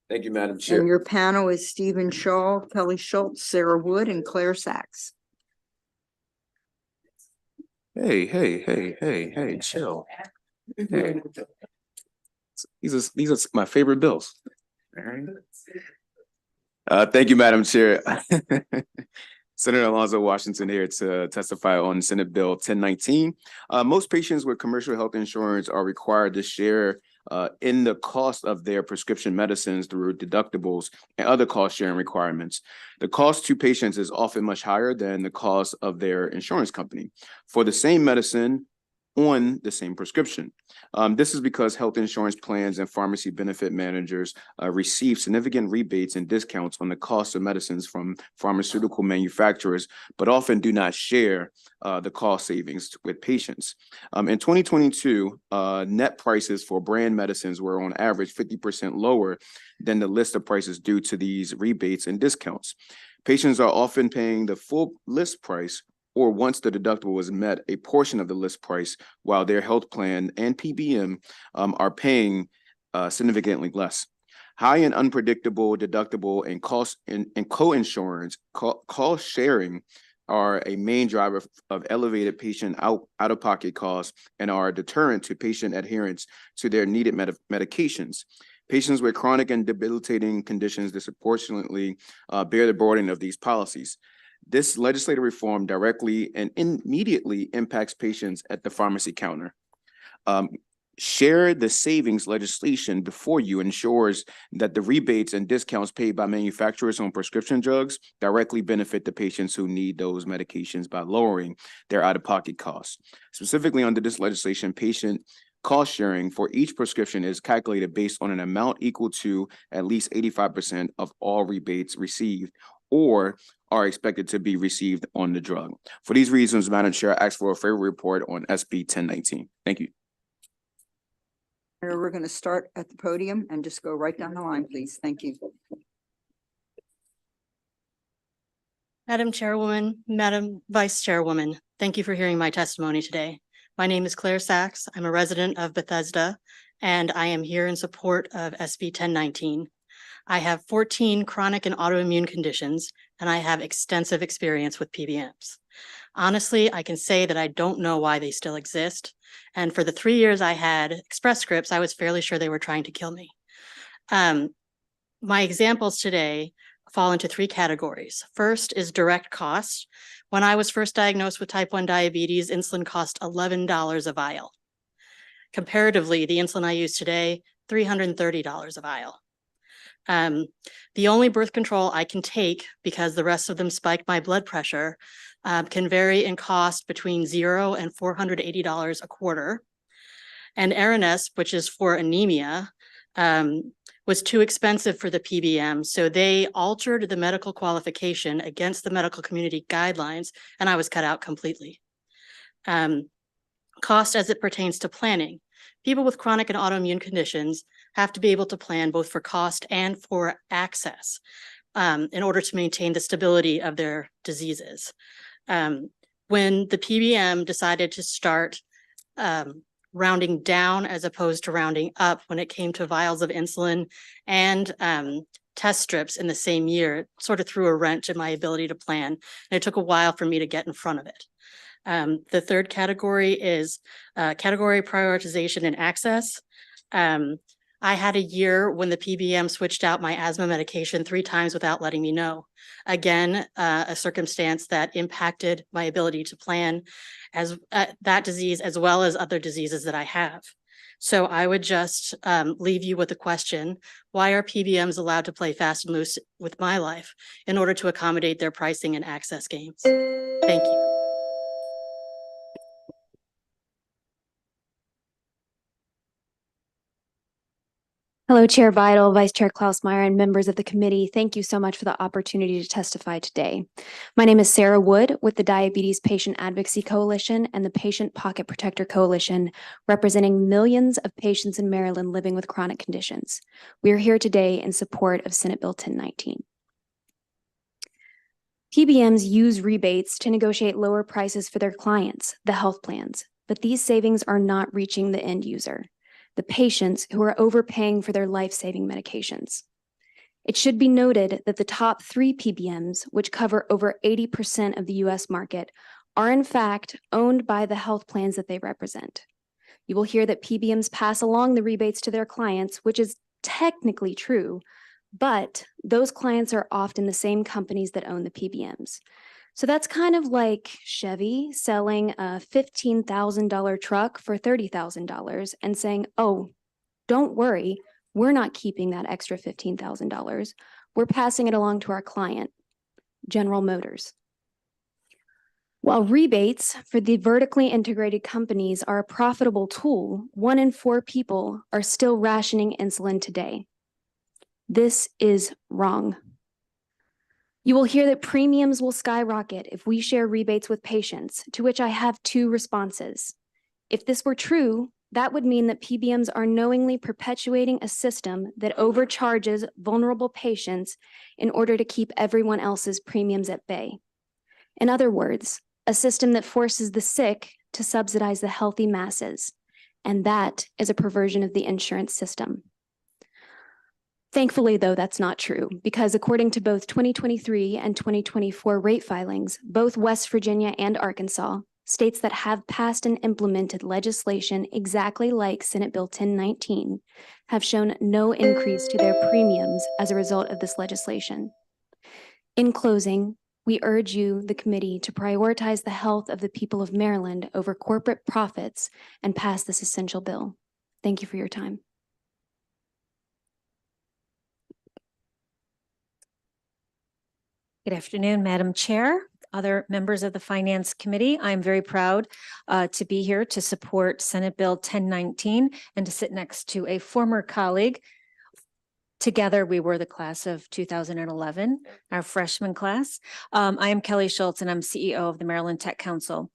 Speaker 17: Thank you, Madam Chair.
Speaker 1: And your panel is Stephen Shaw, Kelly Schultz, Sarah Wood, and Claire Sachs.
Speaker 17: Hey, chill. Hey. These are my favorite bills. All right. Thank you, Madam Chair. Senator Alonzo Washington here to testify on Senate Bill 1019. Most patients with commercial health insurance are required to share in the cost of their prescription medicines through deductibles and other cost sharing requirements. The cost to patients is often much higher than the cost of their insurance company for the same medicine on the same prescription. This is because health insurance plans and pharmacy benefit managers receive significant rebates and discounts on the cost of medicines from pharmaceutical manufacturers, but often do not share the cost savings with patients. In 2022, net prices for brand medicines were on average 50% lower than the list of prices due to these rebates and discounts. Patients are often paying the full list price, or once the deductible is met, a portion of the list price, while their health plan and PBM are paying significantly less. High and unpredictable deductible and cost and co-insurance, cost sharing are a main driver of elevated patient out-of-pocket costs and are a deterrent to patient adherence to their needed medications. Patients with chronic and debilitating conditions disproportionately bear the burden of these policies. This legislative reform directly and immediately impacts patients at the pharmacy counter. Share the savings legislation before you ensures that the rebates and discounts paid by manufacturers on prescription drugs directly benefit the patients who need those medications by lowering their out-of-pocket costs. Specifically under this legislation, patient cost sharing for each prescription is calculated based on an amount equal to at least 85% of all rebates received or are expected to be received on the drug. For these reasons, Madam Chair, I ask for a favorable report on SB 1019. Thank you.
Speaker 1: We're going to start at the podium and just go right down the line, please. Thank you.
Speaker 13: Madam Chairwoman, Madam Vice Chairwoman, thank you for hearing my testimony today. My name is Claire Sachs. I'm a resident of Bethesda, and I am here in support of SB 1019. I have 14 chronic and autoimmune conditions, and I have extensive experience with PBMs. Honestly, I can say that I don't know why they still exist. And for the 3 years I had Express Scripts, I was fairly sure they were trying to kill me. My examples today fall into 3 categories. First is direct cost. When I was first diagnosed with type 1 diabetes, insulin cost $11 a vial. Comparatively, the insulin I use today, $330 a vial. The only birth control I can take, because the rest of them spike my blood pressure, can vary in cost between $0 and $480 a quarter. And Aranesp, which is for anemia, was too expensive for the PBM. So they altered the medical qualification against the medical community guidelines, and I was cut out completely. Cost as it pertains to planning. People with chronic and autoimmune conditions have to be able to plan both for cost and for access in order to maintain the stability of their diseases. When the PBM decided to start rounding down as opposed to rounding up when it came to vials of insulin and test strips in the same year, it sort of threw a wrench in my ability to plan. And it took a while for me to get in front of it. The third category is category prioritization and access. I had a year when the PBM switched out my asthma medication 3 times without letting me know. Again, a circumstance that impacted my ability to plan as that disease as well as other diseases that I have. So I would just leave you with a question. Why are PBMs allowed to play fast and loose with my life in order to accommodate their pricing and access gains? Thank you.
Speaker 19: Hello, Chair Vidal, Vice Chair Klausmeier, and members of the committee. Thank you so much for the opportunity to testify today. My name is Sarah Wood with the Diabetes Patient Advocacy Coalition and the Patient Pocket Protector Coalition, representing millions of patients in Maryland living with chronic conditions. We are here today in support of Senate Bill 1019. PBMs use rebates to negotiate lower prices for their clients, the health plans, but these savings are not reaching the end user, the patients who are overpaying for their life-saving medications. It should be noted that the top 3 PBMs, which cover over 80% of the US market, are in fact owned by the health plans that they represent. You will hear that PBMs pass along the rebates to their clients, which is technically true, but those clients are often the same companies that own the PBMs. So that's kind of like Chevy selling a $15,000 truck for $30,000 and saying, oh, don't worry, we're not keeping that extra $15,000. We're passing it along to our client, General Motors. While rebates for the vertically integrated companies are a profitable tool, 1 in 4 people are still rationing insulin today. This is wrong. You will hear that premiums will skyrocket if we share rebates with patients, to which I have 2 responses. If this were true, that would mean that PBMs are knowingly perpetuating a system that overcharges vulnerable patients in order to keep everyone else's premiums at bay. In other words, a system that forces the sick to subsidize the healthy masses, and that is a perversion of the insurance system. Thankfully, though, that's not true, because according to both 2023 and 2024 rate filings, both West Virginia and Arkansas, states that have passed and implemented legislation exactly like Senate Bill 1019, have shown no increase to their premiums as a result of this legislation. In closing, we urge you, the committee, to prioritize the health of the people of Maryland over corporate profits and pass this essential bill. Thank you for your time.
Speaker 3: Good afternoon, Madam Chair, other members of the Finance Committee. I'm very proud to be here to support Senate Bill 1019 and to sit next to a former colleague. Together, we were the class of 2011, our freshman class. I am Kelly Schultz, and I'm CEO of the Maryland Tech Council.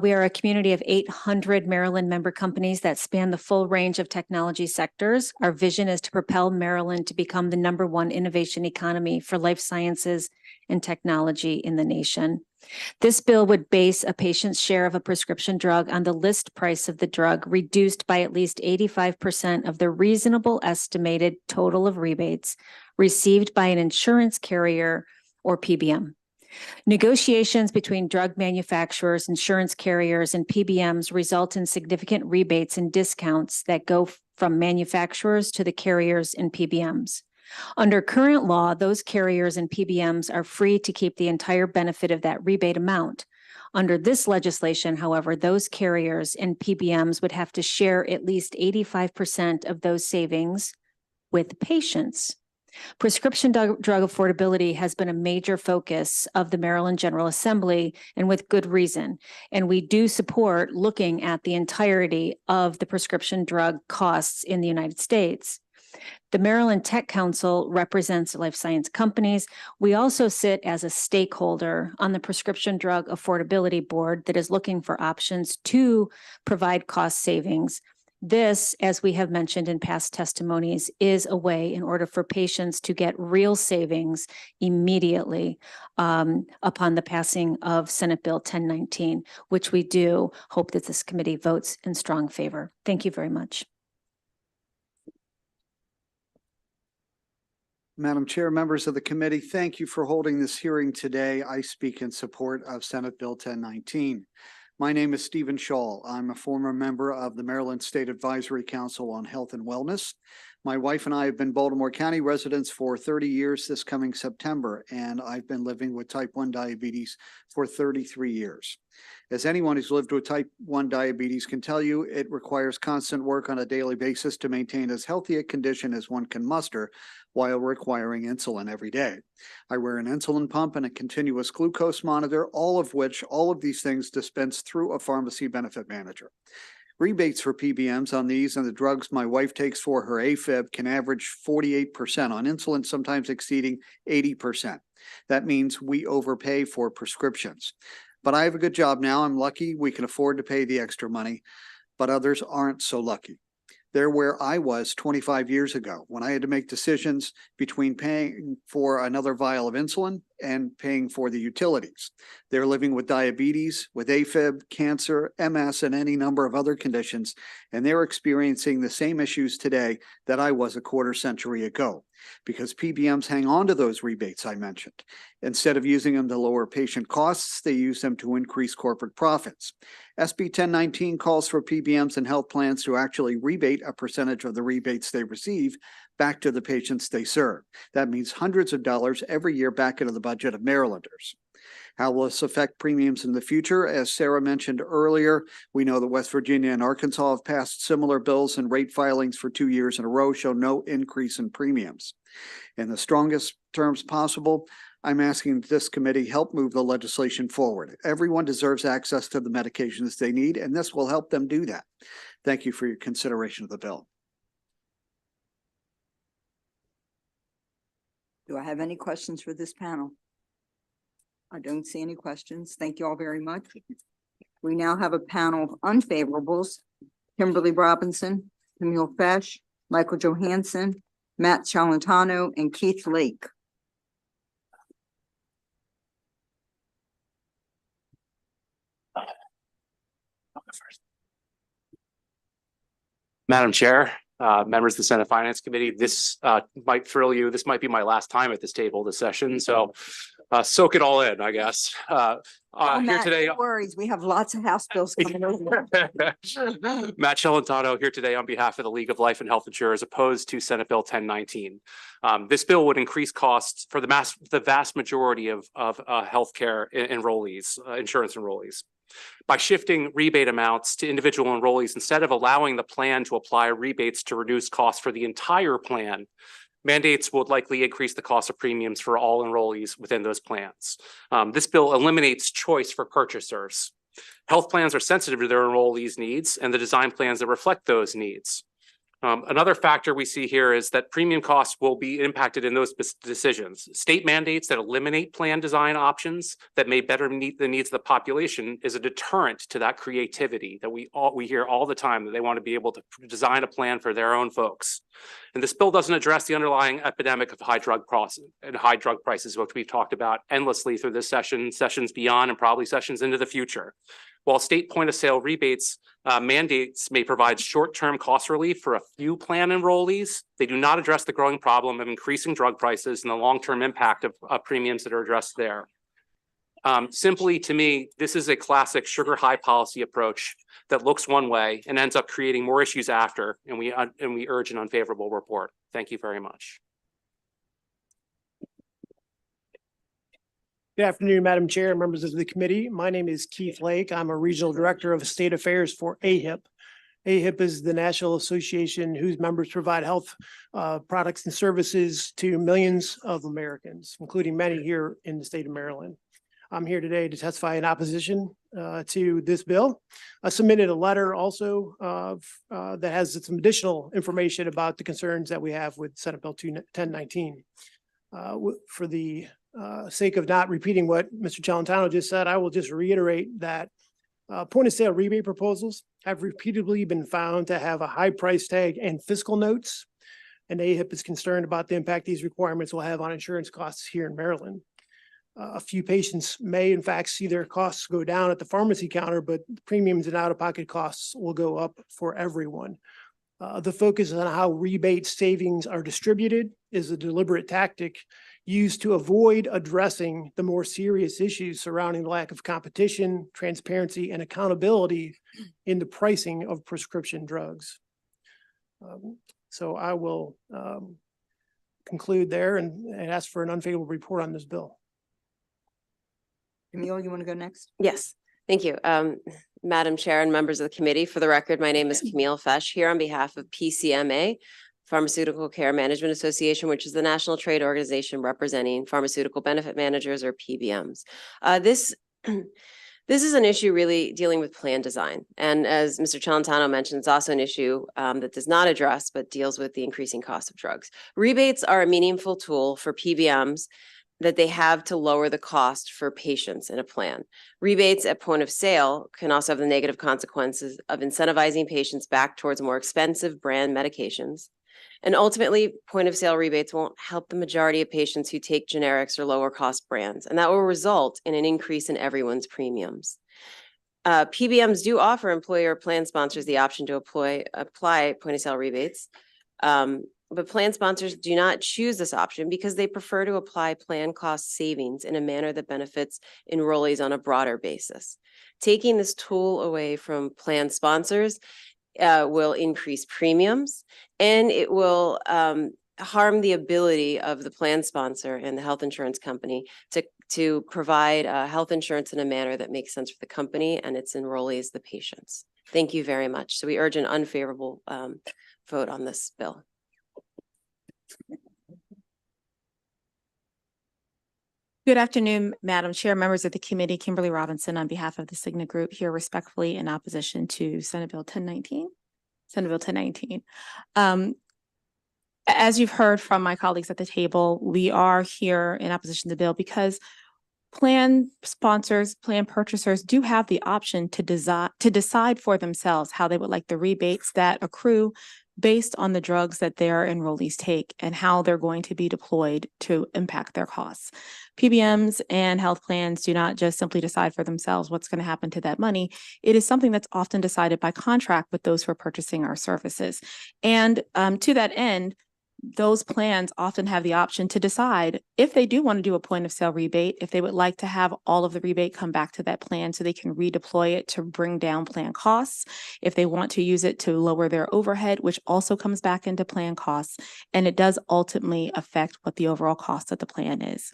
Speaker 3: We are a community of 800 Maryland member companies that span the full range of technology sectors. Our vision is to propel Maryland to become the #1 innovation economy for life sciences and technology in the nation. This bill would base a patient's share of a prescription drug on the list price of the drug, reduced by at least 85% of the reasonable estimated total of rebates received by an insurance carrier or PBM. Negotiations between drug manufacturers, insurance carriers, and PBMs result in significant rebates and discounts that go from manufacturers to the carriers and PBMs. Under current law, those carriers and PBMs are free to keep the entire benefit of that rebate amount. Under this legislation, however, those carriers and PBMs would have to share at least 85% of those savings with patients. Prescription drug affordability has been a major focus of the Maryland General Assembly, and with good reason. And we do support looking at the entirety of the prescription drug costs in the United States. The Maryland Tech Council represents life science companies. We also sit as a stakeholder on the Prescription Drug Affordability Board that is looking for options to provide cost savings. This, as we have mentioned in past testimonies, is a way in order for patients to get real savings immediately upon the passing of Senate Bill 1019, which we do hope that this committee votes in strong favor. Thank you very much.
Speaker 5: Madam Chair, members of the committee, thank you for holding this hearing today. I speak in support of Senate Bill 1019. My name is Stephen Shaw. I'm a former member of the Maryland State Advisory Council on Health and Wellness. My wife and I have been Baltimore County residents for 30 years this coming September, and I've been living with type 1 diabetes for 33 years. As anyone who's lived with type 1 diabetes can tell you, it requires constant work on a daily basis to maintain as healthy a condition as one can muster while requiring insulin every day. I wear an insulin pump and a continuous glucose monitor, all of these things dispensed through a pharmacy benefit manager. Rebates for PBMs on these and the drugs my wife takes for her AFib can average 48% on insulin, sometimes exceeding 80%. That means we overpay for prescriptions. But I have a good job now. I'm lucky we can afford to pay the extra money, but others aren't so lucky. They're where I was 25 years ago when I had to make decisions between paying for another vial of insulin and paying for the utilities. They're living with diabetes, with AFib, cancer, MS, and any number of other conditions, and they're experiencing the same issues today that I was a quarter century ago, because PBMs hang on to those rebates I mentioned. Instead of using them to lower patient costs, they use them to increase corporate profits. SB 1019 calls for PBMs and health plans to actually rebate a percentage of the rebates they receive back to the patients they serve. That means hundreds of dollars every year back into the budget of Marylanders. How will this affect premiums in the future? As Sarah mentioned earlier, we know that West Virginia and Arkansas have passed similar bills, and rate filings for 2 years in a row show no increase in premiums. In the strongest terms possible, I'm asking this committee help move the legislation forward. Everyone deserves access to the medications they need, and this will help them do that. Thank you for your consideration of the bill.
Speaker 1: Do I have any questions for this panel? I don't see any questions. Thank you all very much. We now have a panel of unfavorables. Kimberly Robinson, Camille Fesh, Michael Johansson, Matt Chalentano, and Keith Lake.
Speaker 6: Madam Chair, members of the Senate Finance Committee, this might thrill you. This might be my last time at this table this session, so soak it all in, I guess.
Speaker 1: Oh,
Speaker 6: Here
Speaker 1: Matt,
Speaker 6: today,
Speaker 1: no worries. We have lots of House bills coming over.
Speaker 6: Matt Celentano here today on behalf of the League of Life and Health Insurers opposed to Senate Bill 1019. This bill would increase costs for the vast majority of healthcare enrollees, insurance enrollees. By shifting rebate amounts to individual enrollees, instead of allowing the plan to apply rebates to reduce costs for the entire plan, mandates would likely increase the cost of premiums for all enrollees within those plans. This bill eliminates choice for purchasers. Health plans are sensitive to their enrollees' needs and the design plans that reflect those needs. Another factor we see here is that premium costs will be impacted in those decisions. State mandates that eliminate plan design options that may better meet the needs of the population is a deterrent to that creativity that we hear all the time, that they want to be able to design a plan for their own folks. And this bill doesn't address the underlying epidemic of high drug prices, which we've talked about endlessly through this session, sessions beyond, and probably sessions into the future. While state point of sale rebates mandates may provide short-term cost relief for a few plan enrollees, they do not address the growing problem of increasing drug prices and the long-term impact of premiums that are addressed there. Simply, to me, this is a classic sugar high policy approach that looks one way and ends up creating more issues after, and we urge an unfavorable report. Thank you very much.
Speaker 11: Good afternoon, Madam Chair, members of the committee. My name is Keith Lake. I'm a regional director of state affairs for AHIP. AHIP is the national association whose members provide health products and services to millions of Americans, including many here in the state of Maryland. I'm here today to testify in opposition to this bill. I submitted a letter also that has some additional information about the concerns that we have with Senate Bill 1019. For the sake of not repeating what Mr. Celentano just said, I will just reiterate that point of sale rebate proposals have repeatedly been found to have a high price tag and fiscal notes, and AHIP is concerned about the impact these requirements will have on insurance costs here in Maryland. A few patients may in fact see their costs go down at the pharmacy counter, but premiums and out-of-pocket costs will go up for everyone. The focus on how rebate savings are distributed is a deliberate tactic used to avoid addressing the more serious issues surrounding the lack of competition, transparency, and accountability in the pricing of prescription drugs. So I will conclude there and ask for an unfavorable report on this bill.
Speaker 1: Camille, you want to go next?
Speaker 21: Yes, thank you. Madam Chair and members of the committee, for the record, my name is Camille Fesh here on behalf of PCMA, Pharmaceutical Care Management Association, which is the national trade organization representing pharmaceutical benefit managers, or PBMs. This is an issue really dealing with plan design. And as Mr. Celentano mentioned, it's also an issue that does not address, but deals with the increasing cost of drugs. Rebates are a meaningful tool for PBMs that they have to lower the cost for patients in a plan. Rebates at point of sale can also have the negative consequences of incentivizing patients back towards more expensive brand medications And ultimately, point of sale rebates won't help the majority of patients who take generics or lower cost brands, and that will result in an increase in everyone's premiums. PBMs do offer employer plan sponsors the option to apply point of sale rebates. But plan sponsors do not choose this option because they prefer to apply plan cost savings in a manner that benefits enrollees on a broader basis. Taking this tool away from plan sponsors will increase premiums, and it will harm the ability of the plan sponsor and the health insurance company to provide health insurance in a manner that makes sense for the company and its enrollees, the patients. Thank you very much. So we urge an unfavorable vote on this bill.
Speaker 10: Good afternoon, Madam Chair, members of the committee. Kimberly Robinson on behalf of the Cigna Group here respectfully in opposition to Senate Bill 1019. Senate Bill 1019. As you've heard from my colleagues at the table, we are here in opposition to the bill because plan sponsors, plan purchasers do have the option to decide for themselves how they would like the rebates that accrue based on the drugs that their enrollees take and how they're going to be deployed to impact their costs. PBMs and health plans do not just simply decide for themselves what's going to happen to that money. It is something that's often decided by contract with those who are purchasing our services. And to that end, those plans often have the option to decide if they do want to do a point of sale rebate, if they would like to have all of the rebate come back to that plan so they can redeploy it to bring down plan costs, if they want to use it to lower their overhead, which also comes back into plan costs, and it does ultimately affect what the overall cost of the plan is.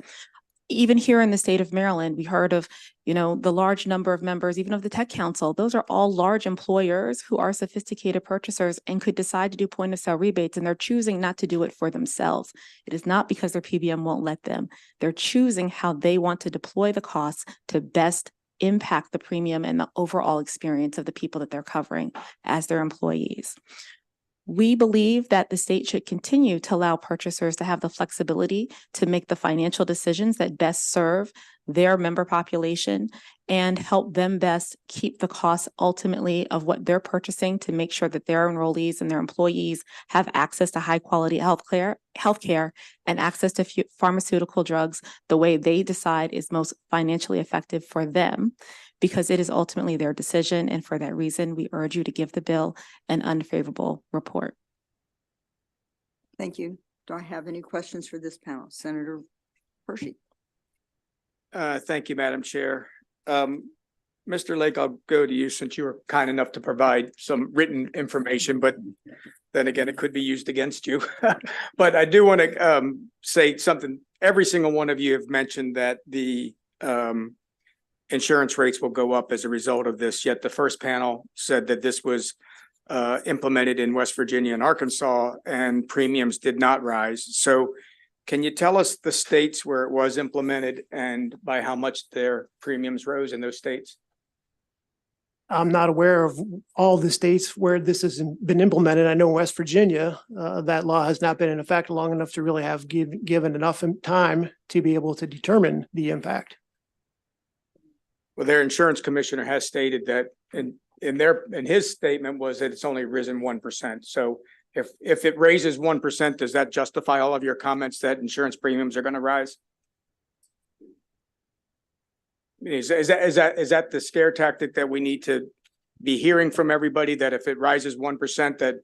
Speaker 10: Even here in the state of Maryland, we heard of, the large number of members, even of the Tech Council. Those are all large employers who are sophisticated purchasers and could decide to do point of sale rebates, and they're choosing not to do it for themselves. It is not because their PBM won't let them. They're choosing how they want to deploy the costs to best impact the premium and the overall experience of the people that they're covering as their employees. We believe that the state should continue to allow purchasers to have the flexibility to make the financial decisions that best serve their member population and help them best keep the costs ultimately of what they're purchasing to make sure that their enrollees and their employees have access to high quality healthcare and access to pharmaceutical drugs the way they decide is most financially effective for them, because it is ultimately their decision. And for that reason, we urge you to give the bill an unfavorable report.
Speaker 1: Thank you. Do I have any questions for this panel? Senator Hershey.
Speaker 12: Thank you, Madam Chair. Mr. Lake, I'll go to you since you were kind enough to provide some written information, but then again, it could be used against you. But I do want to say something. Every single one of you have mentioned that the insurance rates will go up as a result of this, yet the first panel said that this was implemented in West Virginia and Arkansas and premiums did not rise. So can you tell us the states where it was implemented and by how much their premiums rose in those states?
Speaker 11: I'm not aware of all the states where this has been implemented. I know West Virginia, that law has not been in effect long enough to really have given enough time to be able to determine the impact.
Speaker 12: Well, their insurance commissioner has stated that in his statement was that it's only risen 1%. So if it raises 1%, does that justify all of your comments that insurance premiums are going to rise? Is that the scare tactic that we need to be hearing from everybody, that if it rises 1%, that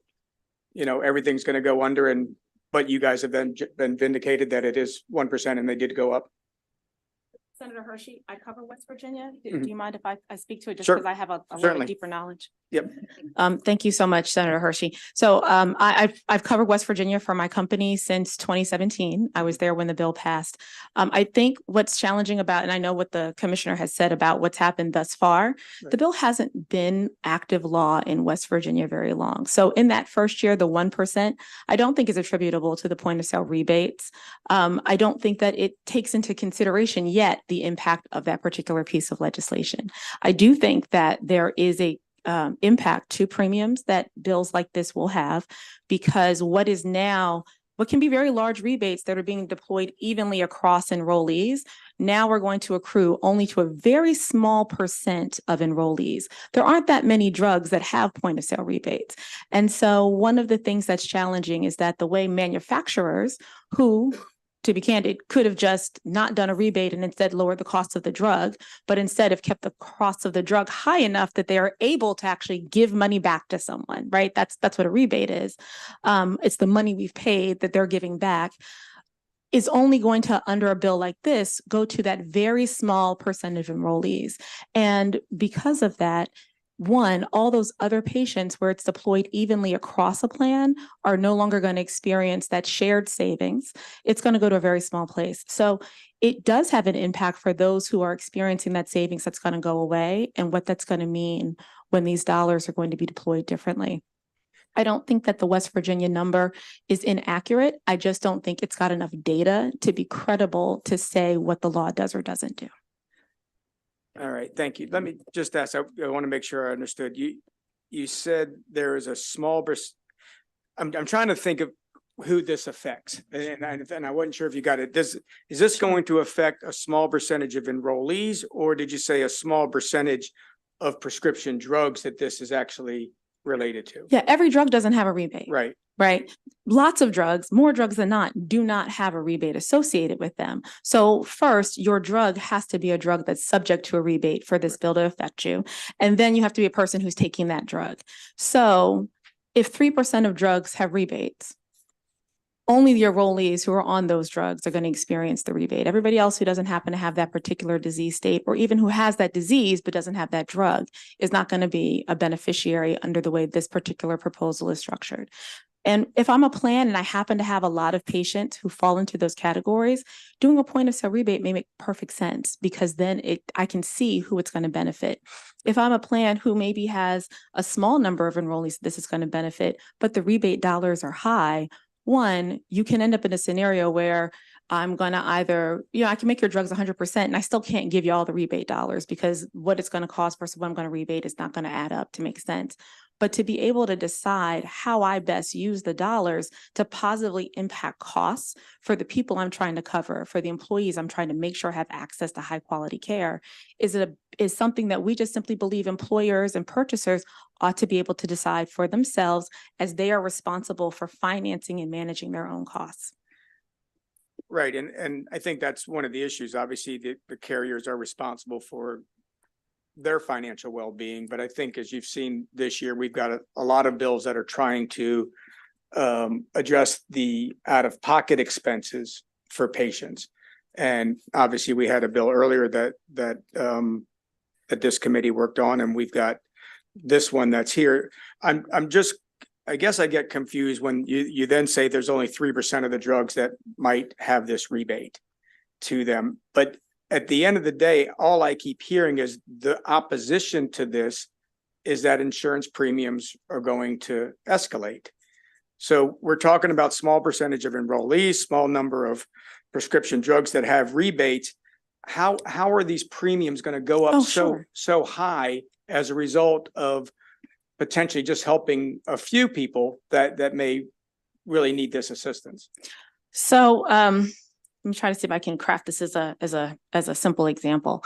Speaker 12: everything's going to go under, but you guys have been vindicated that it is 1% and they did go up?
Speaker 10: Senator Hershey, I cover West Virginia. Do you mind if I speak to it just
Speaker 12: Sure.
Speaker 10: because I have a little
Speaker 12: Certainly.
Speaker 10: deeper knowledge?
Speaker 12: Yep.
Speaker 10: Thank you so much, Senator Hershey. So I've covered West Virginia for my company since 2017. I was there when the bill passed. I think what's challenging about, and I know what the commissioner has said about what's happened thus far, the bill hasn't been active law in West Virginia very long. So in that first year, the 1%, I don't think is attributable to the point of sale rebates. I don't think that it takes into consideration yet the impact of that particular piece of legislation. I do think that there is a impact to premiums that bills like this will have, because what can be very large rebates that are being deployed evenly across enrollees now we're going to accrue only to a very small percent of enrollees. There aren't that many drugs that have point of sale rebates. And so one of the things that's challenging is that the way manufacturers who, to be candid, could have just not done a rebate and instead lowered the cost of the drug, but instead have kept the cost of the drug high enough that they are able to actually give money back to someone, right? That's what a rebate is. It's the money we've paid that they're giving back, is only going to, under a bill like this, go to that very small percentage of enrollees. And because of that, one, all those other patients where it's deployed evenly across a plan are no longer going to experience that shared savings. It's going to go to a very small place. So it does have an impact for those who are experiencing that savings that's going to go away and what that's going to mean when these dollars are going to be deployed differently. I don't think that the West Virginia number is inaccurate. I just don't think it's got enough data to be credible to say what the law does or doesn't do.
Speaker 12: All right, thank you. Let me just ask, I want to make sure I understood. You said there is a small, I'm trying to think of who this affects. And I wasn't sure if you got it. Is this going to affect a small percentage of enrollees, or did you say a small percentage of prescription drugs that this is actually related to?
Speaker 10: Yeah, every drug doesn't have a rebate.
Speaker 12: Right.
Speaker 10: Right. Lots of drugs, more drugs than not, do not have a rebate associated with them. So first, your drug has to be a drug that's subject to a rebate for this bill to affect you. And then you have to be a person who's taking that drug. So if 3% of drugs have rebates, only the enrollees who are on those drugs are going to experience the rebate. Everybody else who doesn't happen to have that particular disease state, or even who has that disease but doesn't have that drug, is not going to be a beneficiary under the way this particular proposal is structured. And if I'm a plan and I happen to have a lot of patients who fall into those categories, doing a point of sale rebate may make perfect sense, because then I can see who it's going to benefit. If I'm a plan who maybe has a small number of enrollees this is going to benefit, but the rebate dollars are high, one, you can end up in a scenario where I'm going to either, I can make your drugs 100% and I still can't give you all the rebate dollars, because what it's going to cost versus what I'm going to rebate is not going to add up to make sense. But to be able to decide how I best use the dollars to positively impact costs for the people I'm trying to cover, for the employees I'm trying to make sure have access to high quality care, is something that we just simply believe employers and purchasers ought to be able to decide for themselves, as they are responsible for financing and managing their own costs.
Speaker 12: Right. And I think that's one of the issues. Obviously, the carriers are responsible for their financial well-being. But I think, as you've seen this year, we've got a lot of bills that are trying to address the out-of-pocket expenses for patients. And obviously, we had a bill earlier that this committee worked on, and we've got this one that's here. I guess I get confused when you then say there's only 3% of the drugs that might have this rebate to them. But at the end of the day, all I keep hearing is the opposition to this is that insurance premiums are going to escalate. So we're talking about small percentage of enrollees, small number of prescription drugs that have rebates. How are these premiums going to go up so high as a result of potentially just helping a few people that may really need this assistance?
Speaker 10: So let me try to see if I can craft this as a simple example.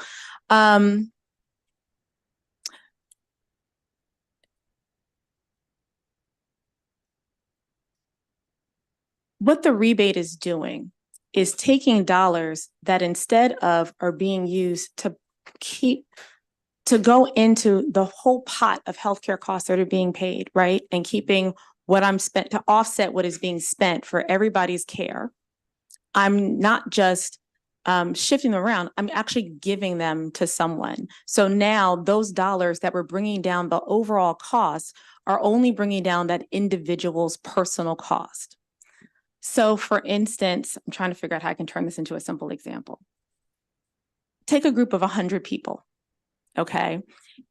Speaker 10: What the rebate is doing is taking dollars that instead of are being used to go into the whole pot of healthcare costs that are being paid, right? And keeping what I'm spent to offset what is being spent for everybody's care. I'm not just shifting them around, I'm actually giving them to someone. So now those dollars that were bringing down the overall cost are only bringing down that individual's personal cost. So for instance, I'm trying to figure out how I can turn this into a simple example. Take a group of 100 people, okay?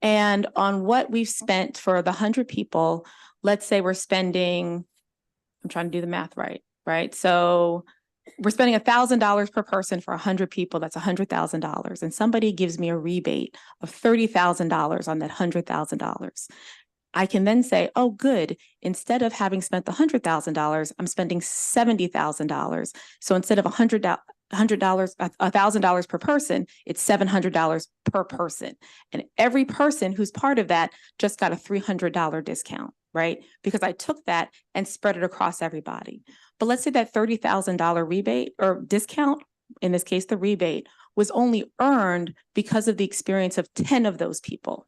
Speaker 10: And on what we've spent for the 100 people, let's say we're spending, I'm trying to do the math right? So we're spending $1,000 per person for 100 people. That's $100,000. And somebody gives me a rebate of $30,000 on that $100,000. I can then say, oh, good. Instead of having spent the $100,000, I'm spending $70,000. So instead of $1,000 per person, it's $700 per person. And every person who's part of that just got a $300 discount, right? Because I took that and spread it across everybody. But let's say that $30,000 rebate or discount, in this case, the rebate, was only earned because of the experience of 10 of those people.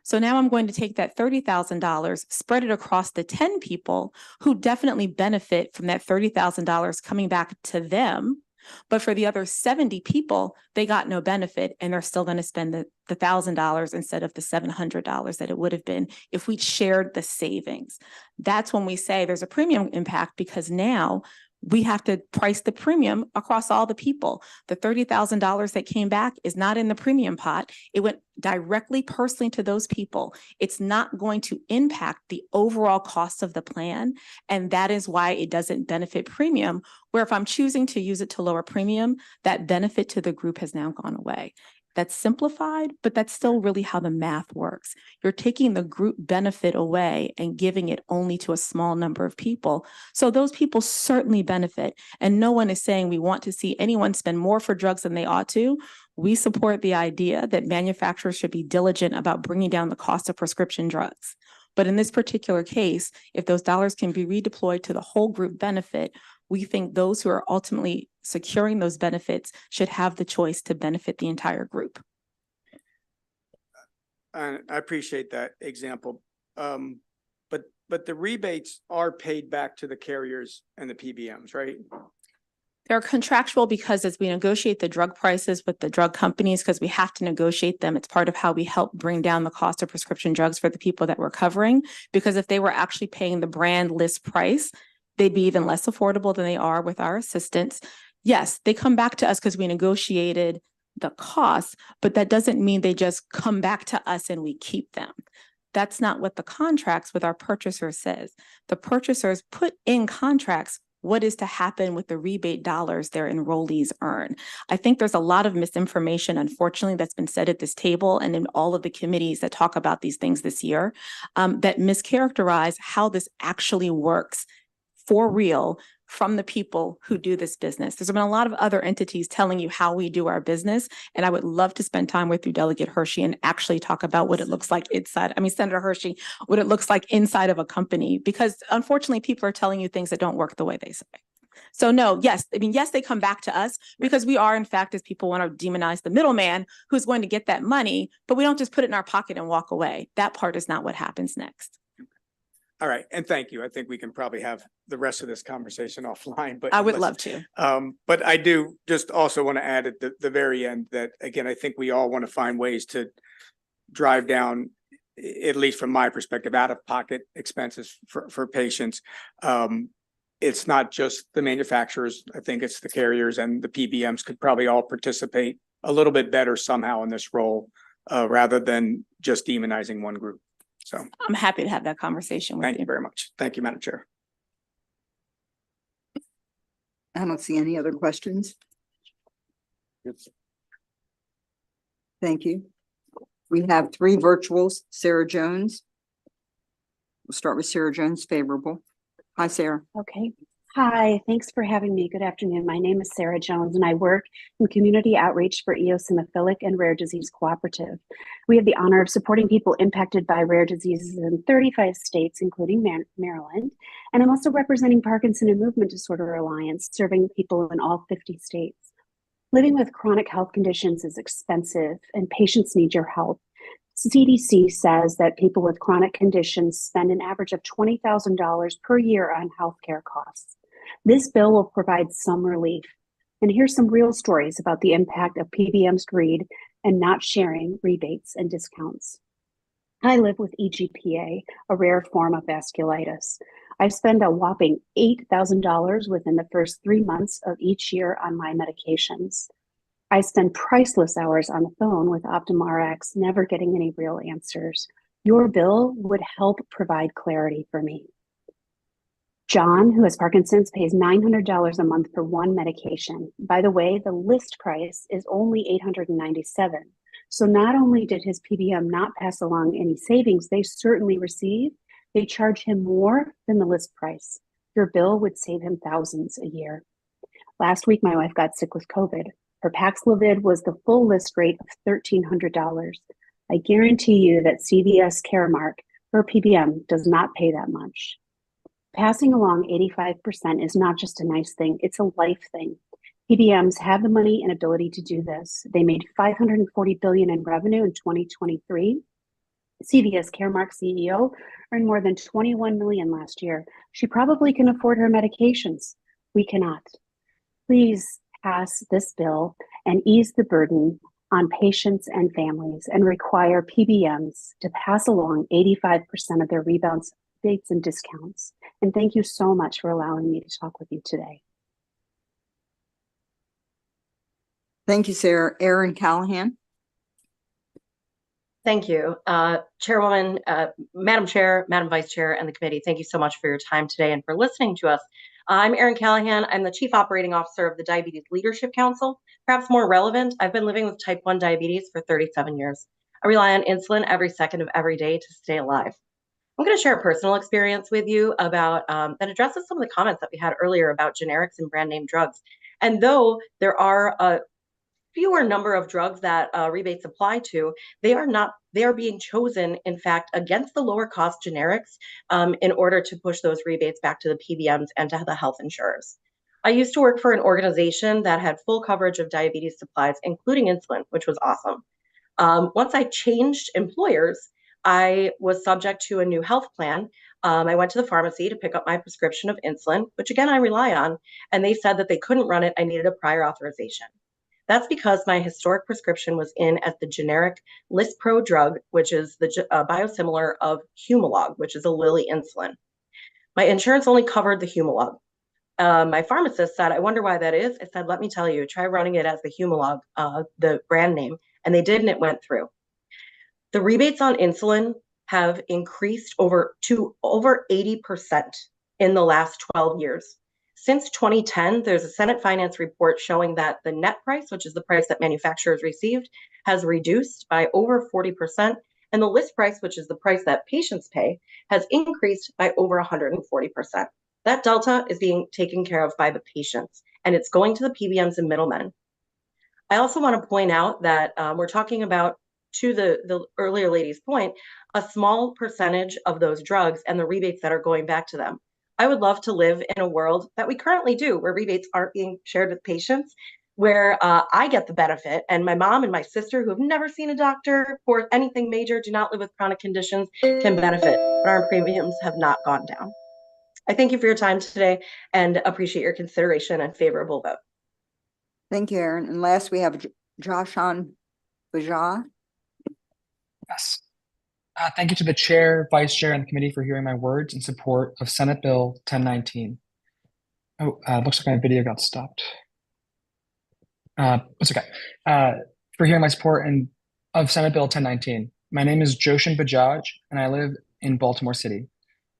Speaker 10: So now I'm going to take that $30,000, spread it across the 10 people who definitely benefit from that $30,000 coming back to them. But for the other 70 people, they got no benefit and they're still going to spend the $1,000 instead of the $700 that it would have been if we shared the savings. That's when we say there's a premium impact, because now we have to price the premium across all the people. The $30,000 that came back is not in the premium pot. It went directly personally to those people. It's not going to impact the overall cost of the plan. And that is why it doesn't benefit premium, where if I'm choosing to use it to lower premium, that benefit to the group has now gone away. That's simplified, but that's still really how the math works. You're taking the group benefit away and giving it only to a small number of people. So those people certainly benefit. And no one is saying we want to see anyone spend more for drugs than they ought to. We support the idea that manufacturers should be diligent about bringing down the cost of prescription drugs. But in this particular case, if those dollars can be redeployed to the whole group benefit, we think those who are ultimately securing those benefits should have the choice to benefit the entire group.
Speaker 12: I appreciate that example. But the rebates are paid back to the carriers and the PBMs, right?
Speaker 10: They're contractual because as we negotiate the drug prices with the drug companies, because we have to negotiate them, it's part of how we help bring down the cost of prescription drugs for the people that we're covering. Because if they were actually paying the brand list price, they'd be even less affordable than they are with our assistance. Yes, they come back to us because we negotiated the cost, but that doesn't mean they just come back to us and we keep them. That's not what the contracts with our purchasers says. The purchasers put in contracts what is to happen with the rebate dollars their enrollees earn. I think there's a lot of misinformation, unfortunately, that's been said at this table and in all of the committees that talk about these things this year, that mischaracterize how this actually works for real from the people who do this business. There's been a lot of other entities telling you how we do our business, and I would love to spend time with you, Delegate Hershey, and actually talk about what it looks like inside, Senator Hershey, what it looks like inside of a company, because unfortunately, people are telling you things that don't work the way they say. So no, yes, yes, they come back to us because we are, in fact, as people want to demonize the middleman who's going to get that money, but we don't just put it in our pocket and walk away. That part is not what happens next.
Speaker 12: All right, and thank you. I think we can probably have the rest of this conversation offline, but
Speaker 10: I would love to.
Speaker 12: But I do just also want to add at the very end that, again, I think we all want to find ways to drive down, at least from my perspective, out-of-pocket expenses for patients. It's not just the manufacturers. I think it's the carriers and the PBMs could probably all participate a little bit better somehow in this role, rather than just demonizing one group. So
Speaker 10: I'm happy to have that conversation with you.
Speaker 12: Thank you very much. Thank you, Madam Chair.
Speaker 1: I don't see any other questions. Thank you. We have 3 virtuals. Sarah Jones. We'll start with Sarah Jones, favorable. Hi, Sarah.
Speaker 2: Okay. Hi, thanks for having me. Good afternoon. My name is Sarah Jones and I work in community outreach for Eosinophilic and Rare Disease Cooperative. We have the honor of supporting people impacted by rare diseases in 35 states, including Maryland. And I'm also representing Parkinson and Movement Disorder Alliance, serving people in all 50 states. Living with chronic health conditions is expensive and patients need your help. CDC says that people with chronic conditions spend an average of $20,000 per year on healthcare costs. This bill will provide some relief. And here's some real stories about the impact of PBM's greed and not sharing rebates and discounts. I live with EGPA, a rare form of vasculitis. I spend a whopping $8,000 within the first 3 months of each year on my medications. I spend priceless hours on the phone with Optum Rx, never getting any real answers. Your bill would help provide clarity for me. John, who has Parkinson's, pays $900 a month for one medication. By the way, the list price is only $897. So not only did his PBM not pass along any savings they certainly receive, they charge him more than the list price. Your bill would save him thousands a year. Last week, my wife got sick with COVID. Her Paxlovid was the full list rate of $1,300. I guarantee you that CVS Caremark, her PBM, does not pay that much. Passing along 85% is not just a nice thing, it's a life thing. PBMs have the money and ability to do this. They made $540 billion in revenue in 2023. CVS Caremark CEO earned more than $21 million last year. She probably can afford her medications. We cannot. Please pass this bill and ease the burden on patients and families and require PBMs to pass along 85% of their rebates and discounts. And thank you so much for allowing me to talk with you today.
Speaker 1: Thank you, Sarah. Erin Callahan.
Speaker 7: Thank you. Chairwoman, Madam Chair, Madam Vice Chair, and the committee, thank you so much for your time today and for listening to us. I'm Erin Callahan. I'm the Chief Operating Officer of the Diabetes Leadership Council. Perhaps more relevant, I've been living with type 1 diabetes for 37 years. I rely on insulin every second of every day to stay alive. I'm going to share a personal experience with you about that addresses some of the comments that we had earlier about generics and brand name drugs. And though there are a fewer number of drugs that rebates apply to, they are being chosen, in fact, against the lower cost generics in order to push those rebates back to the PBMs and to the health insurers. I used to work for an organization that had full coverage of diabetes supplies, including insulin, which was awesome. Once I changed employers, I was subject to a new health plan. I went to the pharmacy to pick up my prescription of insulin, which again, I rely on, and they said that they couldn't run it. I needed a prior authorization. That's because my historic prescription was in as the generic Lispro drug, which is the biosimilar of Humalog, which is a Lilly insulin. My insurance only covered the Humalog. My pharmacist said, I wonder why that is. I said, let me tell you, try running it as the Humalog, the brand name. And they did, and it went through. The rebates on insulin have increased to over 80% in the last 12 years. Since 2010, there's a Senate Finance report showing that the net price, which is the price that manufacturers received, has reduced by over 40%, and the list price, which is the price that patients pay, has increased by over 140%. That delta is being taken care of by the patients, and it's going to the PBMs and middlemen. I also want to point out that we're talking about, to the earlier lady's point, a small percentage of those drugs and the rebates that are going back to them. I would love to live in a world that we currently do, where rebates aren't being shared with patients, where I get the benefit, and my mom and my sister, who have never seen a doctor for anything major, do not live with chronic conditions, can benefit, but our premiums have not gone down. I thank you for your time today and appreciate your consideration and favorable vote.
Speaker 1: Thank you, Erin. And last, we have Joshan Bajaj.
Speaker 9: Yes. Thank you to the chair, vice chair, and the committee for hearing my words in support of Senate Bill 1019. Oh, looks like my video got stopped. It's okay. For hearing my support of Senate Bill 1019. My name is Joshan Bajaj, and I live in Baltimore City.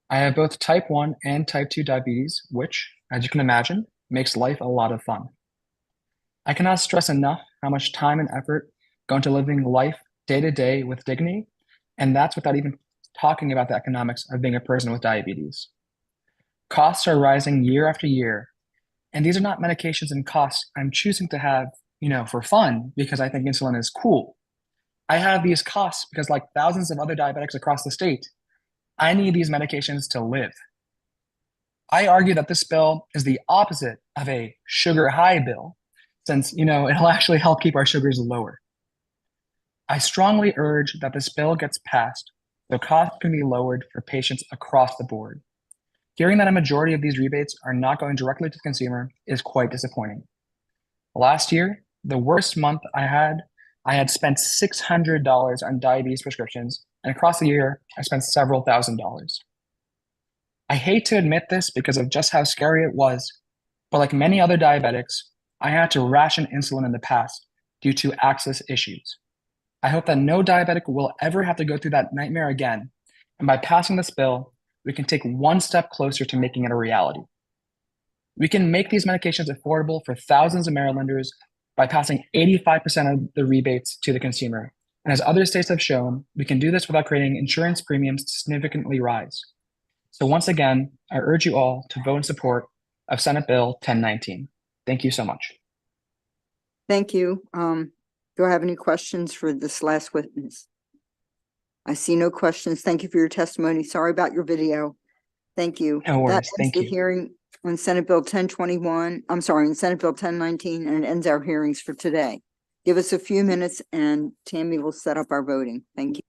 Speaker 9: I have both type 1 and type 2 diabetes, which, as you can imagine, makes life a lot of fun. I cannot stress enough how much time and effort go into living life day to day with dignity, and that's without even talking about the economics of being a person with diabetes. Costs are rising year after year, and these are not medications and costs I'm choosing to have, for fun because I think insulin is cool. I have these costs because, like thousands of other diabetics across the state, I need these medications to live. I argue that this bill is the opposite of a sugar high bill, since, it'll actually help keep our sugars lower. I strongly urge that this bill gets passed so costs can be lowered for patients across the board. Hearing that a majority of these rebates are not going directly to the consumer is quite disappointing. Last year, the worst month I had spent $600 on diabetes prescriptions, and across the year, I spent several $1,000s. I hate to admit this because of just how scary it was, but like many other diabetics, I had to ration insulin in the past due to access issues. I hope that no diabetic will ever have to go through that nightmare again, and by passing this bill, we can take one step closer to making it a reality. We can make these medications affordable for thousands of Marylanders by passing 85% of the rebates to the consumer. And as other states have shown, we can do this without creating insurance premiums to significantly rise. So once again, I urge you all to vote in support of Senate Bill 1019. Thank you so much.
Speaker 1: Thank you. Do I have any questions for this last witness? I see no questions. Thank you for your testimony. Sorry about your video. Thank you.
Speaker 9: No
Speaker 1: That
Speaker 9: worries.
Speaker 1: ends
Speaker 9: Thank
Speaker 1: the
Speaker 9: you.
Speaker 1: hearing on Senate Bill 1021. I'm sorry, on Senate Bill 1019, and it ends our hearings for today. Give us a few minutes and Tammy will set up our voting. Thank you.